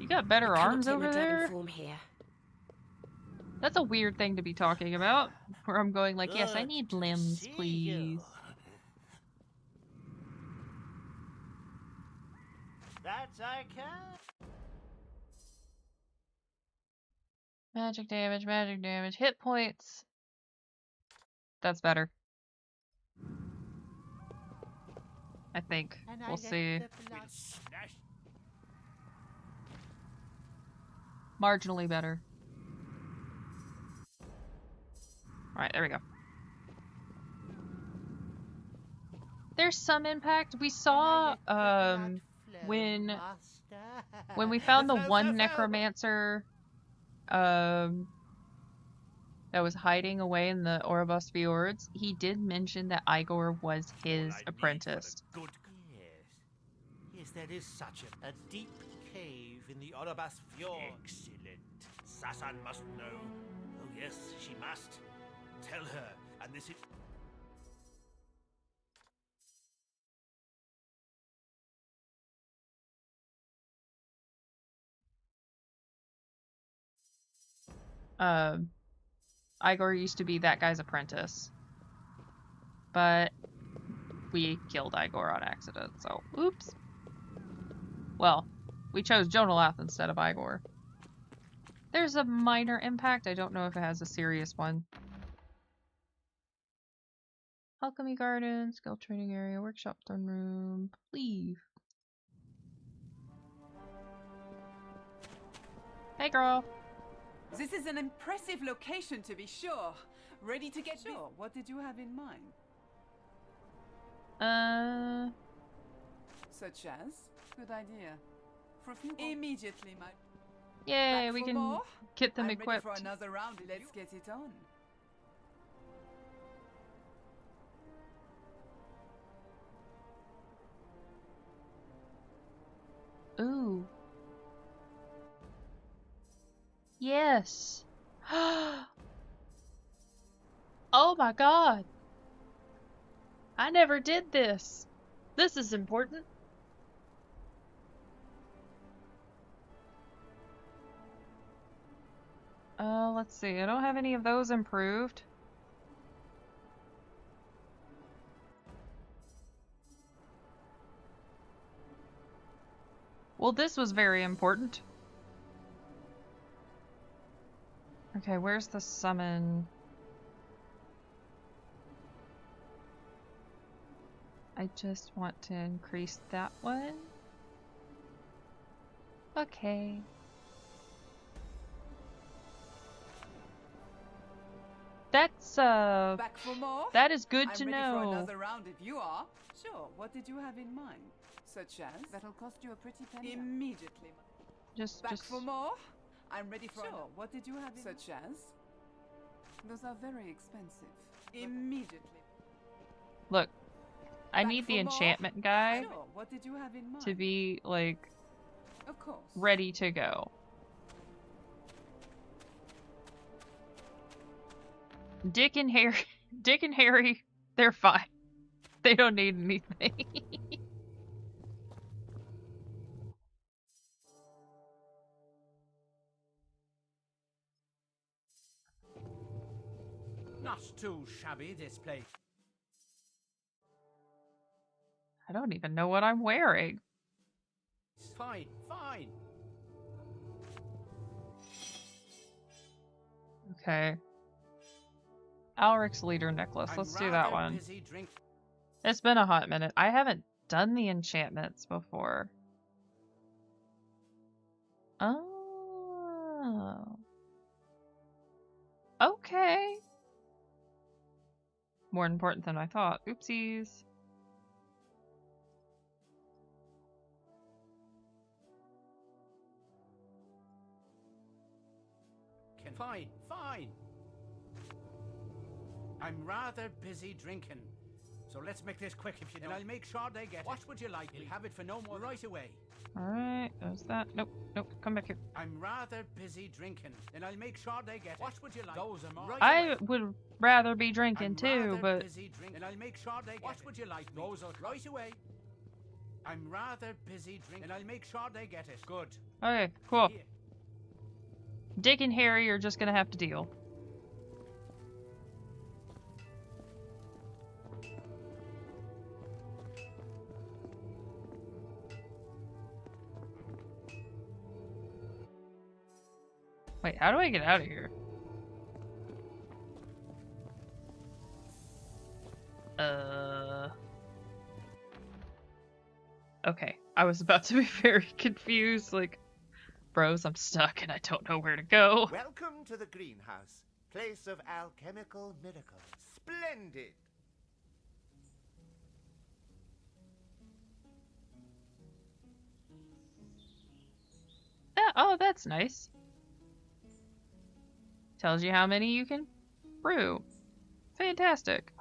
You got better arms over there? That's a weird thing to be talking about. Where I'm going like, yes, I need limbs, please. That's I can. Magic damage, hit points. That's better. I think. We'll see. Marginally better. Alright, there we go. There's some impact. We saw, when we found the one necromancer, that was hiding away in the Oribos Fjords, he did mention that Igor was his apprentice. Yes, there is such a deep cave in the Oribos Fjord. Excellent. Sasan must know. Oh yes, she must. Tell her, and this is... Igor used to be that guy's apprentice. But we killed Igor on accident, so oops. Well, we chose Jonalath instead of Igor. There's a minor impact. I don't know if it has a serious one. Alchemy Garden, skill training area, workshop, throne room, leave. Hey girl. This is an impressive location to be sure. Ready to get sure. What did you have in mind? Such as? Good idea. For a few immediately, my... Yay, we can more? get them I'm equipped. Ready for another round. Let's get it on. Ooh. Yes. Oh my god. I never did this. This is important. Let's see. I don't have any of those improved. Well, this was very important. Okay, where's the summon? I just want to increase that one. Okay. That's Back for more? that is good I'm to ready know. for another round if you are. Sure. What did you have in mind? Such as? That'll cost you a pretty penny. Immediately. Just Back for more? I'm ready for sure. What did you have in mind? Such as? Those are very expensive. Immediately. Look, I Back need the for more? enchantment guy Sure. What did you have in mind? to be like Of course. ready to go. Dick and Harry, they're fine. They don't need anything. Not too shabby, this place. I don't even know what I'm wearing. Fine, fine. Okay. Alric's leader necklace. Let's do that one. It's been a hot minute. I haven't done the enchantments before. Oh. Okay. More important than I thought. Oopsies. Fine, fine. I'm rather busy drinking. So let's make this quick if you don't. And I'll make sure they get what would you like? You'll have it for no more right away. Alright, there's that. Nope, nope, come back here. I'm rather busy drinking. And I'll make sure they get what would you like? Those are right I away. would rather be drinking too, but... Busy drinking. And I'll make sure they get what would you like? Those are right away. I'm rather busy drinking. And I'll make sure they get it. Good. Okay, cool. Here. Dick and Harry are just gonna have to deal. Wait, how do I get out of here? Okay, I was about to be very confused, like, bros, I'm stuck and I don't know where to go. Welcome to the greenhouse. Place of alchemical miracles. Splendid! Oh, that's nice. Tells you how many you can brew. Fantastic.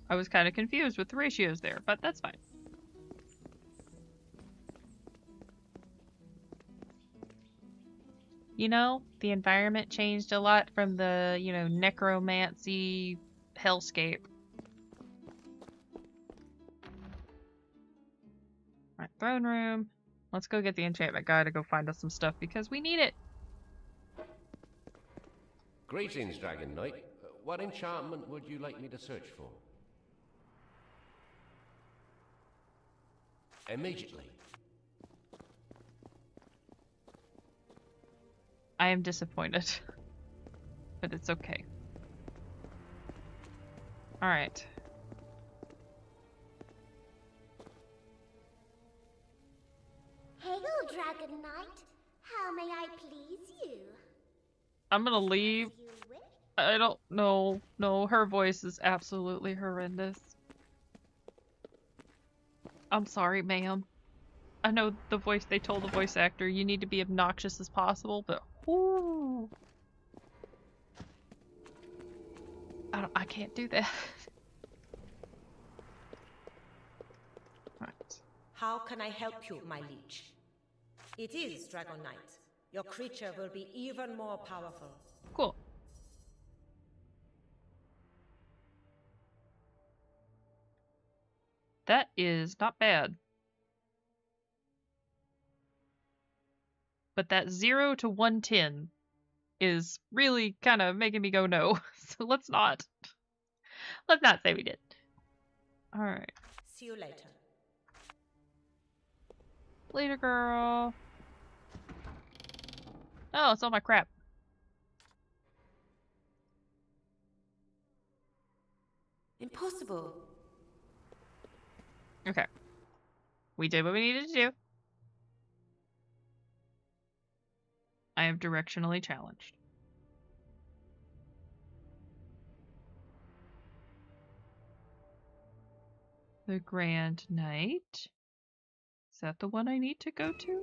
I was kind of confused with the ratios there, but that's fine. You know, the environment changed a lot from the, you know, necromancy hellscape. Alright, throne room. Let's go get the enchantment guy to go find us some stuff because we need it. Greetings, Dragon Knight. What enchantment would you like me to search for? Immediately. I am disappointed. But it's okay. Alright. Hail, Dragon Knight. How may I please you? I'm gonna leave. I don't know. No, her voice is absolutely horrendous. I'm sorry, ma'am. I know the voice, they told the voice actor you need to be obnoxious as possible, but whoo. I can't do that. Right. How can I help you, my liege? It is Dragon Knight. Your creature will be even more powerful. Cool. That is not bad. But that 0 to 110 is really kind of making me go no. So let's not say we did. All right. See you later. Later, girl. Oh, it's all my crap. Impossible. Okay. We did what we needed to do. I am directionally challenged. The Grand Knight. Is that the one I need to go to?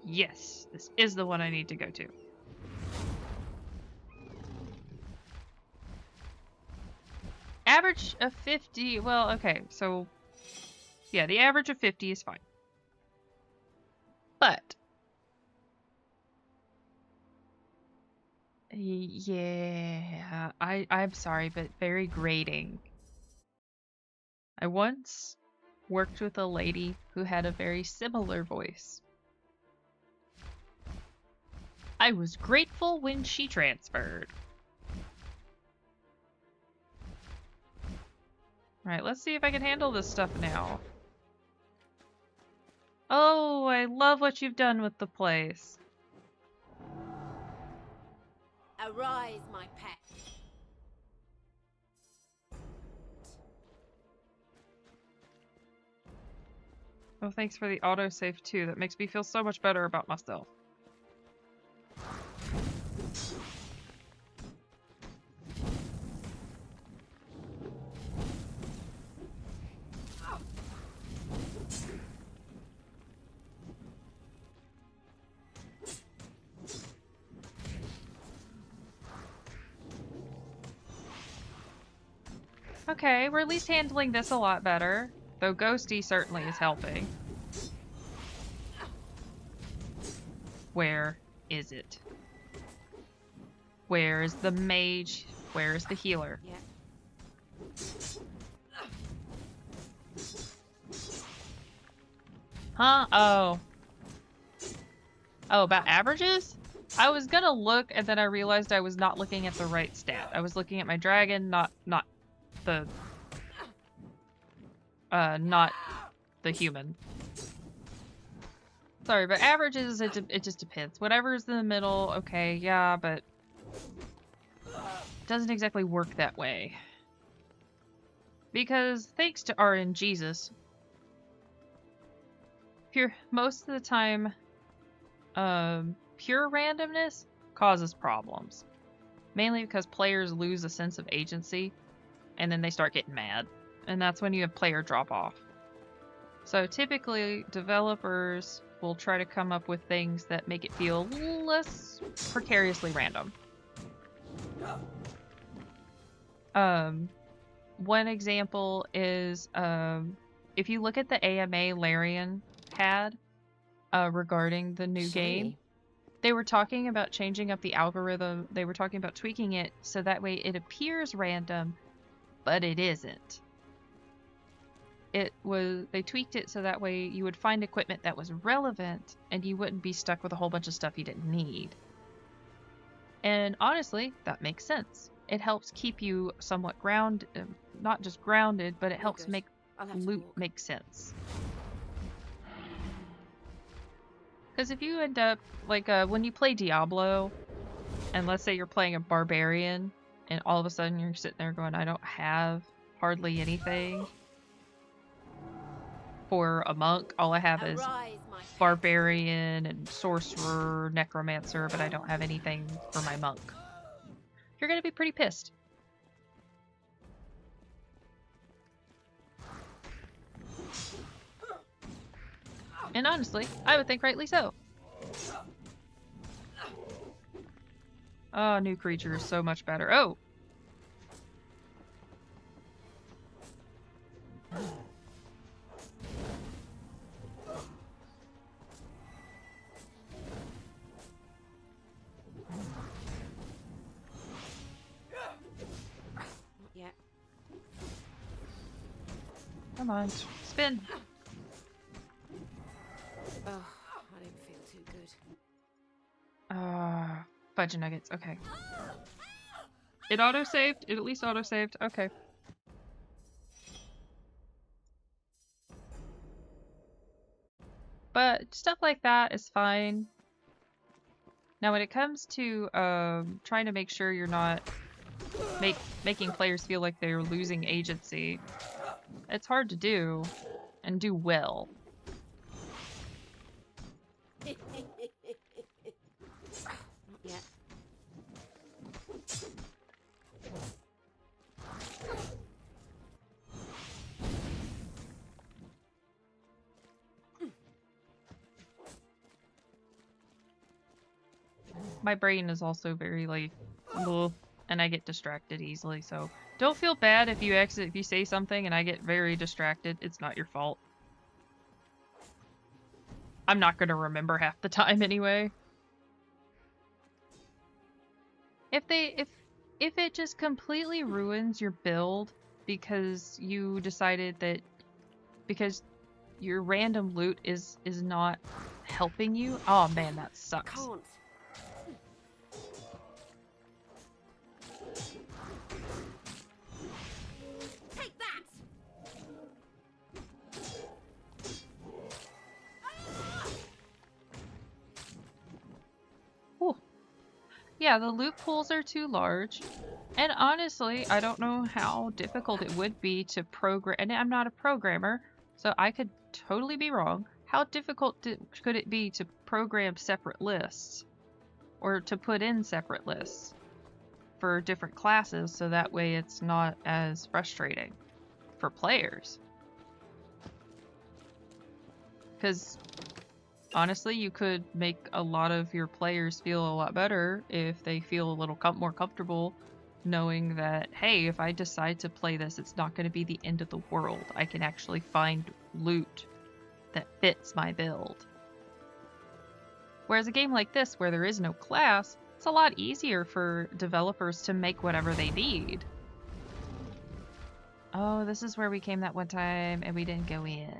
Yes, this is the one I need to go to. Average of 50, well, okay, so yeah, the average of 50 is fine. But yeah, I'm sorry, but very grating. I once worked with a lady who had a very similar voice. I was grateful when she transferred. Alright, let's see if I can handle this stuff now. Oh, I love what you've done with the place. Arise, my pet. Oh, thanks for the autosave too. That makes me feel so much better about myself. Okay, we're at least handling this a lot better. Though Ghosty certainly is helping. Where is it? Where is the mage? Where is the healer? Yeah. Huh? Oh. Oh, about averages? I was gonna look and then I realized I was not looking at the right stat. I was looking at my dragon, not the human. Sorry, but averages, it just depends. Whatever's in the middle, okay, yeah, but it doesn't exactly work that way. Because thanks to RNGesus, most of the time pure randomness causes problems. Mainly because players lose a sense of agency, and then they start getting mad. And that's when you have player drop-off. So typically, developers will try to come up with things that make it feel less precariously random. One example is if you look at the AMA Larian had regarding the new game, they were talking about changing up the algorithm. They were talking about tweaking it so that way it appears random, but it isn't. They tweaked it so that way you would find equipment that was relevant and you wouldn't be stuck with a whole bunch of stuff you didn't need. And honestly, that makes sense. It helps keep you somewhat grounded, not just grounded, but it helps make loot make sense. Because if you end up, like when you play Diablo, and let's say you're playing a barbarian, and all of a sudden you're sitting there going, I don't have hardly anything. For a monk, all I have is barbarian and sorcerer, necromancer, but I don't have anything for my monk. You're gonna be pretty pissed. And honestly, I would think rightly so. Oh, new creature is so much better. Oh! Come on, spin. Oh, I don't feel too good. Fudge nuggets. Okay. It auto-saved? It at least auto-saved? Okay. But stuff like that is fine. Now when it comes to trying to make sure you're not making players feel like they're losing agency, it's hard to do, and do well. Not yet. My brain is also very like, ugh, and I get distracted easily, so don't feel bad if you say something and I get very distracted. It's not your fault. I'm not gonna remember half the time anyway. If it just completely ruins your build because you decided that because your random loot is not helping you, oh man, that sucks. Can't. Yeah, the loot pools are too large. And honestly, I don't know how difficult it would be to program, and I'm not a programmer, so I could totally be wrong. How difficult could it be to program separate lists? Or to put in separate lists for different classes so that way it's not as frustrating for players? Because honestly, you could make a lot of your players feel a lot better if they feel a little more comfortable knowing that, hey, if I decide to play this, it's not going to be the end of the world. I can actually find loot that fits my build. Whereas a game like this, where there is no class, it's a lot easier for developers to make whatever they need. Oh, this is where we came that one time and we didn't go in.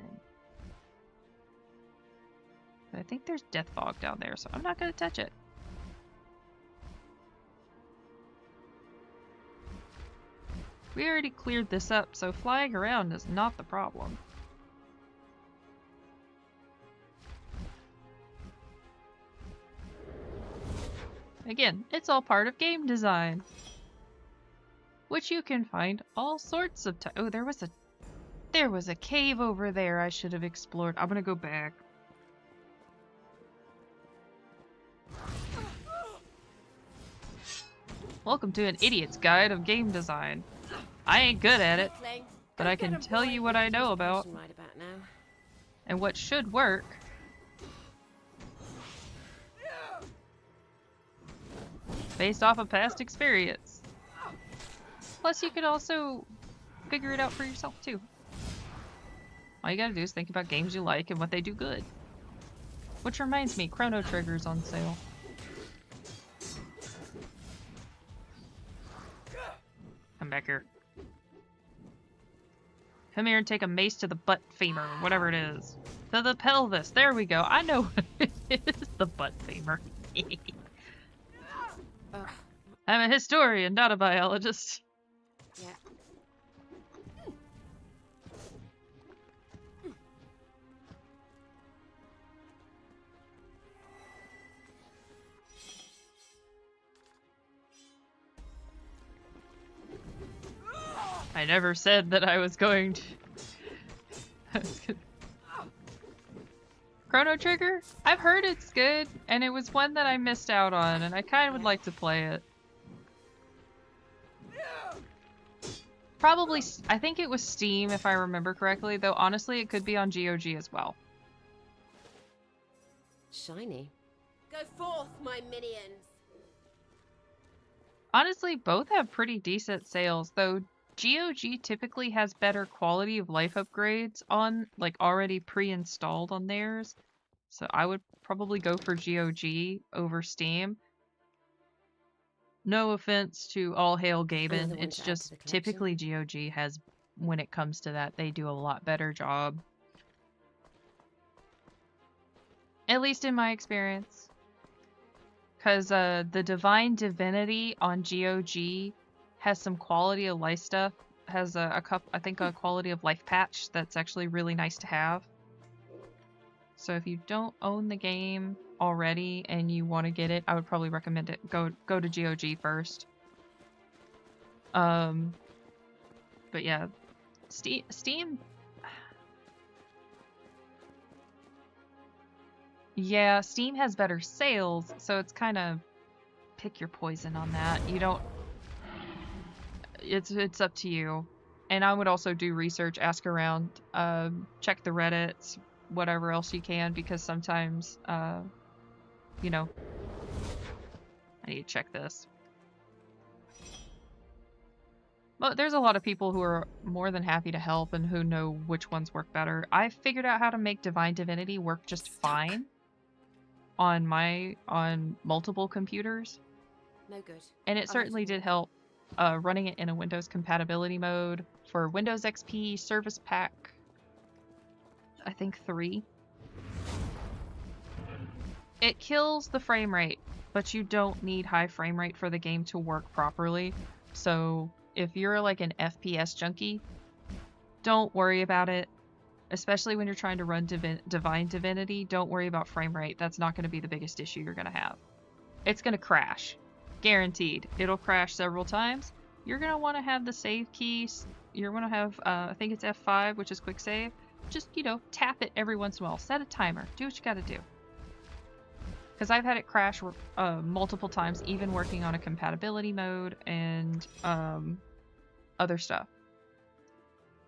I think there's death fog down there, so I'm not going to touch it. We already cleared this up, so flying around is not the problem. Again, it's all part of game design. Which you can find all sorts of times. Oh, there was a cave over there I should have explored. I'm gonna go back. Welcome to an idiot's guide of game design. I ain't good at it, but I can tell you what I know about Right about now. and what should work. Based off of past experience. Plus, you could also figure it out for yourself too. All you gotta do is think about games you like and what they do good. Which reminds me, Chrono Trigger's on sale. Come back here. Come here and take a mace to the butt femur, or whatever it is. To the pelvis. There we go. I know what it is. The butt femur. I'm a historian, not a biologist. Yeah. I never said that I was going to... Chrono Trigger? I've heard it's good, and it was one that I missed out on, and I kind of would like to play it. Probably, I think it was Steam if I remember correctly, though honestly it could be on GOG as well. Shiny. Go forth, my minions. Honestly, both have pretty decent sales, though GOG typically has better quality of life upgrades on, like, already pre-installed on theirs. So I would probably go for GOG over Steam. No offense to All Hail Gaben, it's just typically GOG has, when it comes to that, they do a lot better job. At least in my experience. Because the Divine Divinity on GOG has some quality of life stuff. Has I think a quality of life patch that's actually really nice to have. So if you don't own the game already and you want to get it, I would probably recommend it. Go to GOG first. But yeah, Steam. Yeah, Steam has better sales, so it's kind of pick your poison on that. You don't. It's up to you. And I would also do research, ask around, check the Reddits, whatever else you can, because sometimes, you know, I need to check this. But there's a lot of people who are more than happy to help and who know which ones work better. I figured out how to make Divine Divinity work just fine on multiple computers. No good. And it certainly did help running it in a Windows compatibility mode for Windows XP Service Pack, I think 3. It kills the frame rate, but you don't need high frame rate for the game to work properly. So if you're like an FPS junkie, don't worry about it. Especially when you're trying to run Divine Divinity, don't worry about frame rate. That's not going to be the biggest issue you're going to have. It's going to crash. Guaranteed. It'll crash several times. You're going to want to have the save keys. You're going to have, I think it's F5, which is quick save. Just, you know, tap it every once in a while. Set a timer. Do what you got to do. Because I've had it crash multiple times, even working on a compatibility mode and other stuff.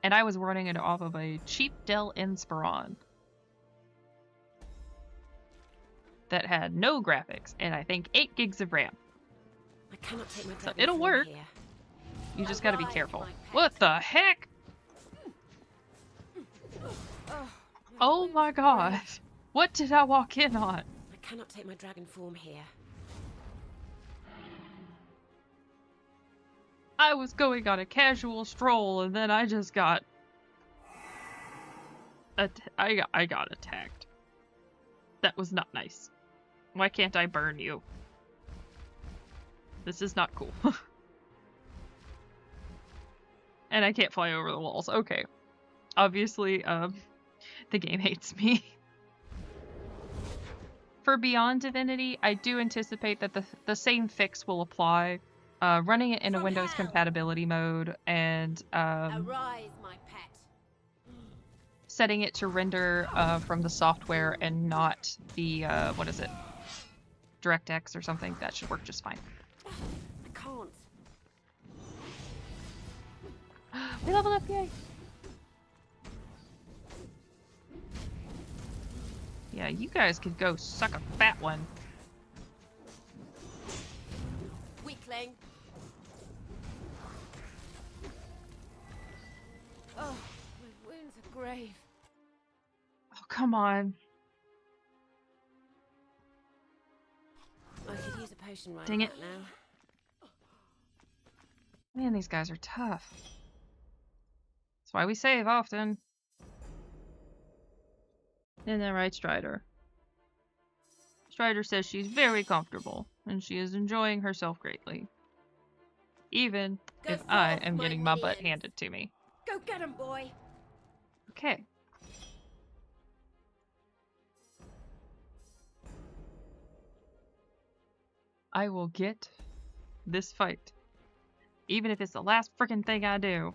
And I was running it off of a cheap Dell Inspiron that had no graphics and I think 8 gigs of RAM. I cannot take my so it'll work. Here. You just gotta be careful. What the heck? Oh my god. What did I walk in on? I cannot take my dragon form here. I was going on a casual stroll and then I just got I got attacked. That was not nice. Why can't I burn you? This is not cool. And I can't fly over the walls. Okay. Obviously, the game hates me. For Beyond Divinity, I do anticipate that the same fix will apply. Running it in a Windows compatibility mode and Arise, my pet. setting it to render from the software and not the what is it, DirectX or something, that should work just fine. I can't. We leveled up, yay! Yeah, you guys could go suck a fat one. Weakling. Oh, my wounds are grave. Oh, come on. I could use a potion right Dang it. about now. Man, these guys are tough. That's why we save often. Isn't that right, Strider? Strider says she's very comfortable, and she is enjoying herself greatly. Even Go if I forth, am my getting my butt minions. handed to me. Go get him, boy. Okay. I will get this fight. Even if it's the last frickin' thing I do.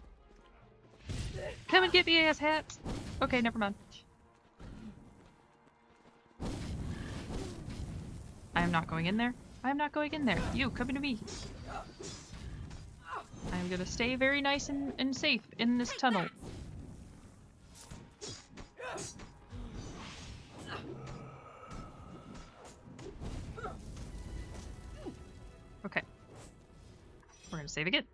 Come and get me, ass hats! Okay, never mind. I am not going in there. I am not going in there. You, come to me. I am gonna stay very nice and safe in this tunnel. Okay. We're gonna save again.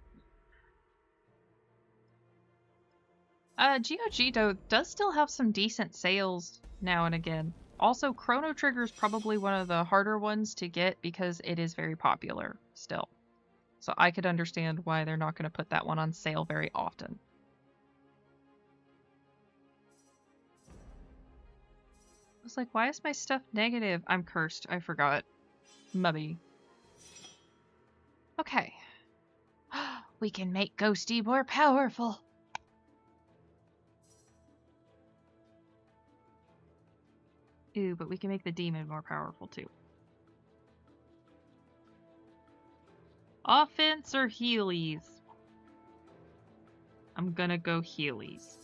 GOG does still have some decent sales now and again. Also, Chrono Trigger is probably one of the harder ones to get because it is very popular still. So I could understand why they're not going to put that one on sale very often. I was like, why is my stuff negative? I'm cursed. I forgot. Mubby. Okay. We can make Ghosty more powerful. Ooh, but we can make the demon more powerful too. Offense or Heelys? I'm gonna go Heelys.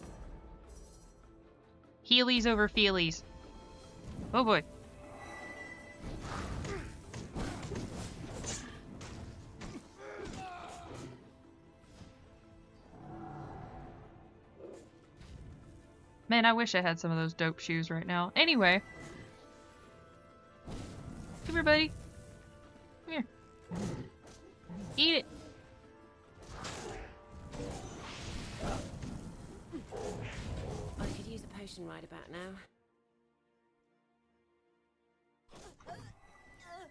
Heelys over Feelies. Oh boy. Man, I wish I had some of those dope shoes right now. Anyway. Come here, buddy. Come here. Eat it. I could use a potion right about now.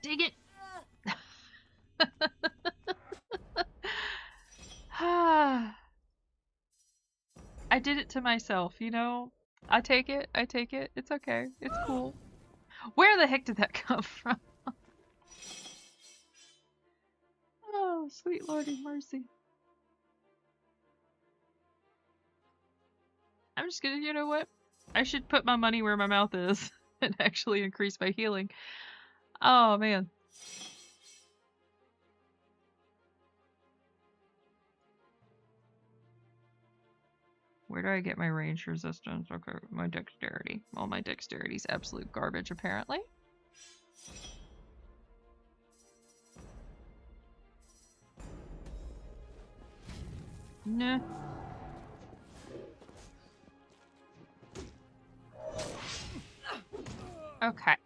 Dig it. I did it to myself, you know? I take it. I take it. It's okay. It's cool. Where the heck did that come from? Oh, sweet Lordy mercy. I'm just gonna, you know what? I should put my money where my mouth is and actually increase my healing. Oh, man. Where do I get my range resistance? Okay, my dexterity. Well, my dexterity's absolute garbage, apparently. Nah. Okay.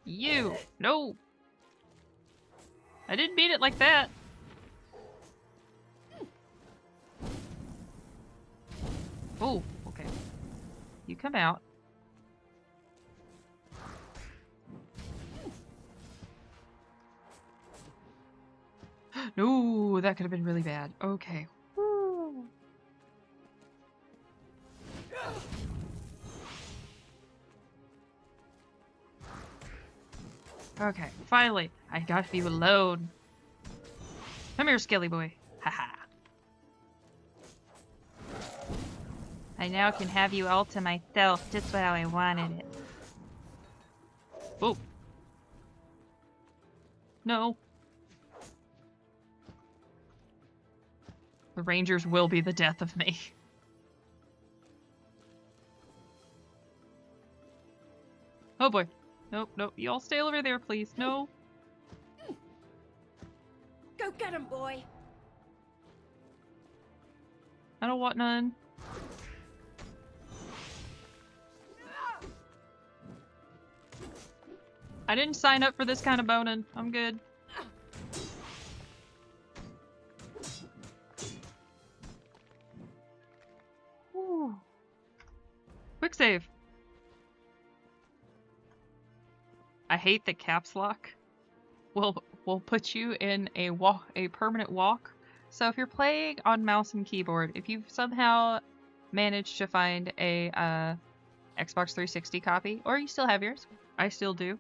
You! No! I didn't beat it like that! Oh, okay. You come out. No, that could have been really bad. Okay. Woo. Okay, finally. I got you alone. Come here, Skelly boy. Haha. I now can have you all to myself, just how I wanted it. Oh. No. The Rangers will be the death of me. Oh boy. Nope, nope. You all stay over there, please. No. Go get him, boy. I don't want none. I didn't sign up for this kind of boning. I'm good. Whew. Quick save. I hate that caps lock will put you in a permanent walk. So if you're playing on mouse and keyboard, if you've somehow managed to find a Xbox 360 copy, or you still have yours, I still do.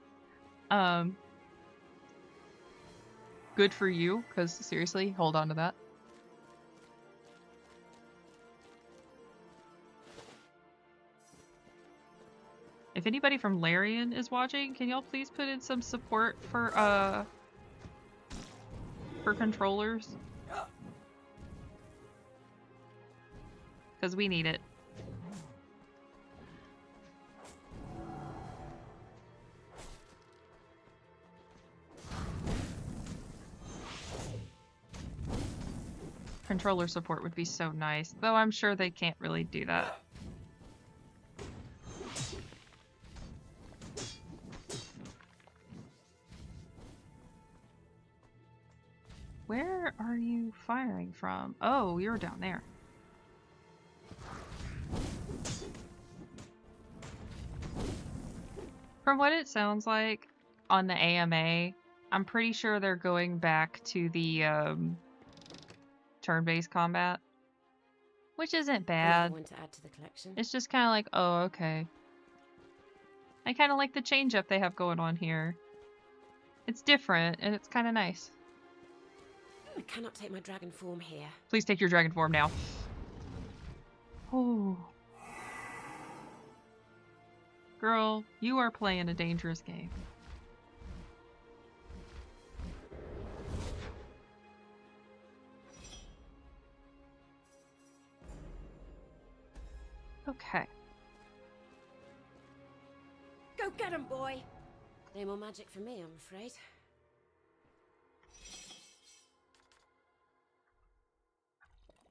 Good for you, because seriously, hold on to that. If anybody from Larian is watching, can y'all please put in some support for controllers? Because we need it. Controller support would be so nice, though I'm sure they can't really do that. Where are you firing from? Oh, you're down there. From what it sounds like on the AMA, I'm pretty sure they're going back to the turn-based combat, which isn't bad. One to add to the collection. It's just kind of like, oh, okay. I kind of like the change-up they have going on here. It's different, and it's kind of nice. I cannot take my dragon form here. Please take your dragon form now. Oh. Girl, you are playing a dangerous game. Okay. Go get him, boy! No more magic for me, I'm afraid.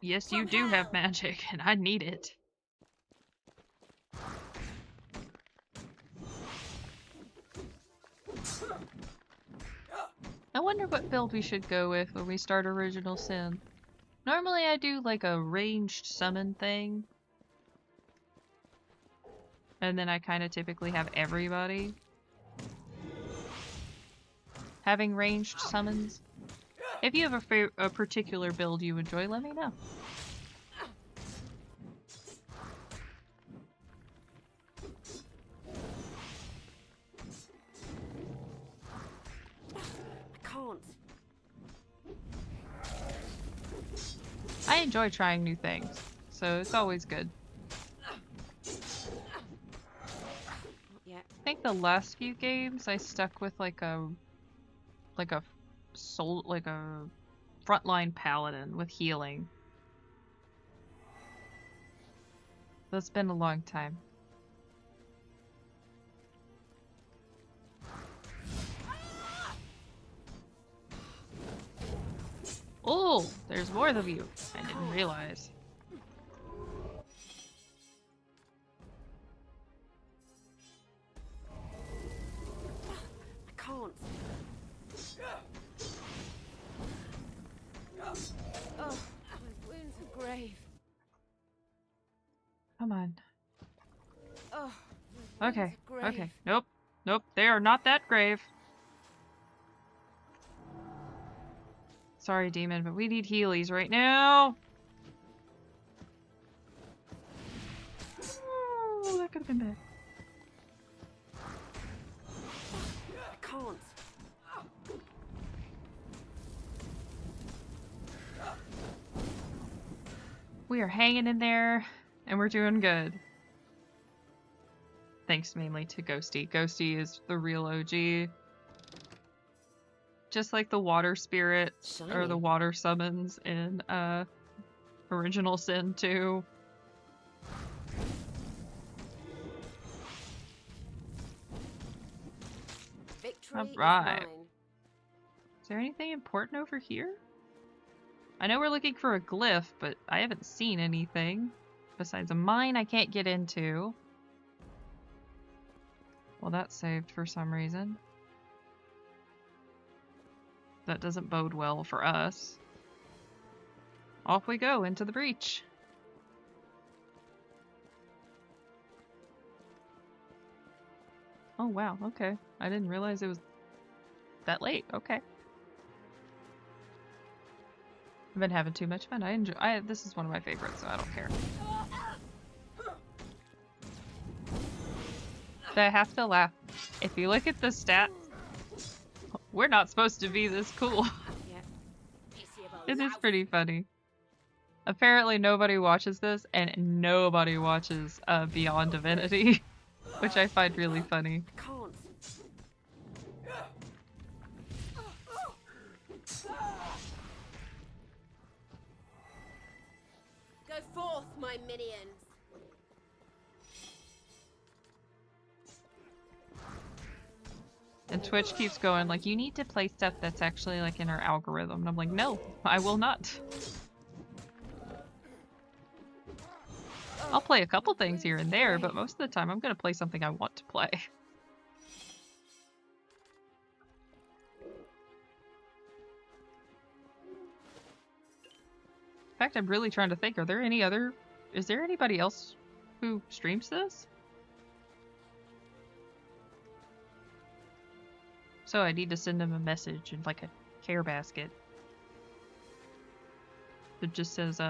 Yes, you do have magic, and I need it. I wonder what build we should go with when we start Original Sin. Normally I do like a ranged summon thing. And then I kind of typically have everybody having ranged summons. If you have a particular build you enjoy, let me know. I can't. I enjoy trying new things, so it's always good. Yeah. I think the last few games I stuck with like a frontline paladin with healing. That's been a long time. Oh, there's more of you. I didn't realize. I can't. Oh, my wounds are grave. Come on. Oh, Okay, okay. Nope. Nope, they are not that grave. Sorry, demon, but we need healies right now. Oh, that could have been bad. I can't. We are hanging in there, and we're doing good. Thanks mainly to Ghosty. Ghosty is the real OG. Just like the water spirit, or the water summons in Original Sin 2. Victory Alright. is mine. Is there anything important over here? I know we're looking for a glyph, but I haven't seen anything. Besides a mine I can't get into. Well, that's saved for some reason. That doesn't bode well for us. Off we go into the breach. Oh wow, okay. I didn't realize it was that late. Okay. I've been having too much fun. This is one of my favorites, so I don't care. But I have to laugh. If you look at the stats, we're not supposed to be this cool. It is pretty funny. Apparently nobody watches this, and nobody watches Beyond Divinity, which I find really funny. Go forth, my minions. And Twitch keeps going like, you need to play stuff that's actually like in our algorithm. And I'm like, no, I will not. I'll play a couple things here and there, but most of the time I'm gonna play something I want to play. In fact, I'm really trying to think, is there anybody else who streams this? So I need to send them a message in like a care basket. It just says,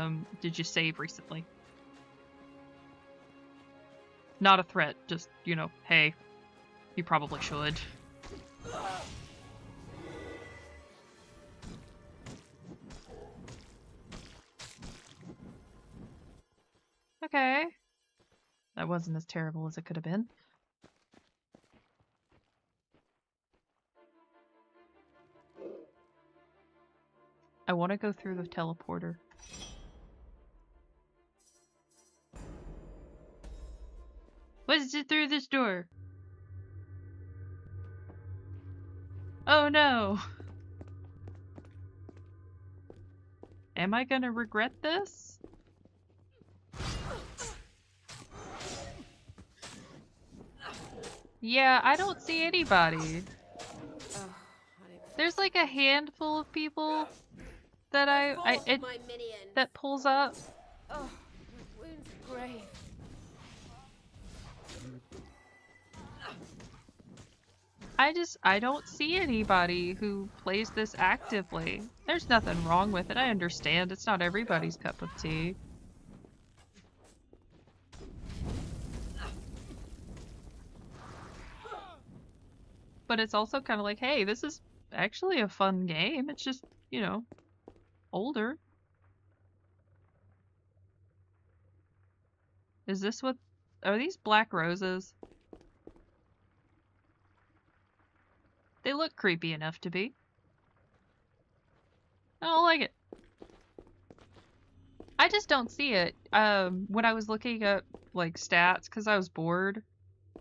did you save recently? Not a threat, just, you know, hey, you probably should. Okay. That wasn't as terrible as it could have been. I want to go through the teleporter. What's it through this door? Oh no! Am I gonna regret this? Yeah, I don't see anybody. There's like a handful of people that that pulls up. Oh, my wound's grave. I don't see anybody who plays this actively. There's nothing wrong with it. I understand it's not everybody's cup of tea. But it's also kind of like, hey, this is actually a fun game. It's just, you know, older. Is this what... Are these black roses? They look creepy enough to be. I don't like it. I just don't see it. When I was looking at, like, stats, because I was bored,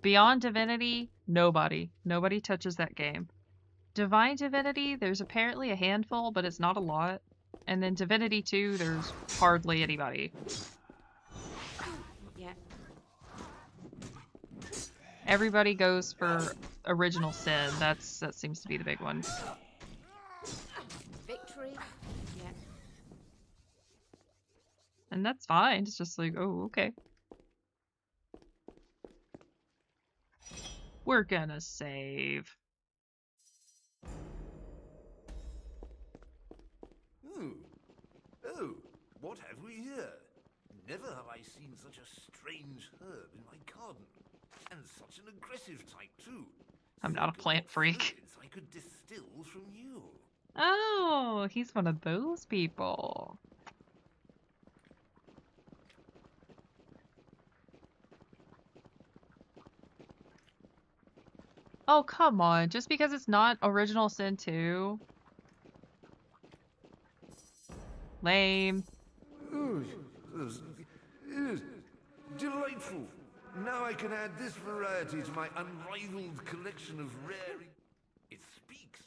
Beyond Divinity, nobody. Nobody touches that game. Divine Divinity, there's apparently a handful, but it's not a lot. And then Divinity 2, there's hardly anybody. Yeah. Everybody goes for Original Sin. That seems to be the big one. Victory. Yeah. And that's fine. It's just like, oh, okay. We're gonna save. Oh, what have we here? Never have I seen such a strange herb in my garden. And such an aggressive type, too. I'm not a plant freak. I could distill from you. Oh, he's one of those people. Oh, come on. Just because it's not Original Sin 2. Lame. Ooh, delightful. Now I can add this variety to my unrivaled collection of rare... It speaks.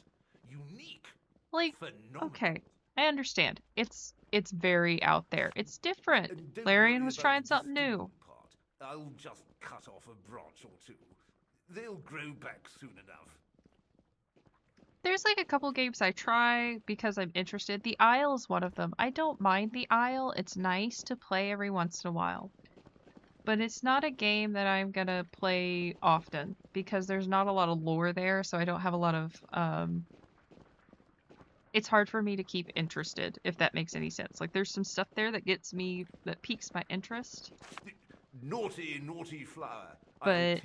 Unique. Like, phenomenal. okay. I understand. It's very out there. It's different. Larian was trying something new. I'll just cut off a branch or two. They'll grow back soon enough. There's like a couple games I try because I'm interested. The Isle is one of them. I don't mind the Isle. It's nice to play every once in a while. But it's not a game that I'm gonna play often because there's not a lot of lore there, so I don't have a lot of it's hard for me to keep interested, if that makes any sense. Like there's some stuff there that piques my interest. Naughty, naughty flower. But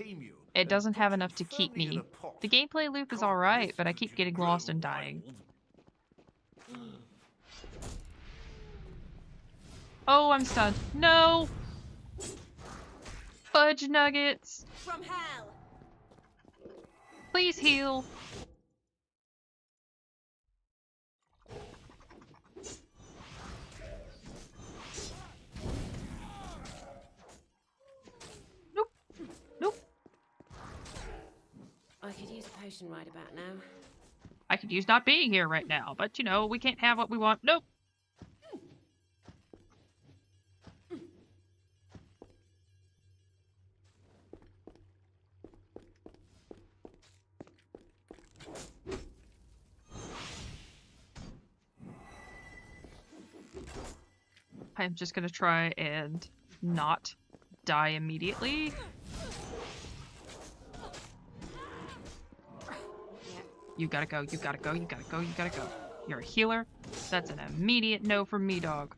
it doesn't have enough to keep me. The gameplay loop is alright, but I keep getting lost and dying. Oh, I'm stunned. No! Fudge nuggets! From hell! Please heal. Nope. Nope. I could use a potion right about now. I could use not being here right now, but you know, we can't have what we want. Nope. I'm just gonna try and not die immediately. You gotta go, you gotta go, you gotta go, you gotta go. You're a healer. That's an immediate no from me, dog.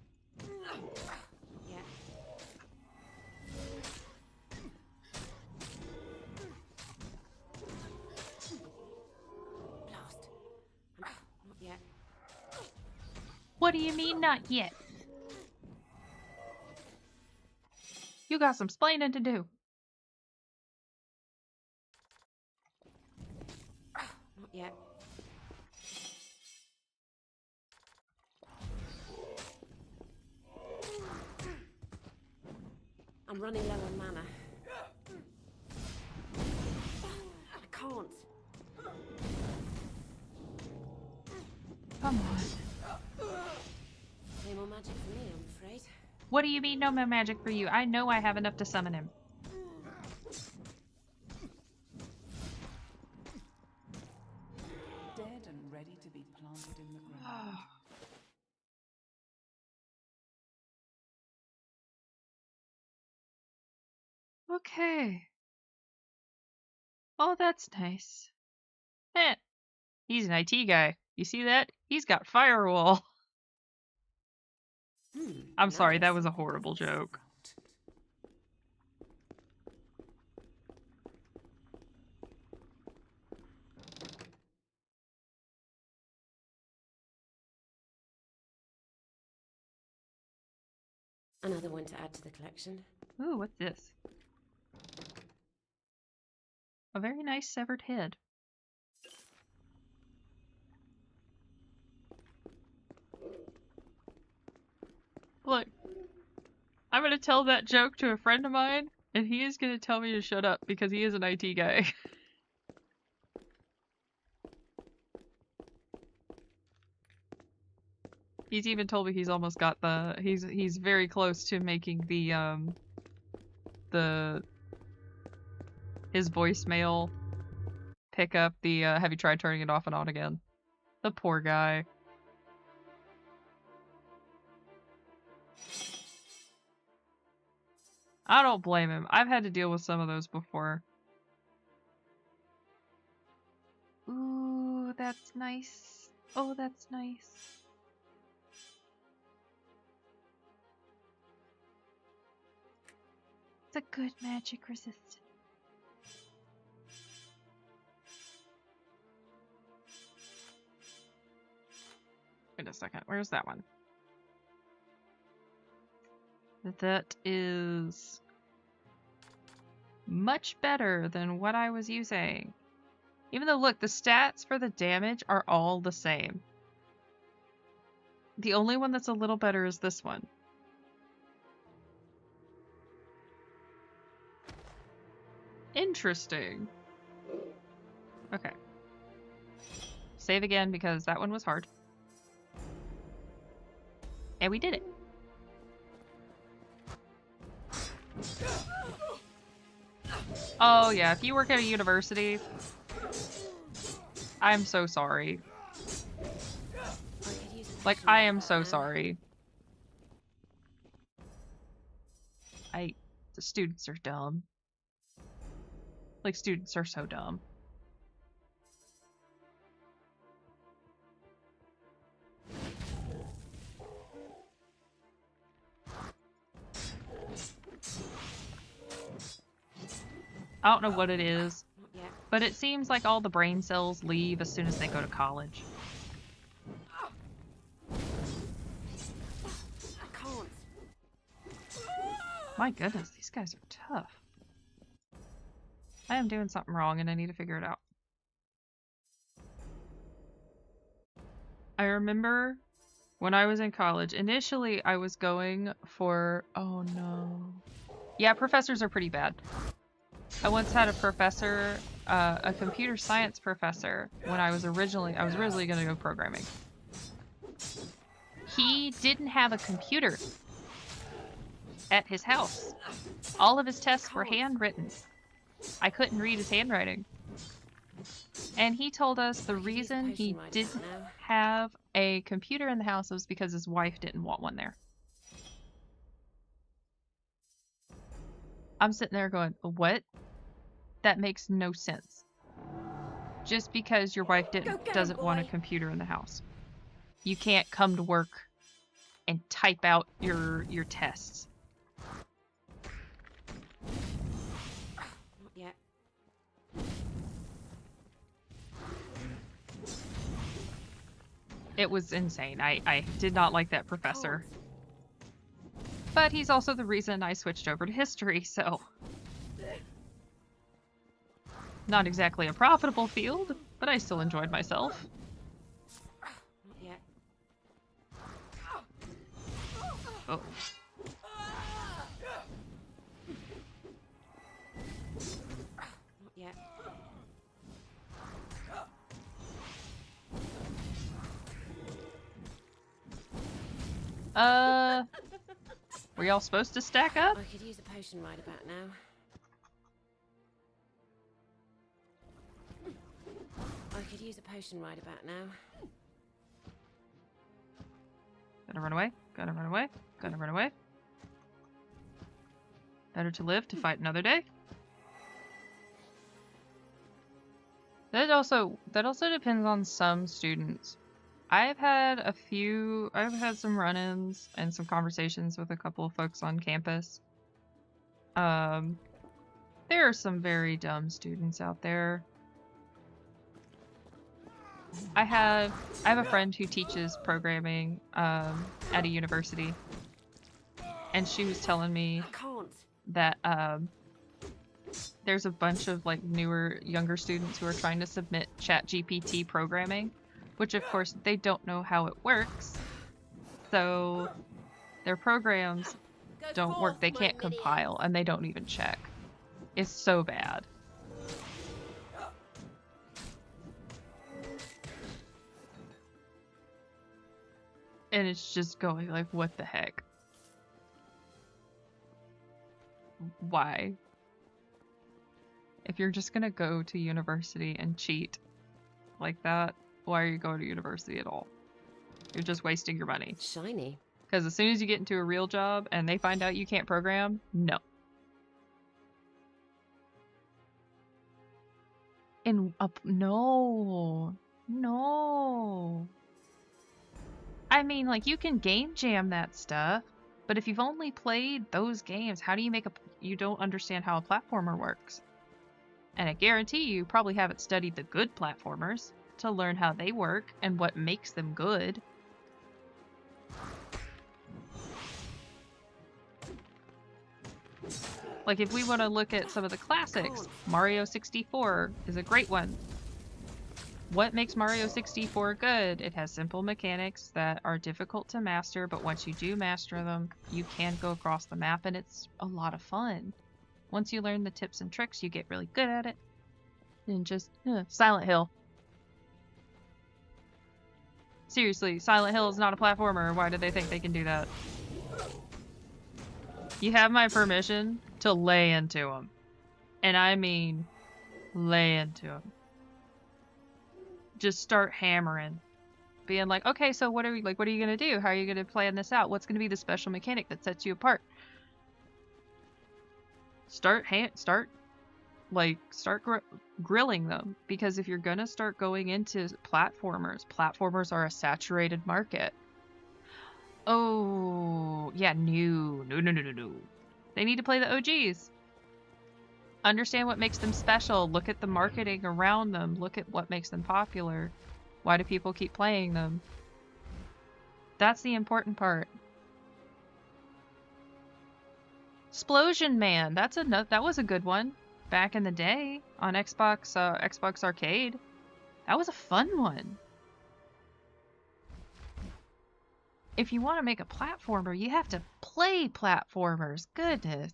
What do you mean, not yet? You got some splaining to do. Not yet. I'm running low on mana. I can't. Come on. No more magic for me, I'm afraid. What do you mean no more magic for you? I know I have enough to summon him. Dead and ready to be planted in the ground. Okay. Oh, that's nice. Eh. He's an IT guy. You see that? He's got firewall. I'm sorry, that was a horrible joke. Another one to add to the collection. Ooh, what's this? A very nice severed head. Look, I'm gonna tell that joke to a friend of mine, and he is gonna tell me to shut up because he is an IT guy. He's even told me he's almost got the he's very close to making his voicemail pick up the have you tried turning it off and on again? The poor guy. I don't blame him. I've had to deal with some of those before. Ooh, that's nice. Oh, that's nice. It's a good magic resistant. Wait a second. Where's that one? That is much better than what I was using. Even though, look, the stats for the damage are all the same. The only one that's a little better is this one. Interesting. Okay. Save again because that one was hard. And we did it. Oh yeah, if you work at a university, I'm so sorry. Like, I am so sorry. The students are dumb. Like, students are so dumb. I don't know what it is, but it seems like all the brain cells leave as soon as they go to college. I can't. My goodness, these guys are tough. I am doing something wrong and I need to figure it out. I remember when I was in college, initially I was going for... Oh no. Yeah, professors are pretty bad. I once had a professor, a computer science professor, when I was originally going to go programming. He didn't have a computer at his house. All of his tests were handwritten. I couldn't read his handwriting. And he told us the reason he didn't have a computer in the house was because his wife didn't want one there. I'm sitting there going, what? That makes no sense. Just because your wife doesn't want a computer in the house. You can't come to work and type out your tests. Yeah. It was insane. I did not like that professor. But he's also the reason I switched over to history, so... Not exactly a profitable field, but I still enjoyed myself. Yeah. Oh. Yeah. Were y'all supposed to stack up? I could use a potion right about now. I could use a potion right about now. Gotta run away, gotta run away, gotta run away. Better to live to fight another day. That also depends on some students. I've had some run-ins and some conversations with a couple of folks on campus. There are some very dumb students out there. I have a friend who teaches programming at a university, and she was telling me that there's a bunch of like younger students who are trying to submit ChatGPT programming, which of course they don't know how it works, so their programs don't work. They can't compile and they don't even check. It's so bad. And it's just going like, what the heck? Why? If you're just gonna go to university and cheat like that, why are you going to university at all? You're just wasting your money. Shiny. Because as soon as you get into a real job and they find out you can't program, no. No. I mean, like, you can game jam that stuff, but if you've only played those games, how do you you don't understand how a platformer works? And I guarantee you probably haven't studied the good platformers to learn how they work and what makes them good. Like, if we want to look at some of the classics, Mario 64 is a great one. What makes Mario 64 good? It has simple mechanics that are difficult to master, but once you do master them, you can go across the map and it's a lot of fun. Once you learn the tips and tricks, you get really good at it. And just, Silent Hill. Seriously, Silent Hill is not a platformer. Why do they think they can do that? You have my permission to lay into them. And I mean, lay into them. Just start hammering. Being like, okay, so what are you gonna do? How are you gonna plan this out? What's gonna be the special mechanic that sets you apart? Start grilling them, because if you're gonna start going into platformers are a saturated market. Oh yeah, no. They need to play the OGs. Understand what makes them special. Look at the marketing around them. Look at what makes them popular. Why do people keep playing them? That's the important part. Splosion Man, that was a good one back in the day on Xbox Arcade. That was a fun one. If you want to make a platformer, you have to play platformers. Goodness.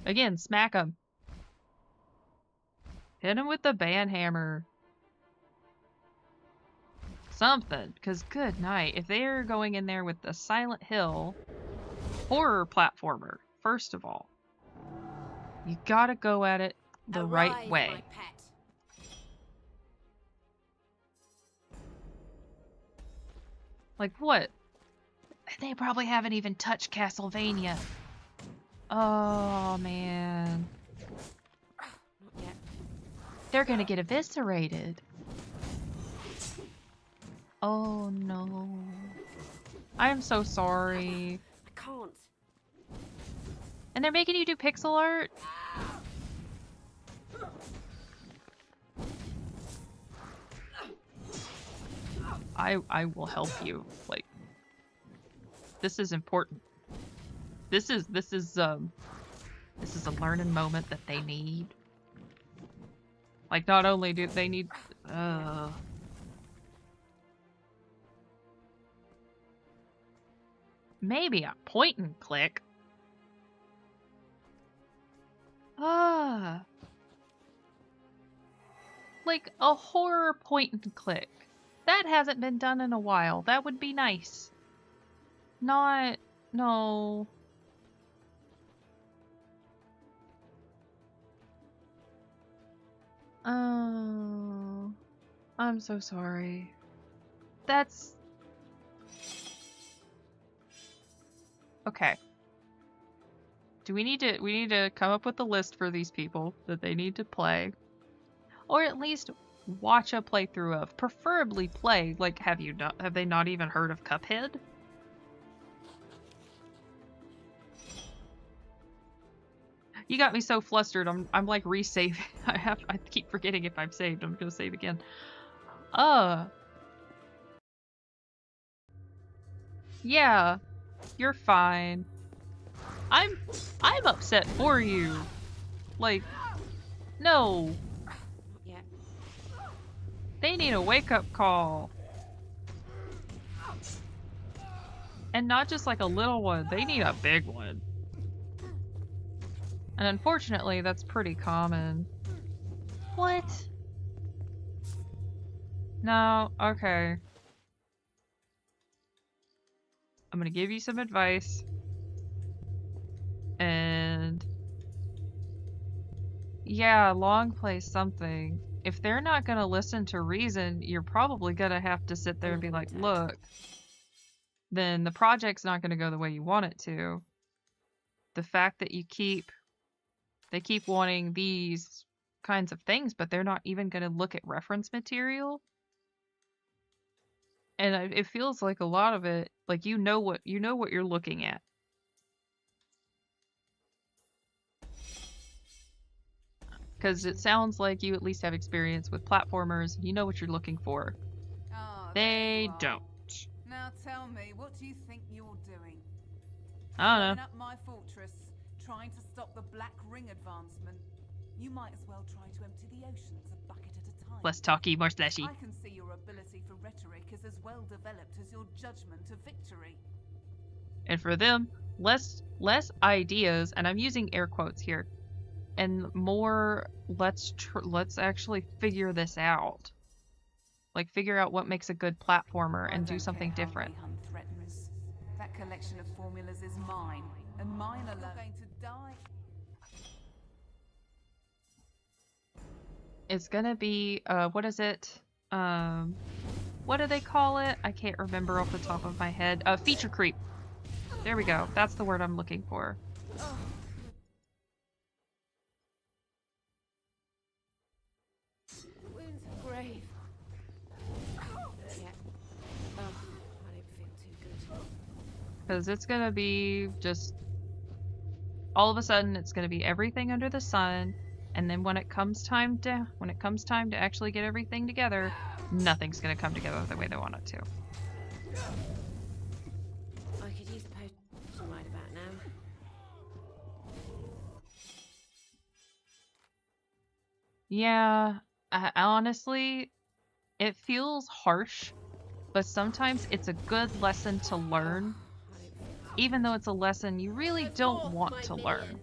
Again, smack them. Hit them with the banhammer. Something, because good night. If they're going in there with the Silent Hill horror platformer, first of all, you gotta go at it the right way. My pet. Like what? They probably haven't even touched Castlevania. Oh man. Not yet. They're gonna get eviscerated. Oh no. I am so sorry. I can't. And they're making you do pixel art? I will help you. Like, this is important. This is a learning moment that they need. Like, not only do they need maybe a point and click. Like a horror point and click. That hasn't been done in a while. That would be nice. No. Oh, I'm so sorry. That's... Okay. We need to come up with a list for these people that they need to play. Or at least watch a playthrough of. Preferably play. Like, have they not even heard of Cuphead? You got me so flustered. I'm like resaving. I keep forgetting if I've saved. I'm gonna save again. Yeah. You're fine. I'm upset for you. Like, no. Yeah. They need a wake-up call. And not just like a little one. They need a big one. And unfortunately, that's pretty common. What? No, okay. I'm gonna give you some advice. And yeah, long play something. If they're not gonna listen to reason, you're probably gonna have to sit there and be like, look, then the project's not gonna go the way you want it to. The fact that they keep wanting these kinds of things, but they're not even gonna look at reference material. And it feels like a lot of it, like you know what you're looking at. Because it sounds like you at least have experience with platformers. You know what you're looking for. Oh, they don't. Now tell me, what do you think you're doing? I don't know. Blowing up my fortress, trying to stop the Black Ring advancement. You might as well try to empty the oceans a bucket at a time. Less talky, more slashy. I can see your ability for rhetoric is as well developed as your judgment of victory. And for them, less ideas, and I'm using air quotes here, and more let's actually figure this out. Like, figure out what makes a good platformer and do something Care how different. Hunt threatens. That collection of formulas is mine, and mine alone. You're going to die. It's gonna be, what is it? What do they call it? I can't remember off the top of my head. Feature creep. There we go. That's the word I'm looking for. The wounds are grave. Yeah. Oh, I don't feel too good. Because it's gonna be just... all of a sudden, it's gonna be everything under the sun, and then when it comes time to actually get everything together, nothing's gonna come together the way they want it to. I could use a potion right about now. Yeah, honestly, it feels harsh, but sometimes it's a good lesson to learn, even though it's a lesson you really don't want to learn.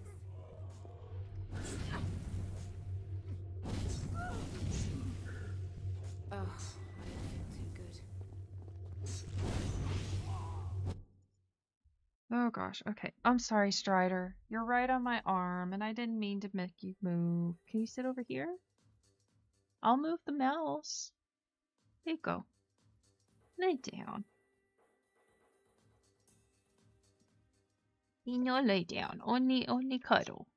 Oh, I don't feel too good. Oh gosh, okay. I'm sorry, Strider. You're right on my arm, and I didn't mean to make you move. Can you sit over here? I'll move the mouse. There you go. Lay down. You know, lay down. Only cuddle.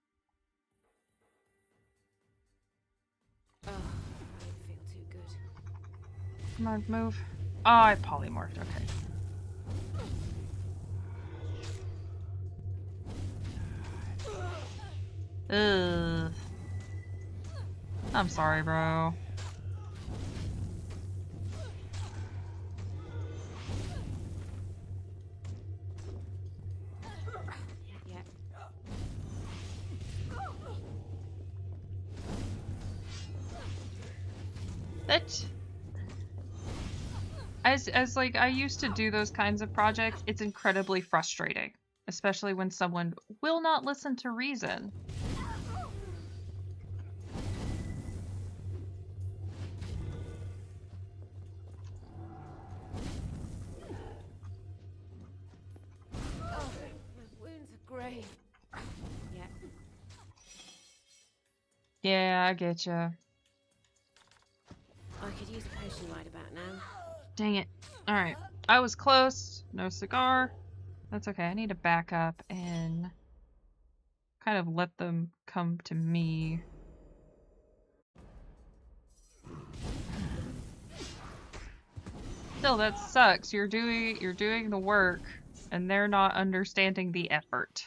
Oh, I don't feel too good. Come on, move. Oh, I polymorphed. Okay. Ugh. I'm sorry, bro. Yeah. That... As like, I used to do those kinds of projects, it's incredibly frustrating. Especially when someone will not listen to reason. Oh, my wounds are grave. Yeah. Yeah, I get ya. I could use a potion right about now. Dang it. Alright. I was close. No cigar. That's okay. I need to back up and kind of let them come to me. Still, that sucks. You're doing the work and they're not understanding the effort.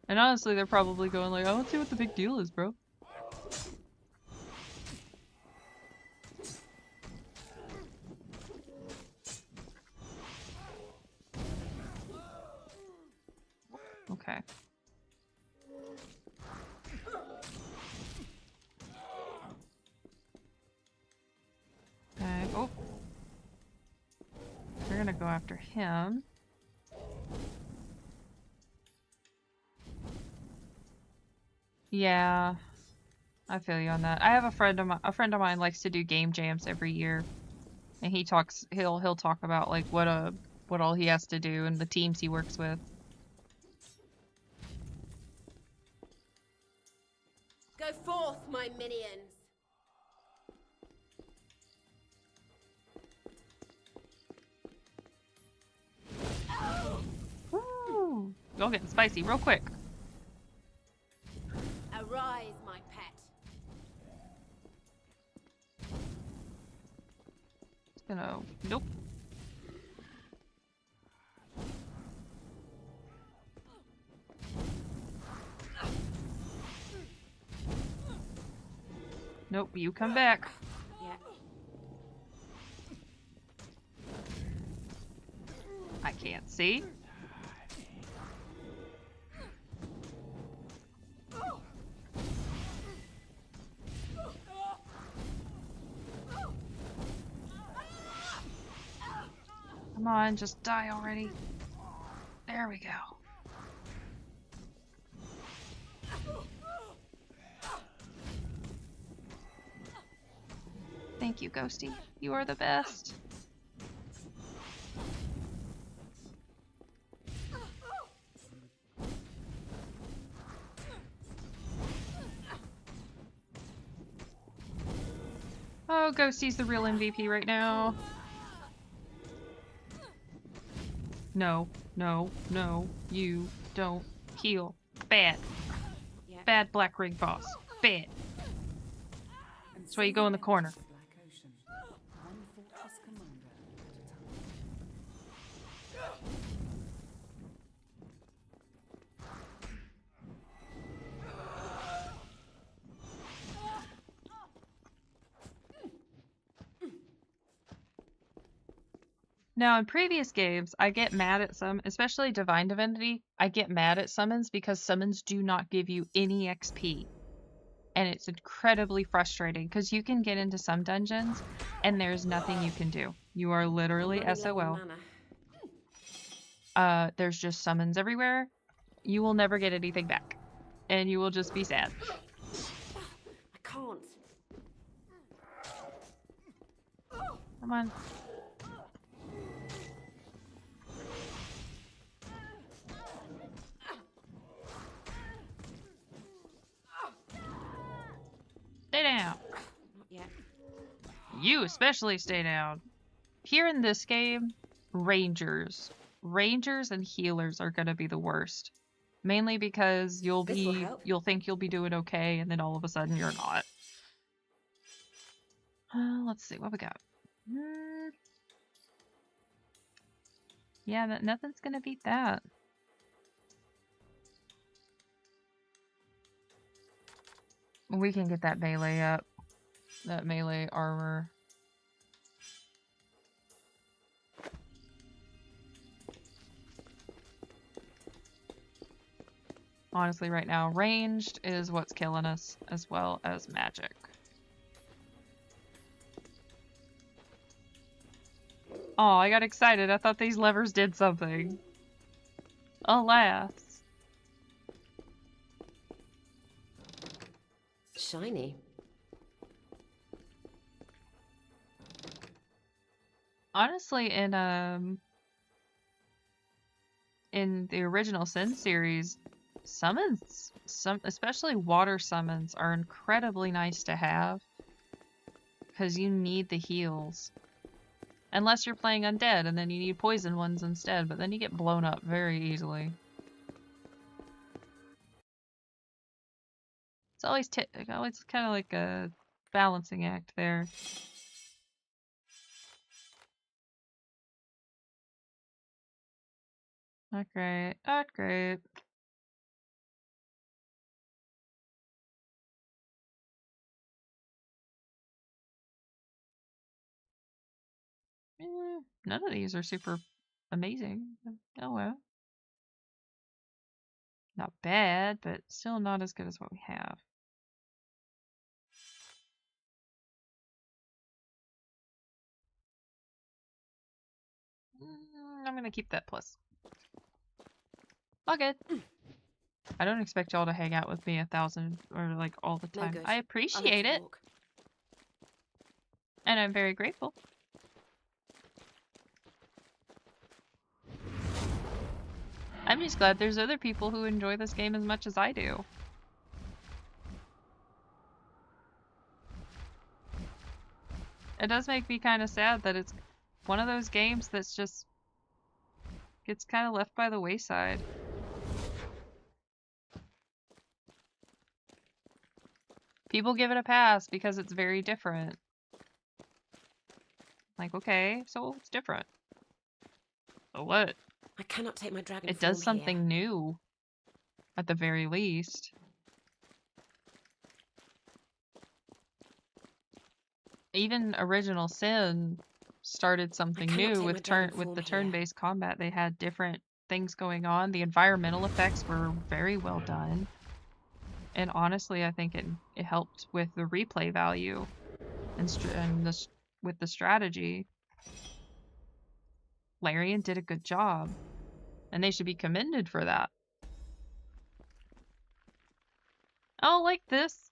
And honestly, they're probably going like, I don't see what the big deal is, bro. Okay. Okay. Oh. We're gonna go after him. Yeah. I feel you on that. I have a friend of mine likes to do game jams every year. And he'll talk about like what all he has to do and the teams he works with. Go forth, my minions! Woo! Y'all getting spicy real quick. Arise, my pet. Just gonna... Nope. Nope, you come back. Yeah. I can't see. Come on, just die already. There we go. Thank you, Ghosty. You are the best. Oh, Ghosty's the real MVP right now. No, no, no. You don't heal. Bad. Bad Black Ring boss. Bad. That's why you go in the corner. Now, in previous games, I get mad at some, especially Divine Divinity, I get mad at summons because summons do not give you any XP. And it's incredibly frustrating because you can get into some dungeons and there's nothing you can do. You are literally SOL. There's just summons everywhere. You will never get anything back. And you will just be sad. I can't. Come on. Stay down. Not yet. You especially stay down. Here in this game, Rangers and healers are gonna be the worst. Mainly because you'll think you'll be doing okay, and then all of a sudden you're not. Let's see what we got. Yeah, nothing's gonna beat that. We can get that melee up. That melee armor. Honestly, right now, ranged is what's killing us, as well as magic. Oh, I got excited. I thought these levers did something. Alas. Shiny. Honestly, in the original Sin series, summons, especially water summons, are incredibly nice to have because you need the heals. Unless you're playing undead, and then you need poison ones instead, but then you get blown up very easily. It's always kind of like a balancing act there. Not great. Not great. None of these are super amazing. Oh well. Not bad, but still not as good as what we have. I'm gonna keep that plus. All good. I don't expect y'all to hang out with me 1,000 or like all the time. I appreciate it. And I'm very grateful. I'm just glad there's other people who enjoy this game as much as I do. It does make me kind of sad that it's one of those games that's just gets kind of left by the wayside. People give it a pass because it's very different. Like, okay, so it's different. So what? I cannot take my dragon. It does something new, at the very least. Even Original Sin started something new with the turn-based combat. They had different things going on. The environmental effects were very well done. And honestly, I think it helped with the replay value and with the strategy. Larian did a good job, and they should be commended for that. Oh, like this.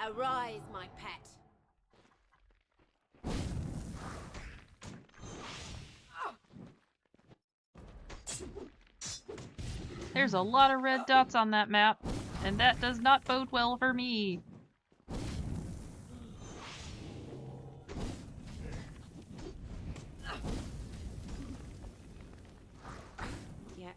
Arise, my pet. There's a lot of red dots on that map, and that does not bode well for me. Yeah.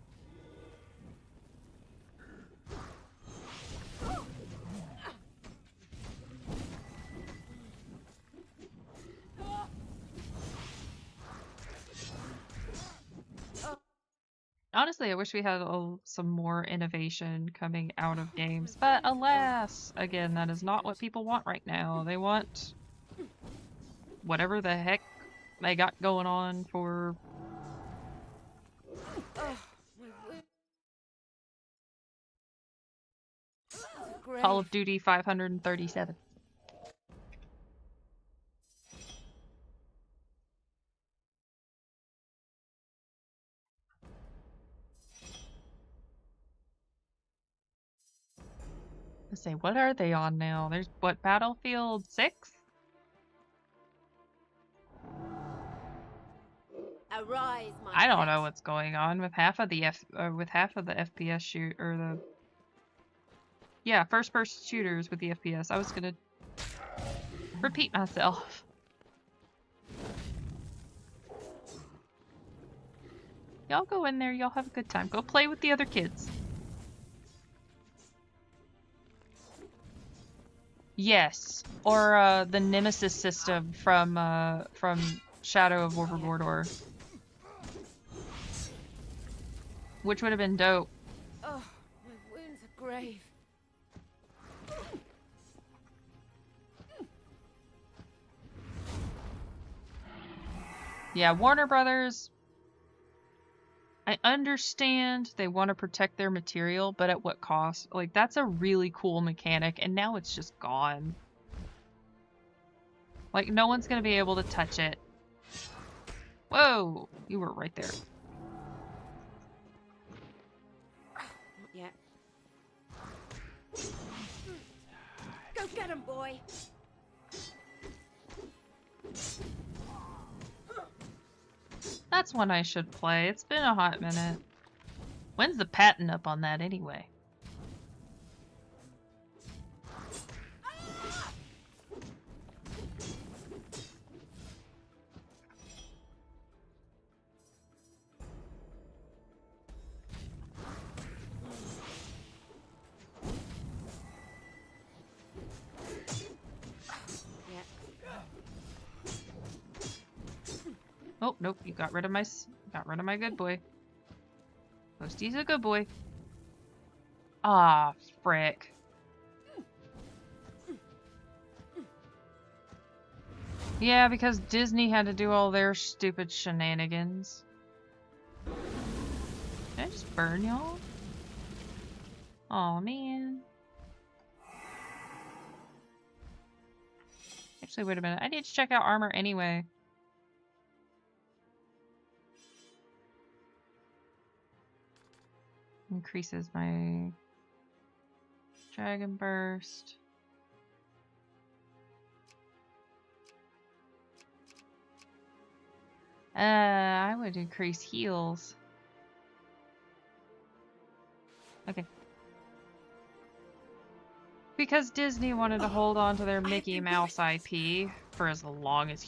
Honestly, I wish we had some more innovation coming out of games, but alas, again, that is not what people want right now. They want whatever the heck they got going on for Call of Duty 537. Let's say, what are they on now? There's what, Battlefield 6? Arise, my I don't know what's going on with half of the FPS shoot or the first person shooters with the FPS. I was gonna repeat myself. Y'all go in there, y'all have a good time. Go play with the other kids. Yes, or the Nemesis system from Shadow of War Mordor, which would have been dope. Oh, my wounds are grave. Yeah, Warner Brothers. I understand they want to protect their material, but at what cost? Like, that's a really cool mechanic, and now it's just gone. Like, no one's gonna be able to touch it. Whoa! You were right there. Yeah. Go get him, boy! That's one I should play. It's been a hot minute. When's the patent up on that anyway? Oh, nope, you got rid of my good boy. Posty's a good boy. Ah, frick. Yeah, because Disney had to do all their stupid shenanigans. Did I just burn y'all? Aw, man. Actually, wait a minute. I need to check out armor anyway. Increases my Dragon Burst. I would increase heals. Okay. Because Disney wanted to hold on to their Mickey Mouse IP for as long as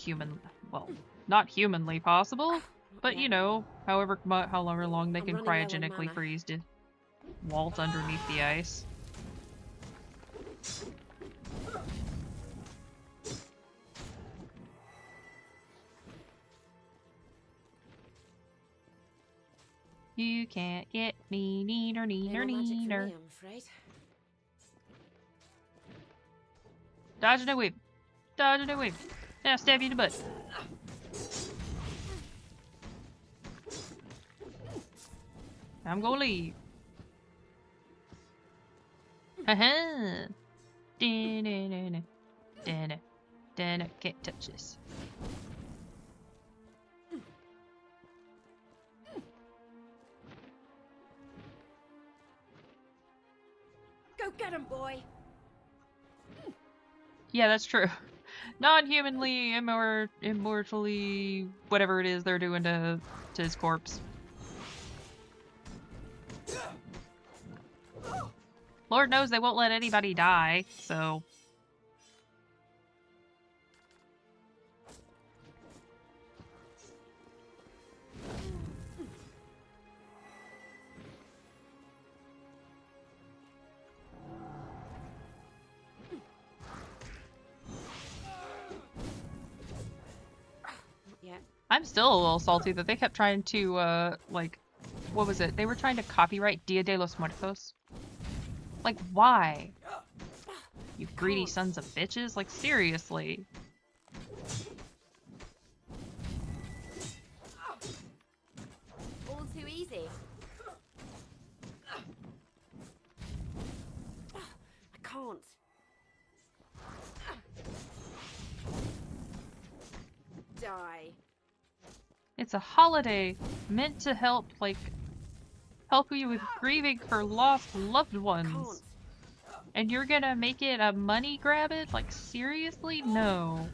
not humanly possible, but you know, however long they can cryogenically freeze to waltz underneath the ice. You can't get me, neener, neener, neener. Dodge and a whip. Dodge and a whip. Now stab you in the butt. I'm gonna leave. Haha. Can't touch this. Go get him, boy! Yeah, that's true. Non-humanly, immortally, whatever it is they're doing to his corpse. Lord knows they won't let anybody die, so... Yeah. I'm still a little salty that they kept trying to, like, what was it? They were trying to copyright Dia de los Muertos. Like, why? You greedy sons of bitches? Like, seriously. All too easy. I can't. Die. It's a holiday meant to help, like, help you with grieving for lost loved ones. And you're gonna make it a money grab it? Like, seriously? No.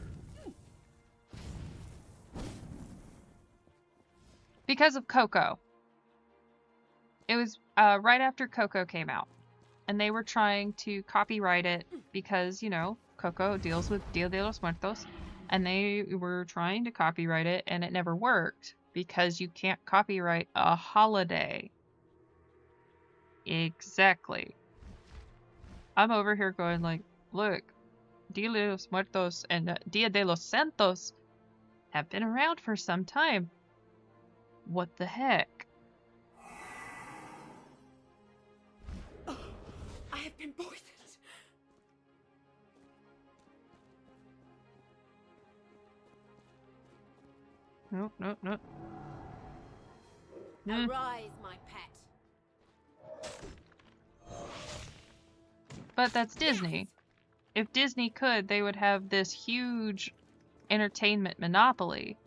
Because of Coco. It was right after Coco came out. And they were trying to copyright it because, you know, Coco deals with Dia de los Muertos. And they were trying to copyright it, and it never worked. Because you can't copyright a holiday. Exactly. I'm over here going like, look, Dia de los Muertos and Dia de los Santos have been around for some time. What the heck? I have been poisoned. Nope, nope, nope. Arise, my pet. But that's Disney. If Disney could, they would have this huge entertainment monopoly.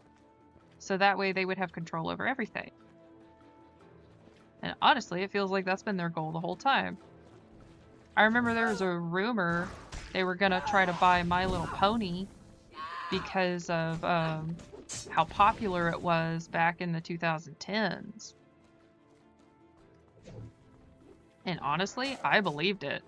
So that way they would have control over everything. And honestly, it feels like that's been their goal the whole time. I remember there was a rumor they were gonna try to buy My Little Pony because of how popular it was back in the 2010s. And honestly, I believed it.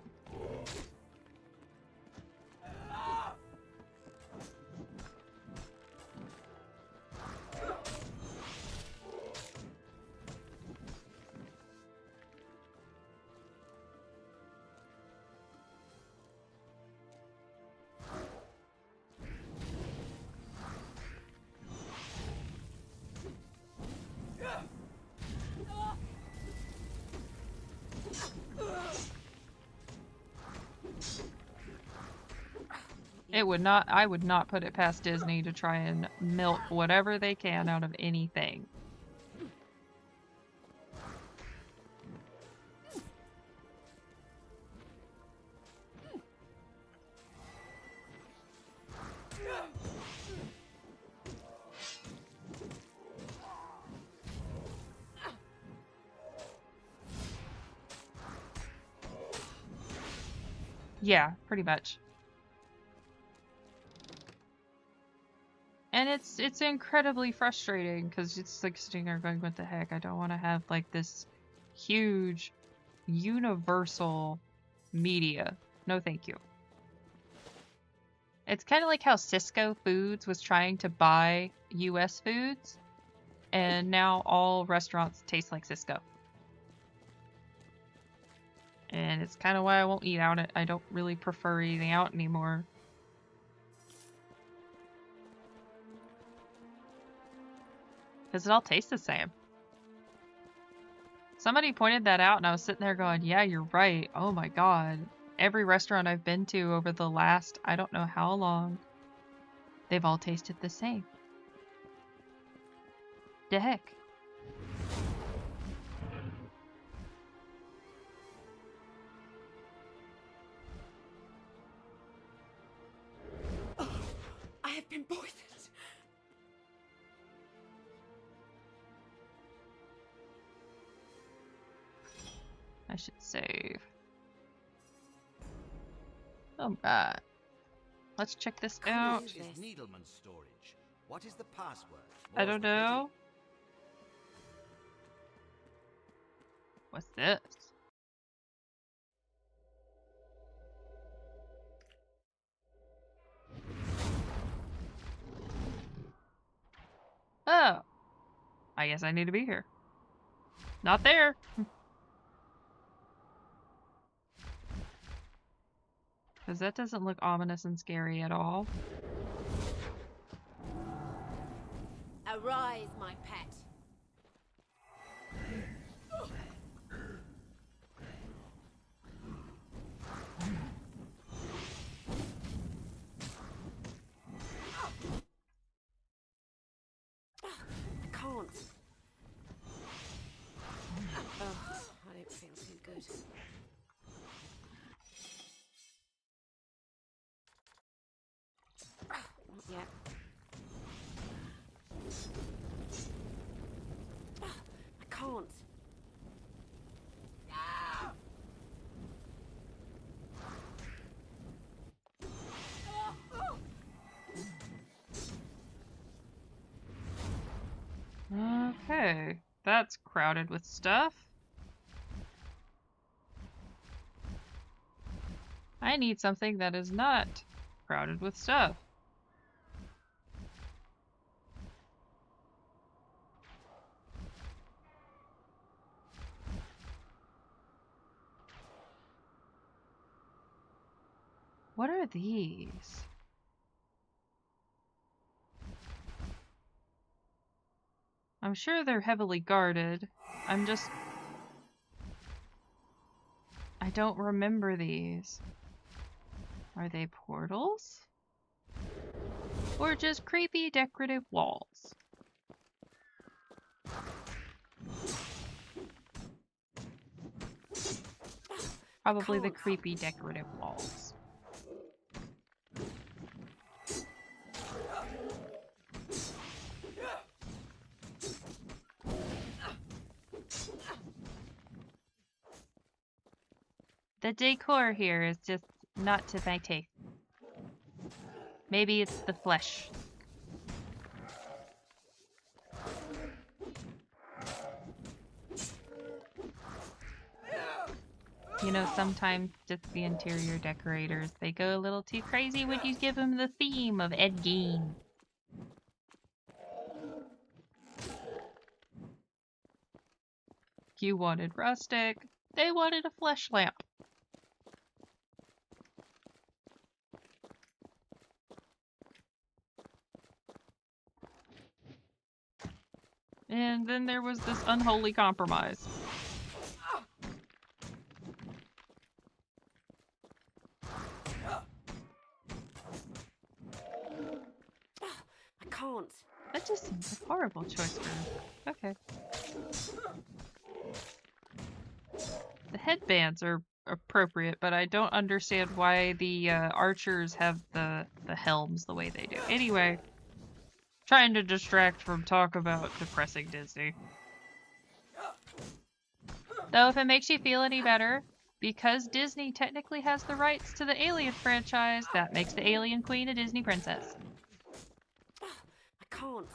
I would not put it past Disney to try and milk whatever they can out of anything. Yeah, pretty much. And it's incredibly frustrating because it's like sitting there going, what the heck? I don't want to have like this huge universal media. No thank you. It's kind of like how Cisco Foods was trying to buy US foods, and now all restaurants taste like Cisco. And it's kind of why I won't eat out. I don't really prefer eating out anymore. Because it all tastes the same. Somebody pointed that out and I was sitting there going, yeah, you're right. Oh my god. Every restaurant I've been to over the last, I don't know how long, they've all tasted the same. The heck? I have been poisoned. I should save. Alright. Let's check this out. Is Needleman's storage? What is the password? I don't know. What's this? I guess I need to be here. Not there! Because that doesn't look ominous and scary at all. Arise, my pet. I can't. Oh, I don't feel too good. Not yet. I can't. Okay, that's crowded with stuff. I need something that is not crowded with stuff. What are these? I'm sure they're heavily guarded. I don't remember these. Are they portals? Or just creepy decorative walls? Probably the creepy decorative walls. The decor here is just not to my taste. Maybe it's the flesh. You know, sometimes just the interior decorators, they go a little too crazy when you give them the theme of Ed Gein. You wanted rustic, they wanted a flesh lamp. And then there was this unholy compromise. I can't. That just seems like a horrible choice for... Okay. The headbands are appropriate, but I don't understand why the archers have the helms the way they do. Anyway, trying to distract from talk about depressing Disney. Though if it makes you feel any better, because Disney technically has the rights to the Alien franchise, that makes the Alien Queen a Disney princess. I can't.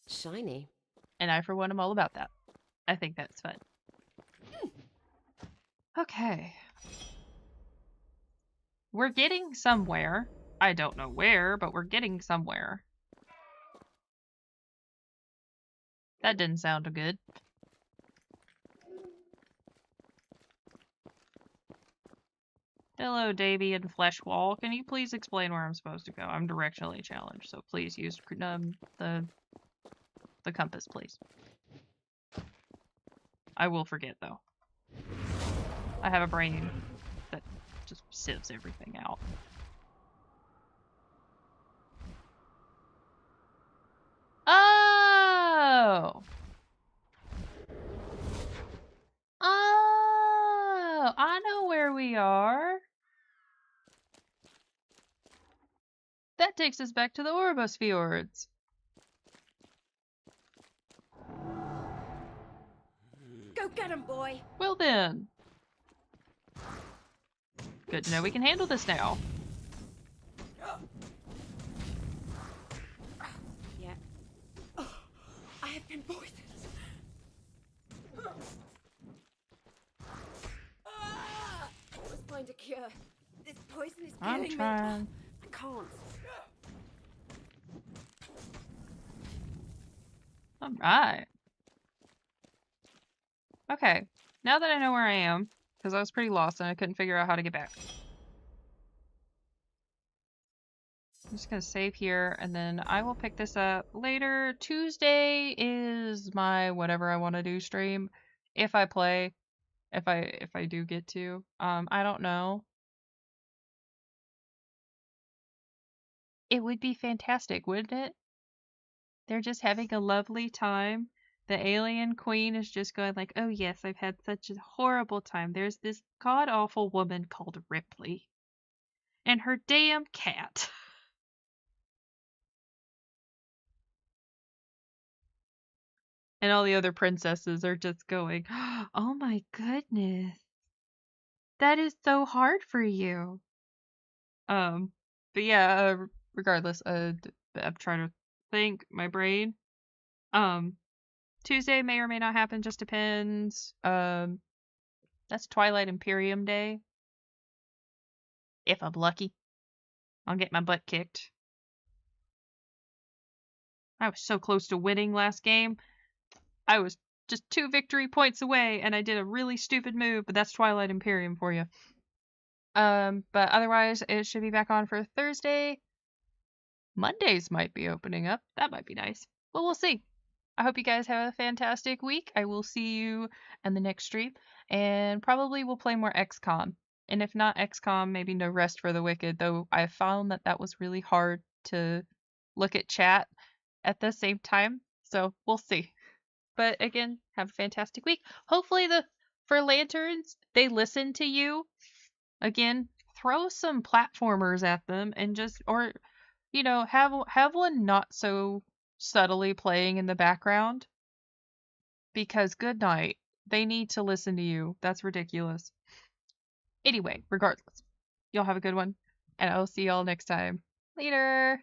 Shiny. And I, for one, am all about that. I think that's fun. Okay. We're getting somewhere. I don't know where, but we're getting somewhere. That didn't sound good. Hello, Davian Fleshwall. Can you please explain where I'm supposed to go? I'm directionally challenged, so please use the compass, please. I will forget, though. I have a brain that just sieves everything out. Oh! Oh! I know where we are. That takes us back to the Orbos Fjords. Go get him, boy. Well then. Good to know we can handle this now. Yeah. Oh, I have been poisoned. I was trying to cure. This poison is I'm killing trying. me. I can't. All right. Okay. Now that I know where I am, because I was pretty lost and I couldn't figure out how to get back. I'm just going to save here, and then I will pick this up later. Tuesday is my whatever I want to do stream. If I play. If I do get to. I don't know. It would be fantastic, wouldn't it? They're just having a lovely time. The alien queen is just going like, oh yes, I've had such a horrible time. There's this god-awful woman called Ripley. And her damn cat. And all the other princesses are just going, oh my goodness. That is so hard for you. But yeah, regardless, I'm trying to think, my brain. Tuesday may or may not happen, just depends. That's Twilight Imperium Day. If I'm lucky. I'll get my butt kicked. I was so close to winning last game. I was just 2 victory points away, and I did a really stupid move, but that's Twilight Imperium for you. But otherwise, it should be back on for Thursday. Mondays might be opening up. That might be nice. But we'll see. I hope you guys have a fantastic week. I will see you in the next stream. And probably we'll play more XCOM. And if not XCOM, maybe No Rest for the Wicked. Though I found that that was really hard to look at chat at the same time. So we'll see. But again, have a fantastic week. Hopefully for Lanterns, they listen to you. Again, throw some platformers at them and just, or, you know, have one not so subtly playing in the background. Because good night. They need to listen to you. That's ridiculous. Anyway, regardless, y'all have a good one. And I'll see y'all next time. Later.